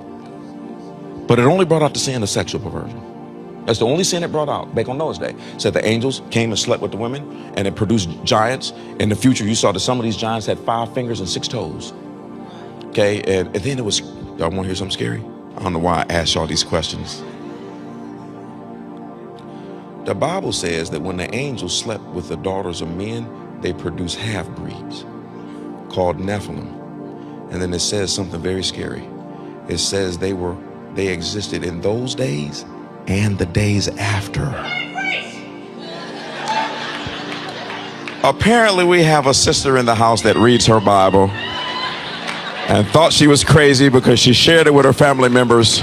But it only brought out the sin of sexual perversion. That's the only sin it brought out back on Noah's day. It said the angels came and slept with the women, and it produced giants. In the future, you saw that some of these giants had 5 fingers and 6 toes. Okay, and then it was, y'all want to hear something scary? I don't know why I asked y'all these questions. The Bible says that when the angels slept with the daughters of men, they produced half-breeds called Nephilim. And then it says something very scary. It says they existed in those days and the days after. Apparently we have a sister in the house that reads her Bible and thought she was crazy because she shared it with her family members.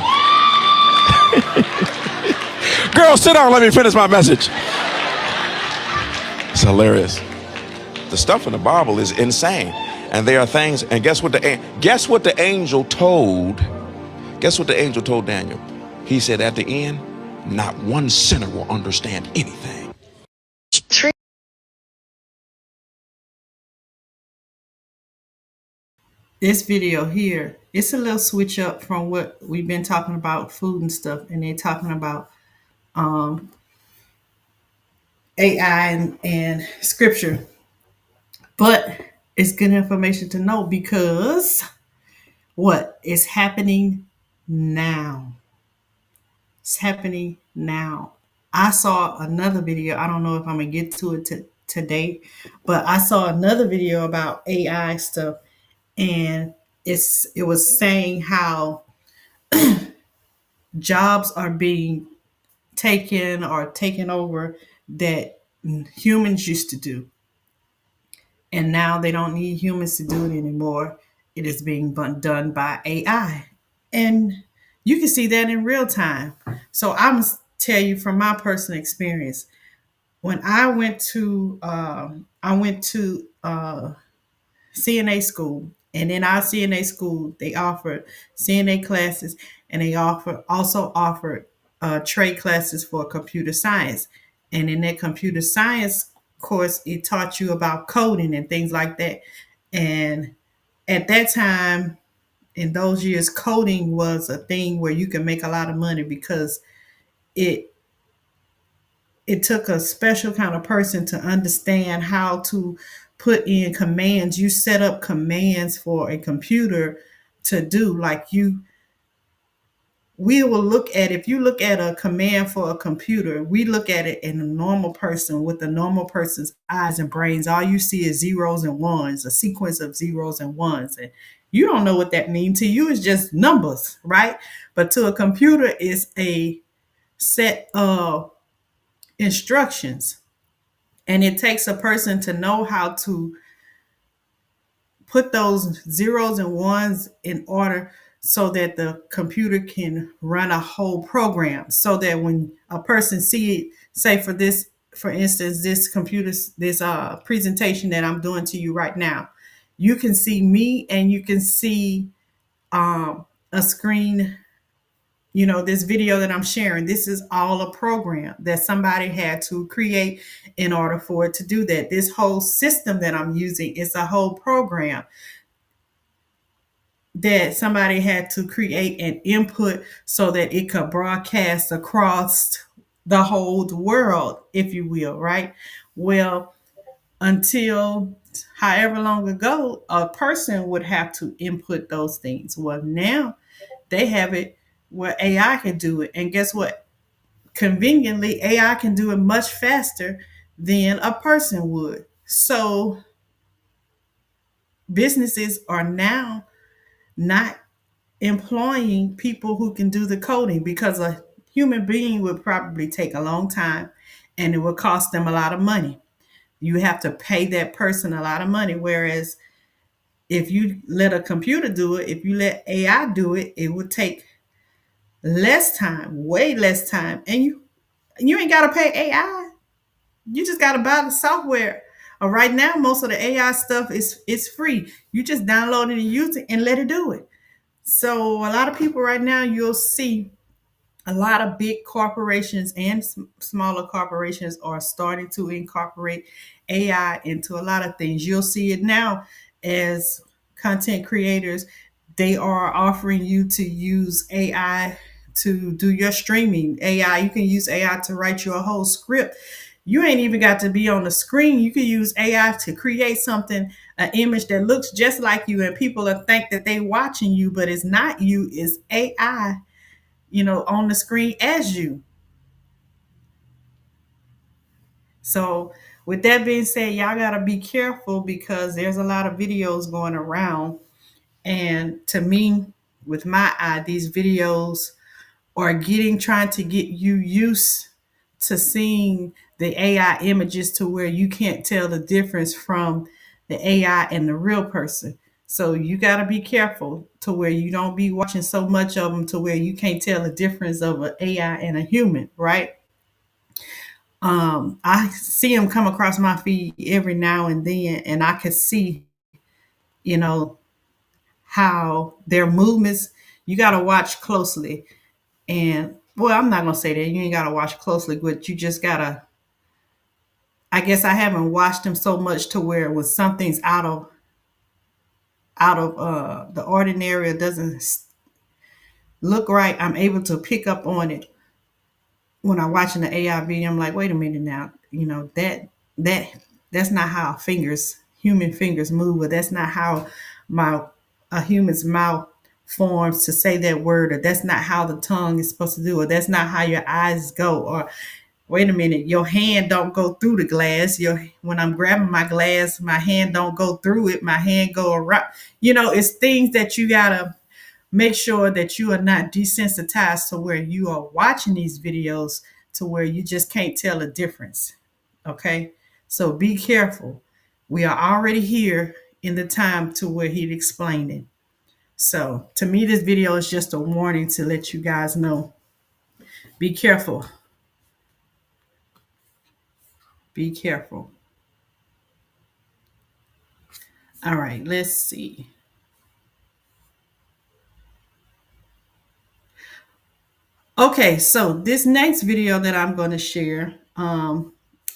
Girl, sit down, let me finish my message. It's hilarious. The stuff in the Bible is insane. And there are things, and guess what the angel told? Guess what the angel told Daniel? He said at the end, not one sinner will understand anything. This video here, it's a little switch up from what we've been talking about, food and stuff, and they're talking about AI and scripture. But it's good information to know because what is happening now? It's happening now. I saw another video. I don't know if I'm gonna get to it today, but I saw another video about AI stuff, and it was saying how jobs are being taken or taken over that humans used to do, and now they don't need humans to do it anymore. It is being done by AI, and you can see that in real time. So I'm gonna tell you from my personal experience. When I went to CNA school, and in our CNA school, they offered CNA classes, and they also offered trade classes for computer science. And in that computer science course, it taught you about coding and things like that. And at that time, in those years, coding was a thing where you can make a lot of money because it it took a special kind of person to understand how to put in commands. You set up commands for a computer to do, like we will look at, if you look at a command for a computer, we look at it in a normal person with a normal person's eyes and brains. All you see is zeros and ones, a sequence of zeros and ones. And you don't know what that means. To you, it's just numbers, right? But to a computer, it's a set of instructions. And it takes a person to know how to put those zeros and ones in order so that the computer can run a whole program, so that when a person see it, say for instance, this presentation that I'm doing to you right now, you can see me and you can see a screen. This video that I'm sharing, this is all a program that somebody had to create in order for it to do that. This whole system that I'm using is a whole program that somebody had to create and input so that it could broadcast across the whole world, if you will, right? Well, until however long ago, a person would have to input those things. Well, now they have it where AI can do it. And guess what? Conveniently, AI can do it much faster than a person would. So businesses are now not employing people who can do the coding because a human being would probably take a long time and it would cost them a lot of money. You have to pay that person a lot of money. Whereas if you let a computer do it, if you let AI do it, it would take less time, way less time. And you ain't gotta pay AI. You just gotta buy the software. Right now, most of the AI stuff is free. You just download it and use it and let it do it. So a lot of people right now, you'll see a lot of big corporations and smaller corporations are starting to incorporate AI into a lot of things. You'll see it now as content creators. They are offering you to use AI to do your streaming. AI, you can use AI to write you a whole script. You ain't even got to be on the screen. You can use AI to create something, an image that looks just like you, and people will think that they watching you, but it's not you, it's AI, on the screen as you. So, with that being said, y'all got to be careful because there's a lot of videos going around. And to me, with my eye, these videos are trying to get you used to seeing the AI images to where you can't tell the difference from the AI and the real person. So you got to be careful to where you don't be watching so much of them to where you can't tell the difference of an AI and a human, right? I see them come across my feed every now and then, and I can see, you know, how their movements. You got to watch closely, and well, I'm not gonna say that you ain't got to watch closely, but you just gotta. I guess I haven't watched them so much to where when something's out of the ordinary, it doesn't look right. I'm able to pick up on it when I'm watching the AI video. I'm like, wait a minute now, that that's not how human fingers move, or that's not how my a human's mouth forms to say that word, or that's not how the tongue is supposed to do, or that's not how your eyes go, or wait a minute, your hand don't go through the glass. When I'm grabbing my glass, my hand don't go through it. My hand go around. It's things that you gotta make sure that you are not desensitized to where you are watching these videos to where you just can't tell a difference. Okay. So be careful. We are already here in the time to where he explained it. So to me, this video is just a warning to let you guys know. Be careful. Be careful. All right, let's see. Okay, so this next video that I'm going to share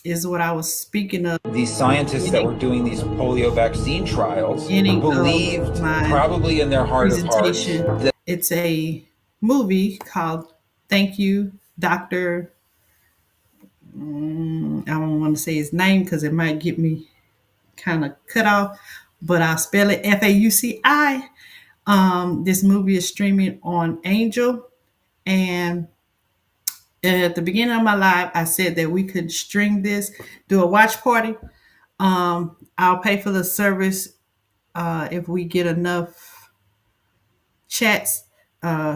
is what I was speaking of. These scientists that were doing these polio vaccine trials believed, probably in their heart of hearts, that it's a movie called Thank You, Dr. I don't want to say his name because it might get me kind of cut off, but I'll spell it Fauci. This movie is streaming on Angel, and at the beginning of my live, I said that we could stream this, do a watch party. I'll pay for the service if we get enough chats,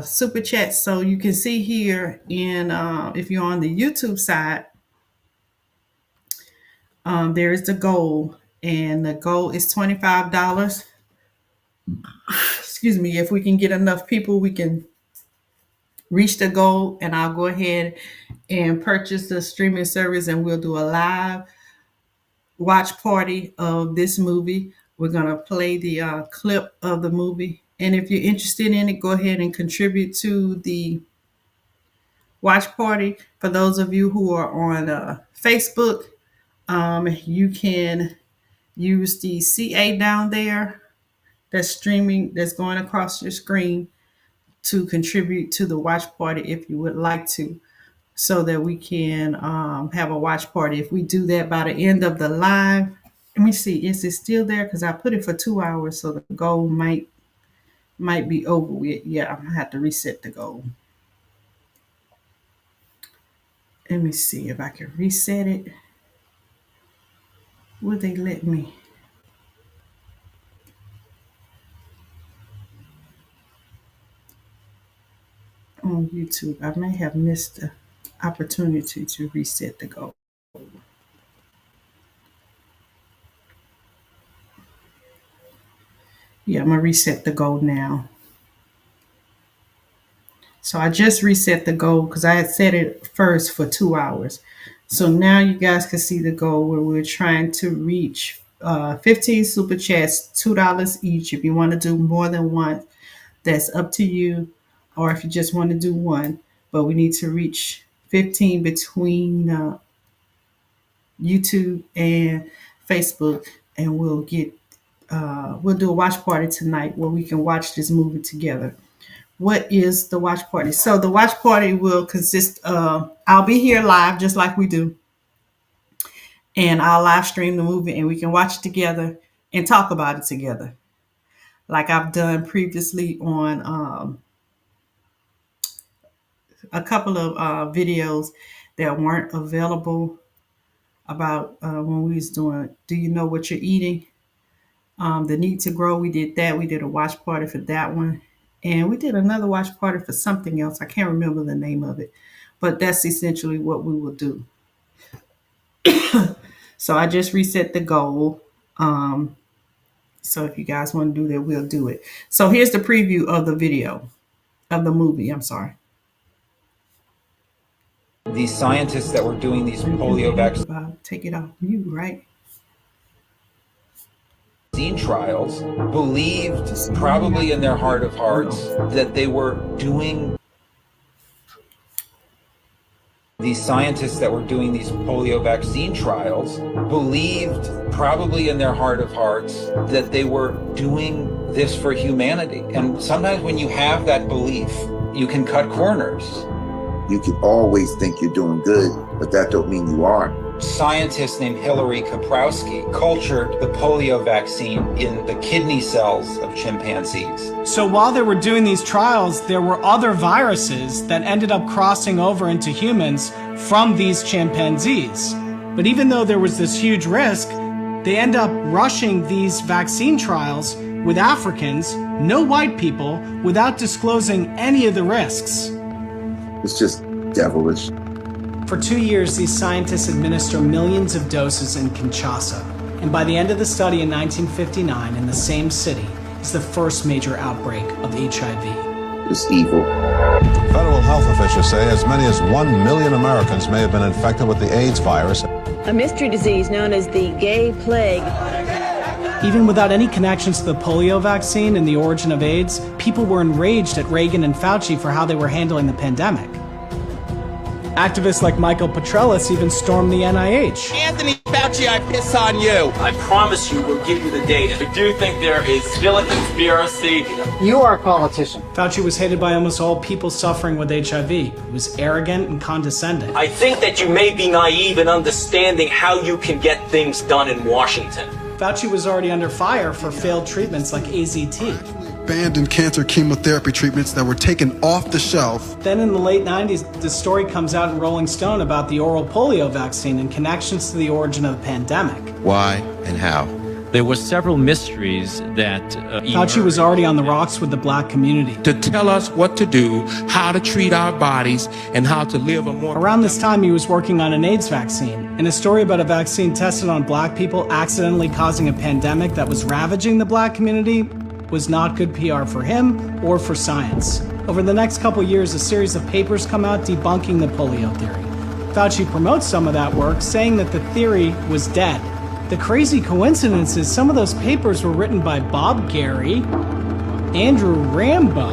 super chats. So you can see here if you're on the YouTube side, there is the goal, and the goal is $25. Excuse me. If we can get enough people, we can reach the goal, and I'll go ahead and purchase the streaming service, and we'll do a live watch party of this movie. We're going to play the clip of the movie. And if you're interested in it, go ahead and contribute to the watch party. For those of you who are on Facebook, you can use the CA down there that's streaming, that's going across your screen, to contribute to the watch party if you would like to. so that we can have a watch party. If we do that by the end of the live, let me see, is it still there? Because I put it for 2 hours, so the goal might be over with. Yeah, I'm gonna have to reset the goal. Let me see if I can reset it. Will they let me? On YouTube, I may have missed the opportunity to reset the goal. Yeah, I'm gonna reset the goal now. So I just reset the goal because I had set it first for 2 hours. So now you guys can see the goal where we're trying to reach 15 super chats, $2 each. If you want to do more than one, that's up to you. Or if you just want to do one, but we need to reach 15 between YouTube and Facebook, and we'll do a watch party tonight where we can watch this movie together. What is the watch party? So the watch party will consist of, I'll be here live just like we do, and I'll live stream the movie and we can watch it together and talk about it together, like I've done previously on a couple of videos that weren't available about when we was doing Do You Know What You're Eating? The Need to Grow, we did that. We did a watch party for that one. And we did another watch party for something else. I can't remember the name of it. But that's essentially what we will do. So I just reset the goal. So if you guys want to do that, we'll do it. So here's the preview of the video, of the movie. I'm sorry. These scientists that were doing these polio vaccine Take it off mute, right? Trials believed, probably in their heart of hearts, that they were doing. These scientists that were doing these polio vaccine trials believed, probably in their heart of hearts, that they were doing this for humanity. And sometimes when you have that belief, you can cut corners. You can always think you're doing good, but that don't mean you are. Scientist named Hillary Kaprowski cultured the polio vaccine in the kidney cells of chimpanzees. So while they were doing these trials, there were other viruses that ended up crossing over into humans from these chimpanzees. But even though there was this huge risk, they end up rushing these vaccine trials with Africans, no white people, without disclosing any of the risks. It's just devilish. For 2 years, these scientists administer millions of doses in Kinshasa. And by the end of the study in 1959, in the same city, is the first major outbreak of HIV. It's evil. Federal health officials say as many as 1 million Americans may have been infected with the AIDS virus. A mystery disease known as the gay plague. Even without any connections to the polio vaccine and the origin of AIDS, people were enraged at Reagan and Fauci for how they were handling the pandemic. Activists like Michael Petrelis even stormed the NIH. Anthony Fauci, I piss on you. I promise you we'll give you the data. I do think there is still a conspiracy. You are a politician. Fauci was hated by almost all people suffering with HIV. He was arrogant and condescending. I think that you may be naive in understanding how you can get things done in Washington. Fauci was already under fire for failed treatments like AZT. Abandoned cancer chemotherapy treatments that were taken off the shelf. Then in the late 90s, the story comes out in Rolling Stone about the oral polio vaccine and connections to the origin of the pandemic. Why and how? There were several mysteries that Fauci was already on the rocks with the black community. To tell us what to do, how to treat our bodies, and how to live a more... Around this time, he was working on an AIDS vaccine, and a story about a vaccine tested on black people accidentally causing a pandemic that was ravaging the black community was not good PR for him or for science. Over the next couple years, a series of papers come out debunking the polio theory. Fauci promotes some of that work, saying that the theory was dead. The crazy coincidence is some of those papers were written by Bob Gary, Andrew Rambo,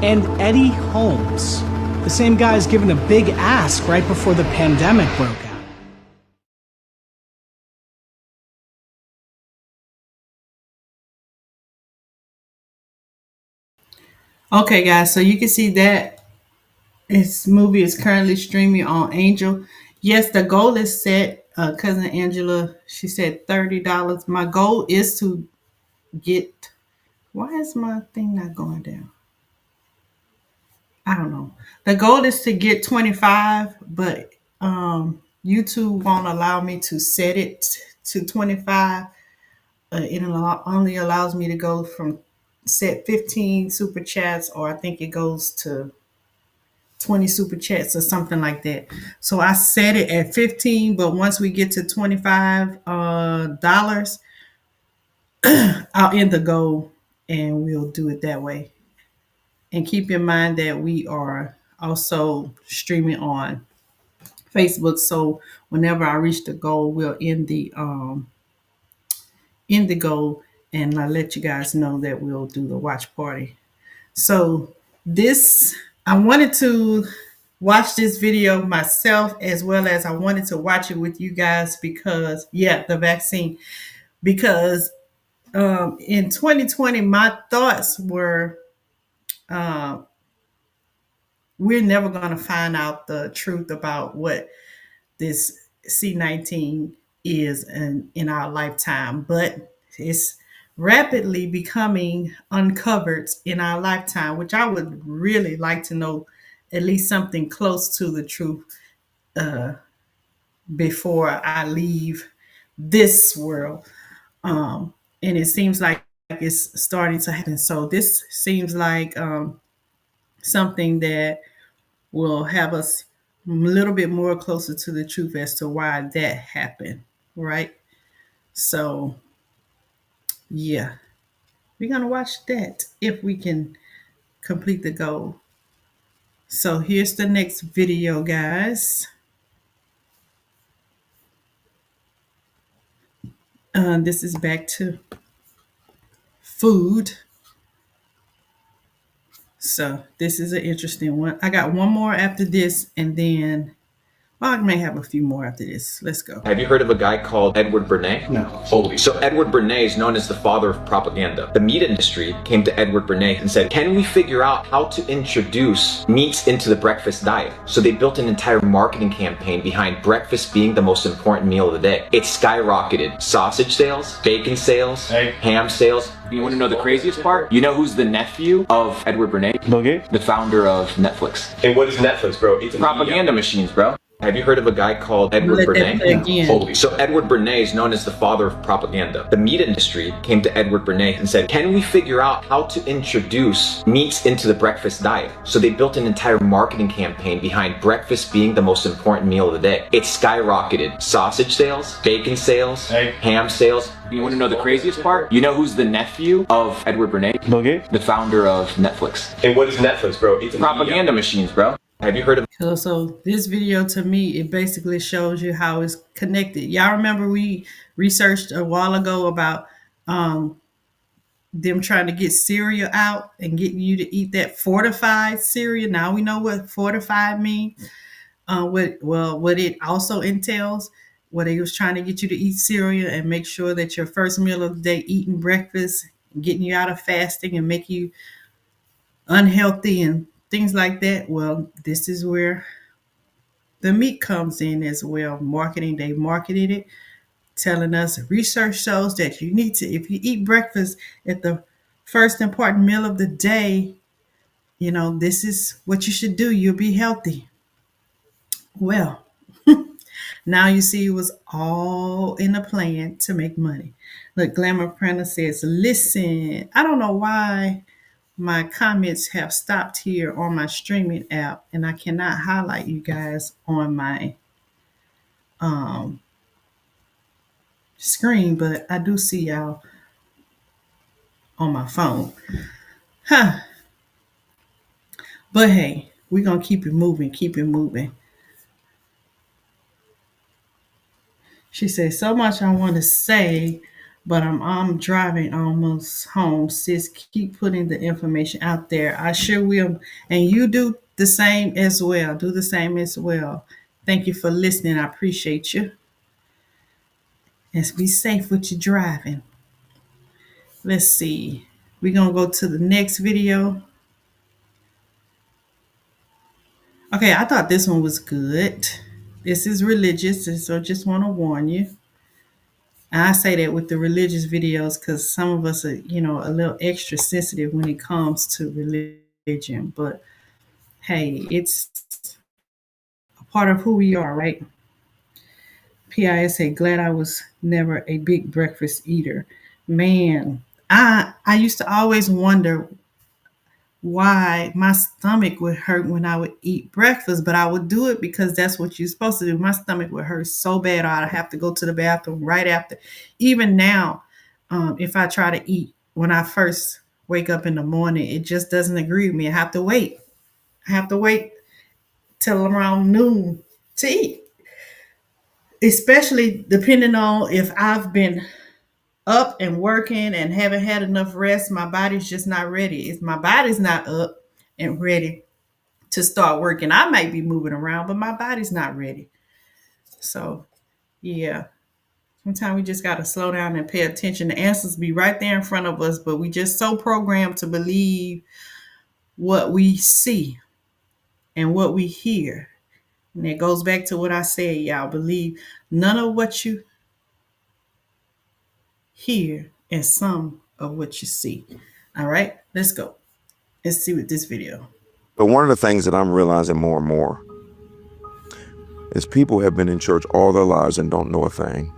and Eddie Holmes, the same guys given a big ask right before the pandemic broke out. Okay, guys, so you can see that This movie is currently streaming on Angel. Yes, the goal is set. Cousin Angela, she said $30. My goal is to get. Why is my thing not going down? I don't know. The goal is to get 25, but YouTube won't allow me to set it to 25. Only allows me to go from set 15 super chats, or I think it goes to 20 super chats or something like that. So I set it at 15, but once we get to $25, I'll end the goal and we'll do it that way. And keep in mind that we are also streaming on Facebook. So whenever I reach the goal, we'll end the goal, and I'll let you guys know that we'll do the watch party. So this, I wanted to watch this video myself, as well as I wanted to watch it with you guys because, yeah, the vaccine. Because in 2020, my thoughts were uh, we're never going to find out the truth about what this C-19 is in our lifetime, but it's rapidly becoming uncovered in our lifetime, which I would really like to know at least something close to the truth before I leave this world. And it seems like it's starting to happen. So this seems like something that will have us a little bit more closer to the truth as to why that happened, right? So, yeah, we're going to watch that if we can complete the goal. So, here's the next video, guys. This is back to food. So, this is an interesting one. I got one more after this, and then well, I may have a few more after this. Let's go. Have you heard of a guy called Edward Bernays? No. Holy. So Edward Bernays is known as the father of propaganda. The meat industry came to Edward Bernays and said, can we figure out how to introduce meats into the breakfast diet? So they built an entire marketing campaign behind breakfast being the most important meal of the day. It skyrocketed. Sausage sales, bacon sales, ham sales. You want to know the craziest part? You know who's the nephew of Edward Bernays? Bill Gates? The founder of Netflix. And what is Netflix, bro? It's propaganda machines, bro. Have you heard of a guy called Edward Bernays? Holy. So Edward Bernays is known as the father of propaganda. The meat industry came to Edward Bernays and said, can we figure out how to introduce meats into the breakfast diet? So they built an entire marketing campaign behind breakfast being the most important meal of the day. It skyrocketed. Sausage sales, bacon sales, ham sales. You want to know the craziest part? You know who's the nephew of Edward Bernays? Bill Gates? The founder of Netflix. And what is Netflix, bro? It's propaganda machines, bro. Have you heard of So this video, to me, it basically shows you how it's connected. Y'all remember we researched a while ago about them trying to get cereal out and getting you to eat that fortified cereal. Now we know what fortified means. What it also entails, what they was trying to get you to eat cereal and make sure that your first meal of the day, eating breakfast, getting you out of fasting and make you unhealthy and things like that. Well, this is where the meat comes in as well. Marketing, they marketed it, telling us research shows that you need to, if you eat breakfast at the first important meal of the day, you know, this is what you should do. You'll be healthy. Well, now you see it was all in a plan to make money. Look, Glamour Printer says, listen, I don't know why my comments have stopped here on my streaming app and I cannot highlight you guys on my screen, but I do see y'all on my phone. Huh. But hey, we're going to keep it moving, keep it moving. She said, so much I want to say, but I'm driving almost home. Sis, keep putting the information out there. I sure will. And you do the same as well. Do the same as well. Thank you for listening. I appreciate you. And be safe with your driving. Let's see. We're going to go to the next video. Okay, I thought this one was good. This is religious, so just want to warn you. And I say that with the religious videos because some of us are, a little extra sensitive when it comes to religion. But hey, it's a part of who we are, right? PISA, glad I was never a big breakfast eater. Man, I used to always wonder why my stomach would hurt when I would eat breakfast, but I would do it because that's what you're supposed to do. My stomach would hurt so bad, I'd have to go to the bathroom right after. Even now, if I try to eat when I first wake up in the morning, it just doesn't agree with me. I have to wait. I have to wait till around noon to eat, especially depending on if I've been up and working and haven't had enough rest. My body's just not ready. If my body's not up and ready to start working, I might be moving around, but my body's not ready. So, yeah, sometimes we just got to slow down and pay attention. The answers be right there in front of us, but we just so programmed to believe what we see and what we hear. And it goes back to what I said, y'all. Believe none of what you hear and some of what you see. All right, let's go. Let's see what this video. But one of the things that I'm realizing more and more is people have been in church all their lives and don't know a thing.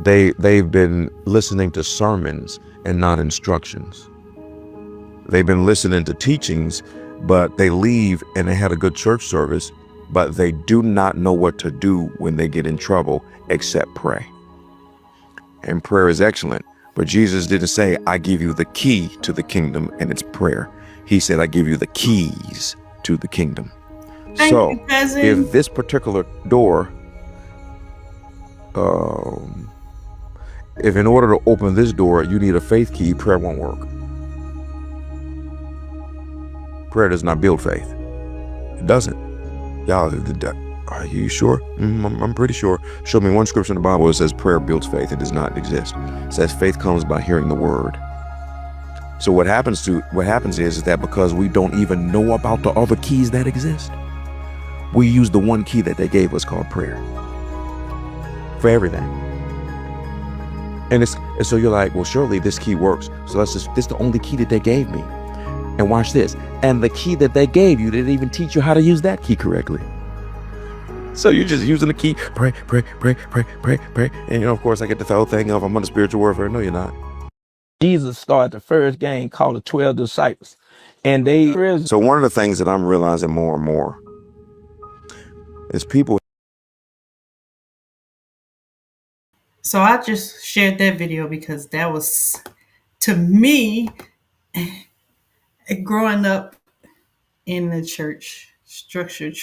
They've been listening to sermons and not instructions. They've been listening to teachings, but they leave and they had a good church service, but they do not know what to do when they get in trouble except pray. And prayer is excellent, but Jesus didn't say, I give you the key to the kingdom and it's prayer. He said, I give you the keys to the kingdom. Thank So you, cousin. if this particular door, if in order to open this door, you need a faith key, prayer won't work. Prayer does not build faith. It doesn't. Y'all, are you sure? I'm pretty sure. Show me one scripture in the Bible that says prayer builds faith. It does not exist. It says faith comes by hearing the word. So what happens is that because we don't even know about the other keys that exist, we use the one key that they gave us called prayer for everything. And so you're like, well, surely this key works. So this is the only key that they gave me. And watch this. And the key that they gave you, they didn't even teach you how to use that key correctly. So you're just using the key, pray. And of course I get the whole thing of I'm under spiritual warfare. No, you're not. Jesus started the first gang called the 12 disciples. And So one of the things that I'm realizing more and more is people. So I just shared that video because that was, to me, growing up in the church, structured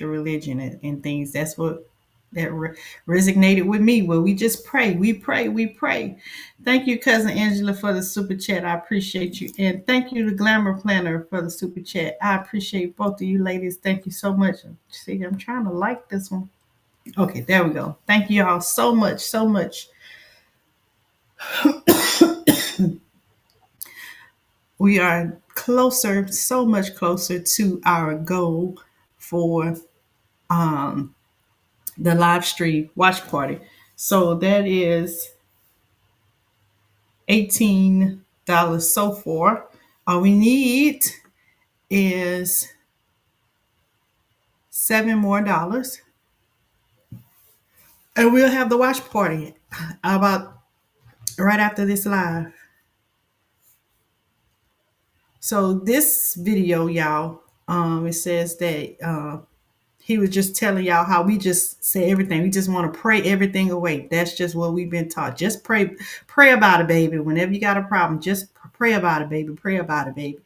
religion and things, that's what that resonated with me. Where we just pray, we pray. Thank you, cousin Angela, for the super chat. I appreciate you, and thank you to Glamour Planner for the super chat. I appreciate both of you ladies. Thank you so much. See, I'm trying to like this one. Okay, there we go. Thank you all so much. We are closer, so much closer to our goal for the live stream watch party. So that is $18 so far. All we need is $7 more, and we'll have the watch party about right after this live. So this video, y'all, it says that he was just telling y'all how we just say everything. We just want to pray everything away. That's just what we've been taught. Just pray about it, baby. Whenever you got a problem, just pray about it, baby. Pray about it, baby.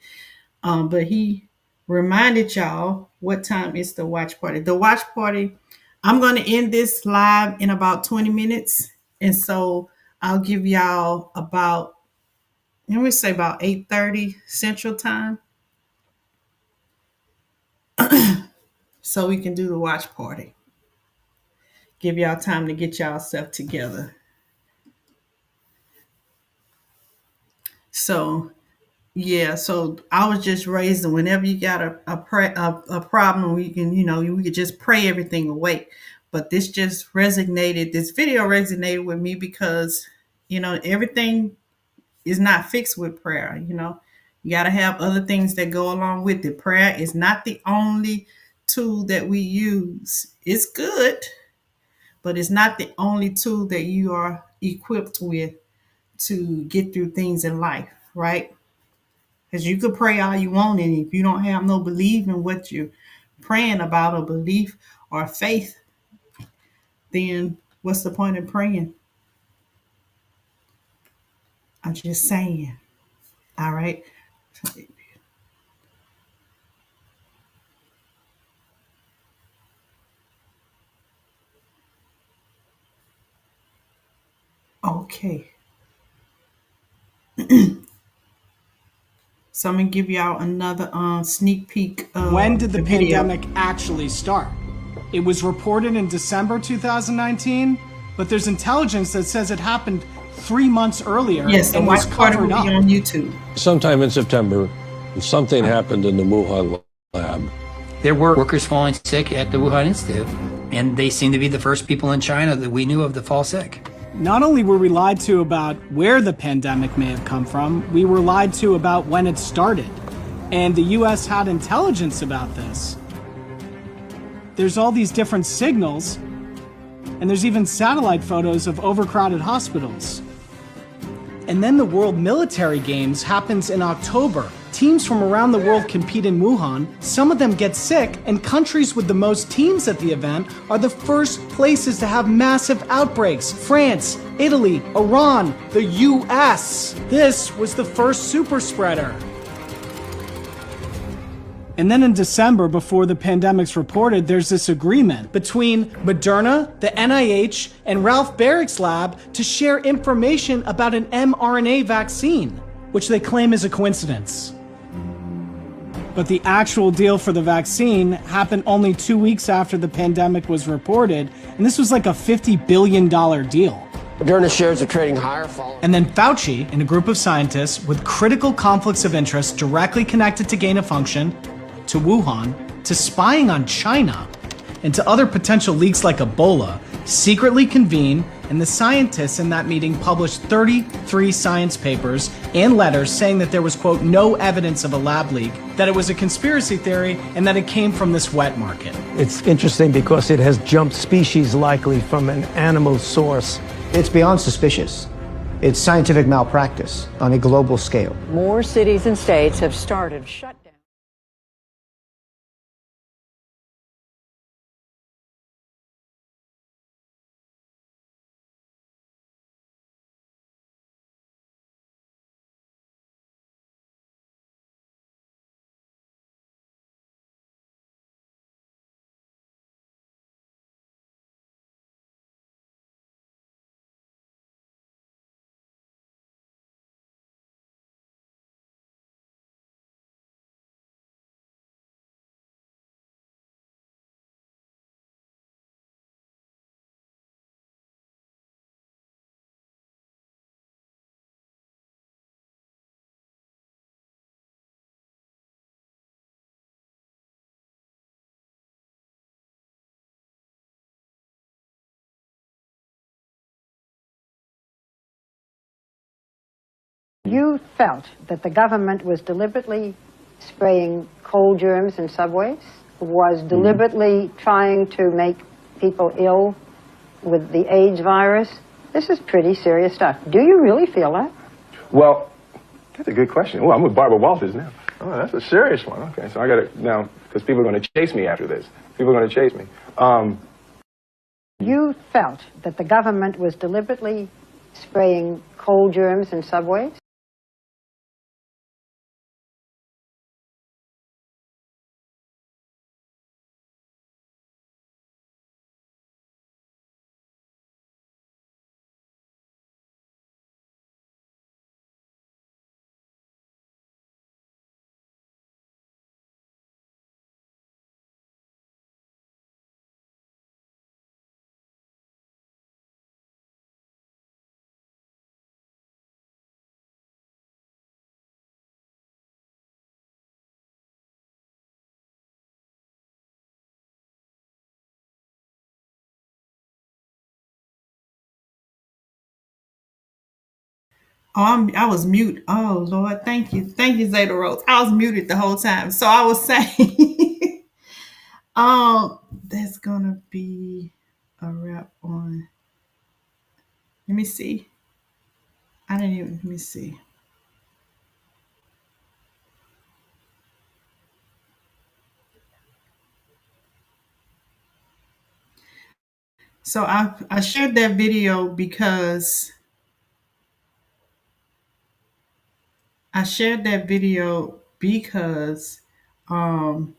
But he reminded y'all what time is the watch party. The watch party, I'm going to end this live in about 20 minutes. And so I'll give y'all about, let me say about 8:30 Central Time. So we can do the watch party. Give y'all time to get y'all stuff together. So Yeah, so I was just raised that whenever you got a problem, we can, we could just pray everything away. But this video resonated with me because, everything is not fixed with prayer. You got to have other things that go along with it. Prayer is not the only tool that we use. It's good, but it's not the only tool that you are equipped with to get through things in life, right? Because you could pray all you want, and if you don't have no belief in what you're praying about, or belief or faith, then what's the point of praying? I'm just saying. All right. Okay. So I'm gonna give y'all another sneak peek of When did the video. pandemic actually start? It was reported in December 2019, but there's intelligence that says it happened 3 months earlier Yes, the and was white party will covered be up. on YouTube. Sometime in September, something happened in the Wuhan lab. There were workers falling sick at the Wuhan Institute, and they seem to be the first people in China that we knew of to fall sick. Not only were we lied to about where the pandemic may have come from, we were lied to about when it started. And the US had intelligence about this. There's all these different signals, and there's even satellite photos of overcrowded hospitals. And then the World Military Games happens in October. Teams from around the world compete in Wuhan, some of them get sick, and countries with the most teams at the event are the first places to have massive outbreaks. France, Italy, Iran, the US. This was the first super spreader. And then in December, before the pandemic's reported, there's this agreement between Moderna, the NIH, and Ralph Barrick's lab to share information about an mRNA vaccine, which they claim is a coincidence. But the actual deal for the vaccine happened only 2 weeks after the pandemic was reported, and this was like a $50 billion deal. Moderna shares are trading higher following. And then Fauci and a group of scientists with critical conflicts of interest directly connected to gain of function, to Wuhan, to spying on China, and to other potential leaks like Ebola, secretly convened, and the scientists in that meeting published 33 science papers and letters saying that there was, quote, no evidence of a lab leak, that it was a conspiracy theory, and that it came from this wet market. It's interesting because it has jumped species likely from an animal source. It's beyond suspicious. It's scientific malpractice on a global scale. More cities and states have started shutdowns. You felt that the government was deliberately spraying cold germs in subways, was deliberately trying to make people ill with the AIDS virus. This is pretty serious stuff. Do you really feel that? Well, that's a good question. Well, I'm with Barbara Walters now. Oh, that's a serious one. Okay, so I got to now, because people are going to chase me after this. People are going to chase me. You felt that the government was deliberately spraying cold germs in subways? I was mute. Oh Lord, thank you, Zeta Rose. I was muted the whole time. So I was saying, that's gonna be a wrap on. Let me see. I didn't even. Let me see. So I shared that video because I shared that video because um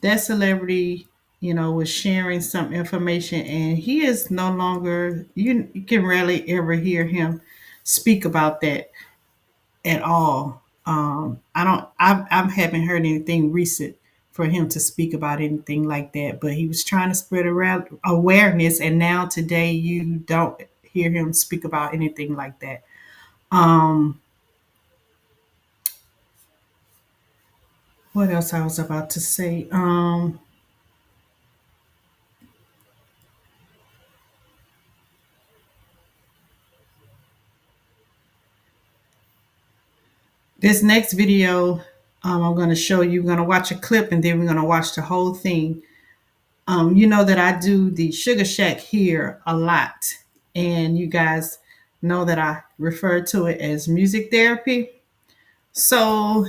that celebrity, was sharing some information, and he is no longer. You can rarely ever hear him speak about that at all. I haven't heard anything recent for him to speak about anything like that. But he was trying to spread around awareness, and now today you don't hear him speak about anything like that. Um, what else I was about to say? This next video, I'm going to show you. We're going to watch a clip, and then we're going to watch the whole thing. You know that I do the Sugar Shack here a lot, and you guys know that I refer to it as music therapy. So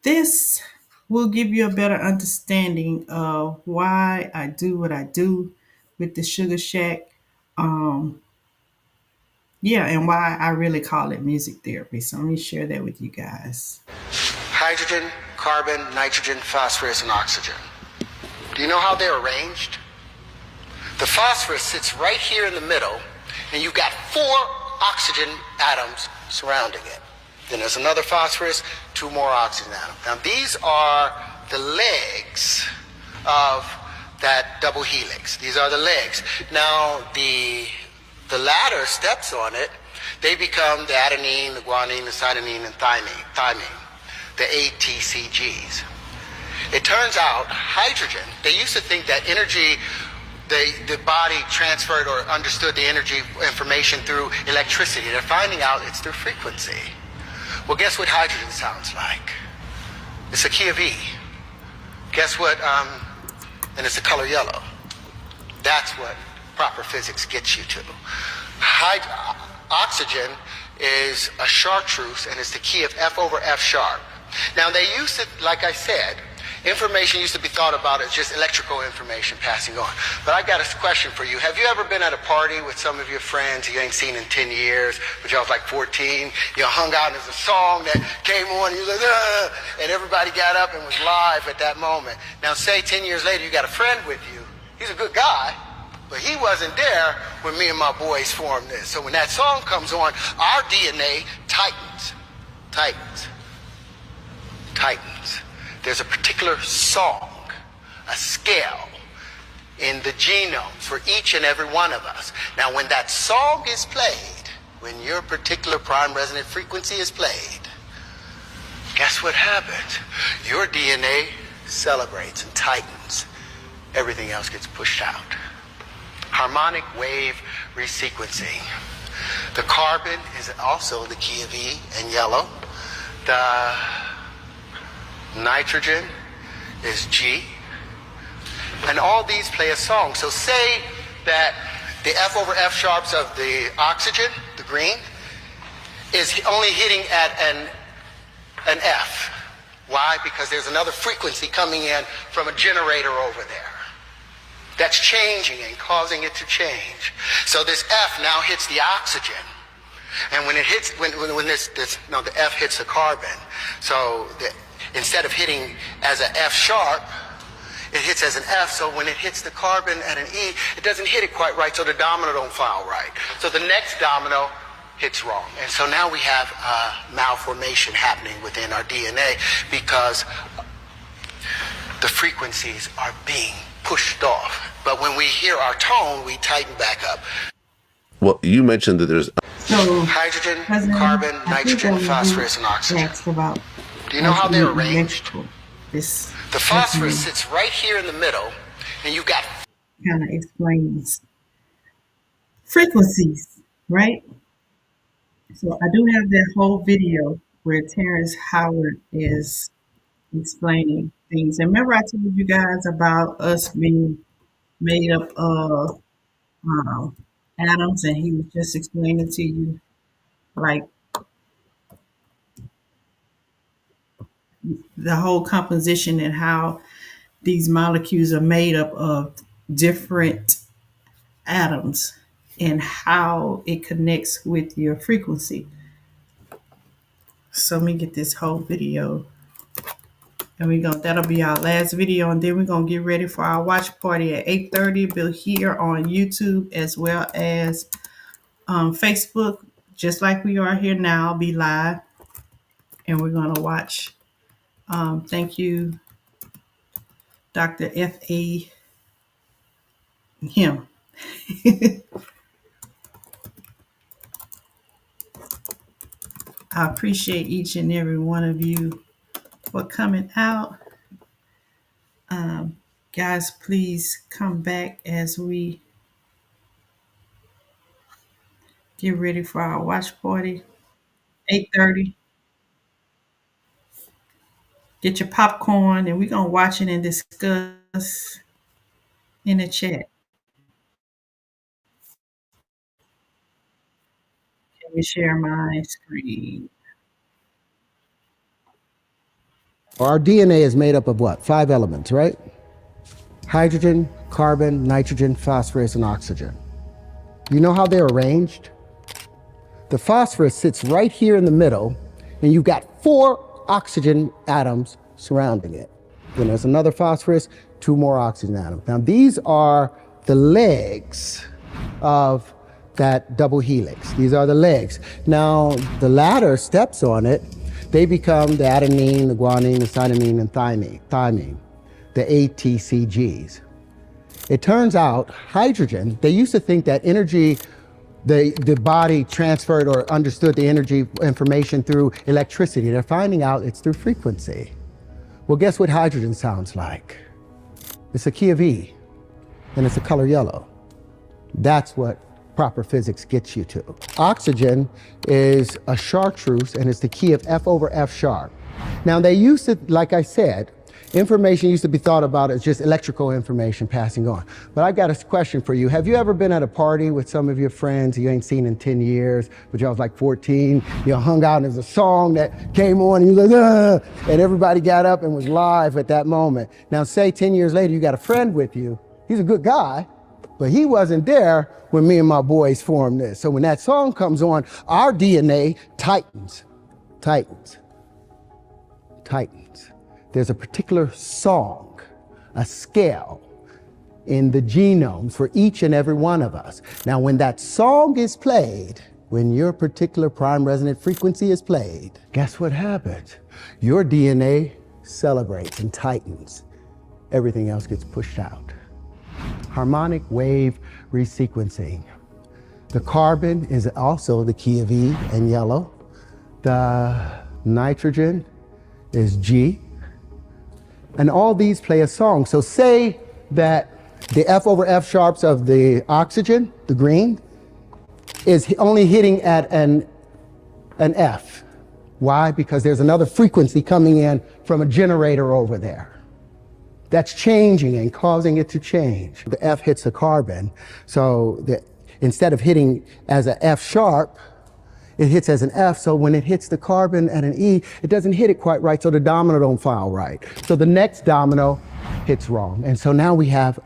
this will give you a better understanding of why I do what I do with the Sugar Shack. Um, yeah, and why I really call it music therapy. So let me share that with you guys. Hydrogen, carbon, nitrogen, phosphorus, and oxygen. Do you know how they're arranged? The phosphorus sits right here in the middle, and you've got 4 oxygen atoms surrounding it. Then there's another phosphorus, 2 more oxygen atoms. Now these are the legs of that double helix. These are the legs. Now the latter steps on it, they become the adenine, the guanine, the cytosine, and thymine, the ATCGs. It turns out hydrogen, they used to think that energy, the body transferred or understood the energy information through electricity. They're finding out it's through frequency. Well, guess what hydrogen sounds like? It's a key of E. Guess what, and it's the color yellow. That's what proper physics gets you to. Oxygen is a chartreuse, and it's the key of F over F sharp. Now they used to, like I said, information used to be thought about as just electrical information passing on. But I got a question for you. Have you ever been at a party with some of your friends you ain't seen in 10 years, but y'all was like 14, you hung out and there's a song that came on and you was like, and everybody got up and was live at that moment. Now say 10 years later you got a friend with you. He's a good guy, but he wasn't there when me and my boys formed this. So when that song comes on, our DNA tightens. There's a particular song, a scale in the genomes for each and every one of us. Now, when that song is played, when your particular prime resonant frequency is played, guess what happens? Your DNA celebrates and tightens. Everything else gets pushed out. Harmonic wave resequencing. The carbon is also the key of E and yellow. The nitrogen is G. And all these play a song. So say that the F over F sharps of the oxygen, the green, is only hitting at an F. Why? Because there's another frequency coming in from a generator over there. That's changing and causing it to change. So this F now hits the oxygen. And when it hits, when the F hits the carbon, so instead of hitting as an F sharp, it hits as an F, so when it hits the carbon at an E, it doesn't hit it quite right, so the domino don't file right. So the next domino hits wrong. And so now we have malformation happening within our DNA because the frequencies are being pushed off. But when we hear our tone, we tighten back up. Well, you mentioned that there's hydrogen, carbon, nitrogen, phosphorus, and oxygen. Do you know how they're arranged? The phosphorus sits right here in the middle, and you've got... kind of explains frequencies, right? So I do have that whole video where Terrence Howard is explaining things. And remember, I told you guys about us being made up of atoms, and he was just explaining to you like the whole composition and how these molecules are made up of different atoms and how it connects with your frequency. So let me get this whole video. And that'll be our last video, and then we're gonna get ready for our watch party at 8:30. Be here on YouTube as well as Facebook, just like we are here now. I'll be live, and we're gonna watch. Thank you, Dr. F.A. Him. I appreciate each and every one of you for coming out. Guys, please come back as we get ready for our watch party. 8:30. Get your popcorn, and we're gonna watch it and discuss in the chat. Let me share my screen. Our DNA is made up of what? 5 elements, right? Hydrogen, carbon, nitrogen, phosphorus, and oxygen. You know how they're arranged? The phosphorus sits right here in the middle, and you've got 4 oxygen atoms surrounding it. Then there's another phosphorus, 2 more oxygen atoms. Now these are the legs of that double helix. These are the legs. Now the latter steps on it, they become the adenine, the guanine, the cytosine, and thymine, the ATCGs. It turns out hydrogen, they used to think that energy, the body transferred or understood the energy information through electricity. They're finding out it's through frequency. Well, guess what hydrogen sounds like? It's a key of E, and it's a color yellow. That's what proper physics gets you to. Oxygen is a chartreuse, and it's the key of F over F sharp. Now they used to, like I said, information used to be thought about as just electrical information passing on. But I've got a question for you. Have you ever been at a party with some of your friends you ain't seen in 10 years, but y'all was like 14, you hung out and there's a song that came on and you like, and everybody got up and was live at that moment. Now say 10 years later, you got a friend with you. He's a good guy, but he wasn't there when me and my boys formed this. So when that song comes on, our DNA tightens. There's a particular song, a scale in the genomes for each and every one of us. Now, when that song is played, when your particular prime resonant frequency is played, guess what happens? Your DNA celebrates and tightens. Everything else gets pushed out. Harmonic wave resequencing. The carbon is also the key of E and yellow. The nitrogen is G. And all these play a song. So say that the F over F sharps of the oxygen, the green, is only hitting at an F. Why? Because there's another frequency coming in from a generator over there. That's changing and causing it to change. The F hits the carbon. So instead of hitting as an F sharp, it hits as an F, so when it hits the carbon at an E, it doesn't hit it quite right, so the domino don't file right. So the next domino hits wrong. And so now we have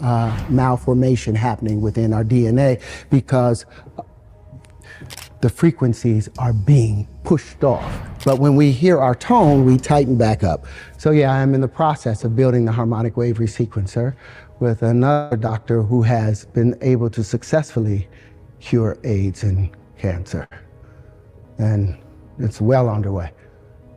malformation happening within our DNA because the frequencies are being pushed off. But when we hear our tone, we tighten back up. So yeah, I'm in the process of building the harmonic wave resequencer with another doctor who has been able to successfully cure AIDS and cancer. And it's well underway.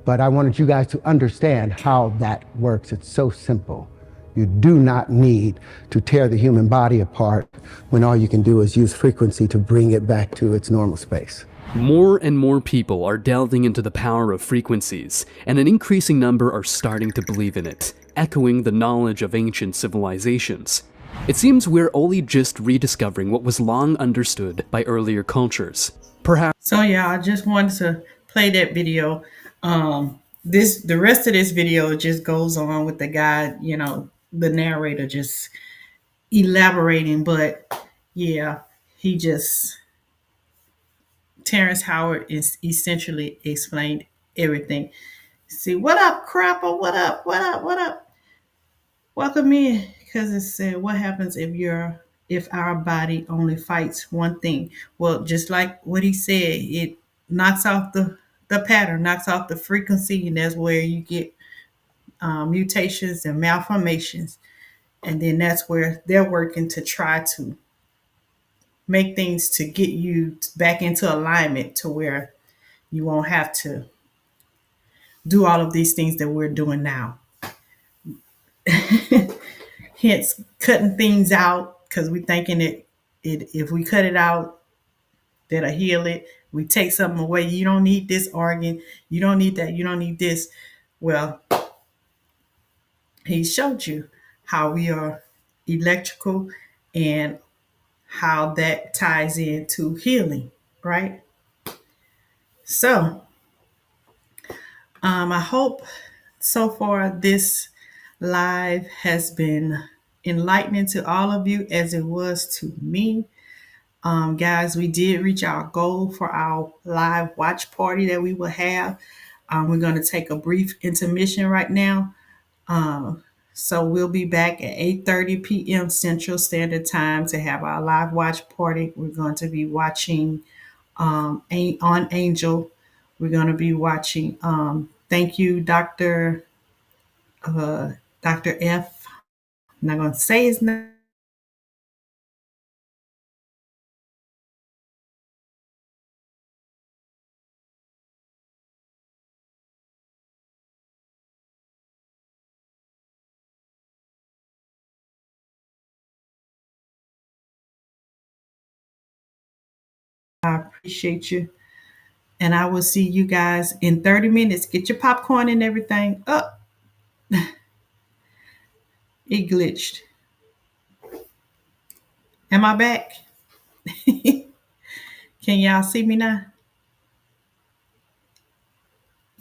But I wanted you guys to understand how that works. It's so simple. You do not need to tear the human body apart when all you can do is use frequency to bring it back to its normal space. More and more people are delving into the power of frequencies, and an increasing number are starting to believe in it, echoing the knowledge of ancient civilizations. It seems we're only just rediscovering what was long understood by earlier cultures. Perhaps. So yeah, I just wanted to play that video. The rest of this video just goes on with the guy, the narrator just elaborating, but yeah, he just Terrence Howard is essentially explained everything. See, what up, crapper? What up? What up? What up? Welcome in, because it said, what happens if our body only fights one thing? Well, just like what he said, it knocks off the pattern, knocks off the frequency, and that's where you get mutations and malformations. And then that's where they're working to try to make things to get you back into alignment to where you won't have to do all of these things that we're doing now. Hence, cutting things out because we're thinking it if we cut it out, that'll heal it. We take something away. You don't need this organ. You don't need that. You don't need this. Well, he showed you how we are electrical and how that ties into healing, right? So, I hope so far this live has been enlightening to all of you as it was to me. Guys, we did reach our goal for our live watch party that we will have. We're going to take a brief intermission right now. So we'll be back at 8:30 p.m. Central Standard Time to have our live watch party. We're going to be watching on Angel. We're going to be watching thank you, Dr. F. I'm not going to say his name. I appreciate you. And I will see you guys in 30 minutes. Get your popcorn and everything. Oh, it glitched. Am I back? Can y'all see me now?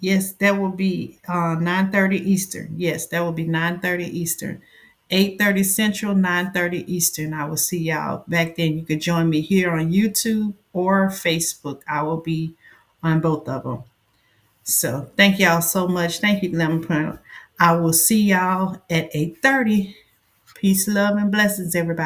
Yes, that will be 9:30 Eastern. Yes, that will be 9:30 Eastern. 8:30 Central, 9:30 Eastern. I will see y'all back then. You could join me here on YouTube or Facebook. I will be on both of them. So thank y'all so much. Thank you, Lemon Printer. I will see y'all at 8:30. Peace, love, and blessings, everybody.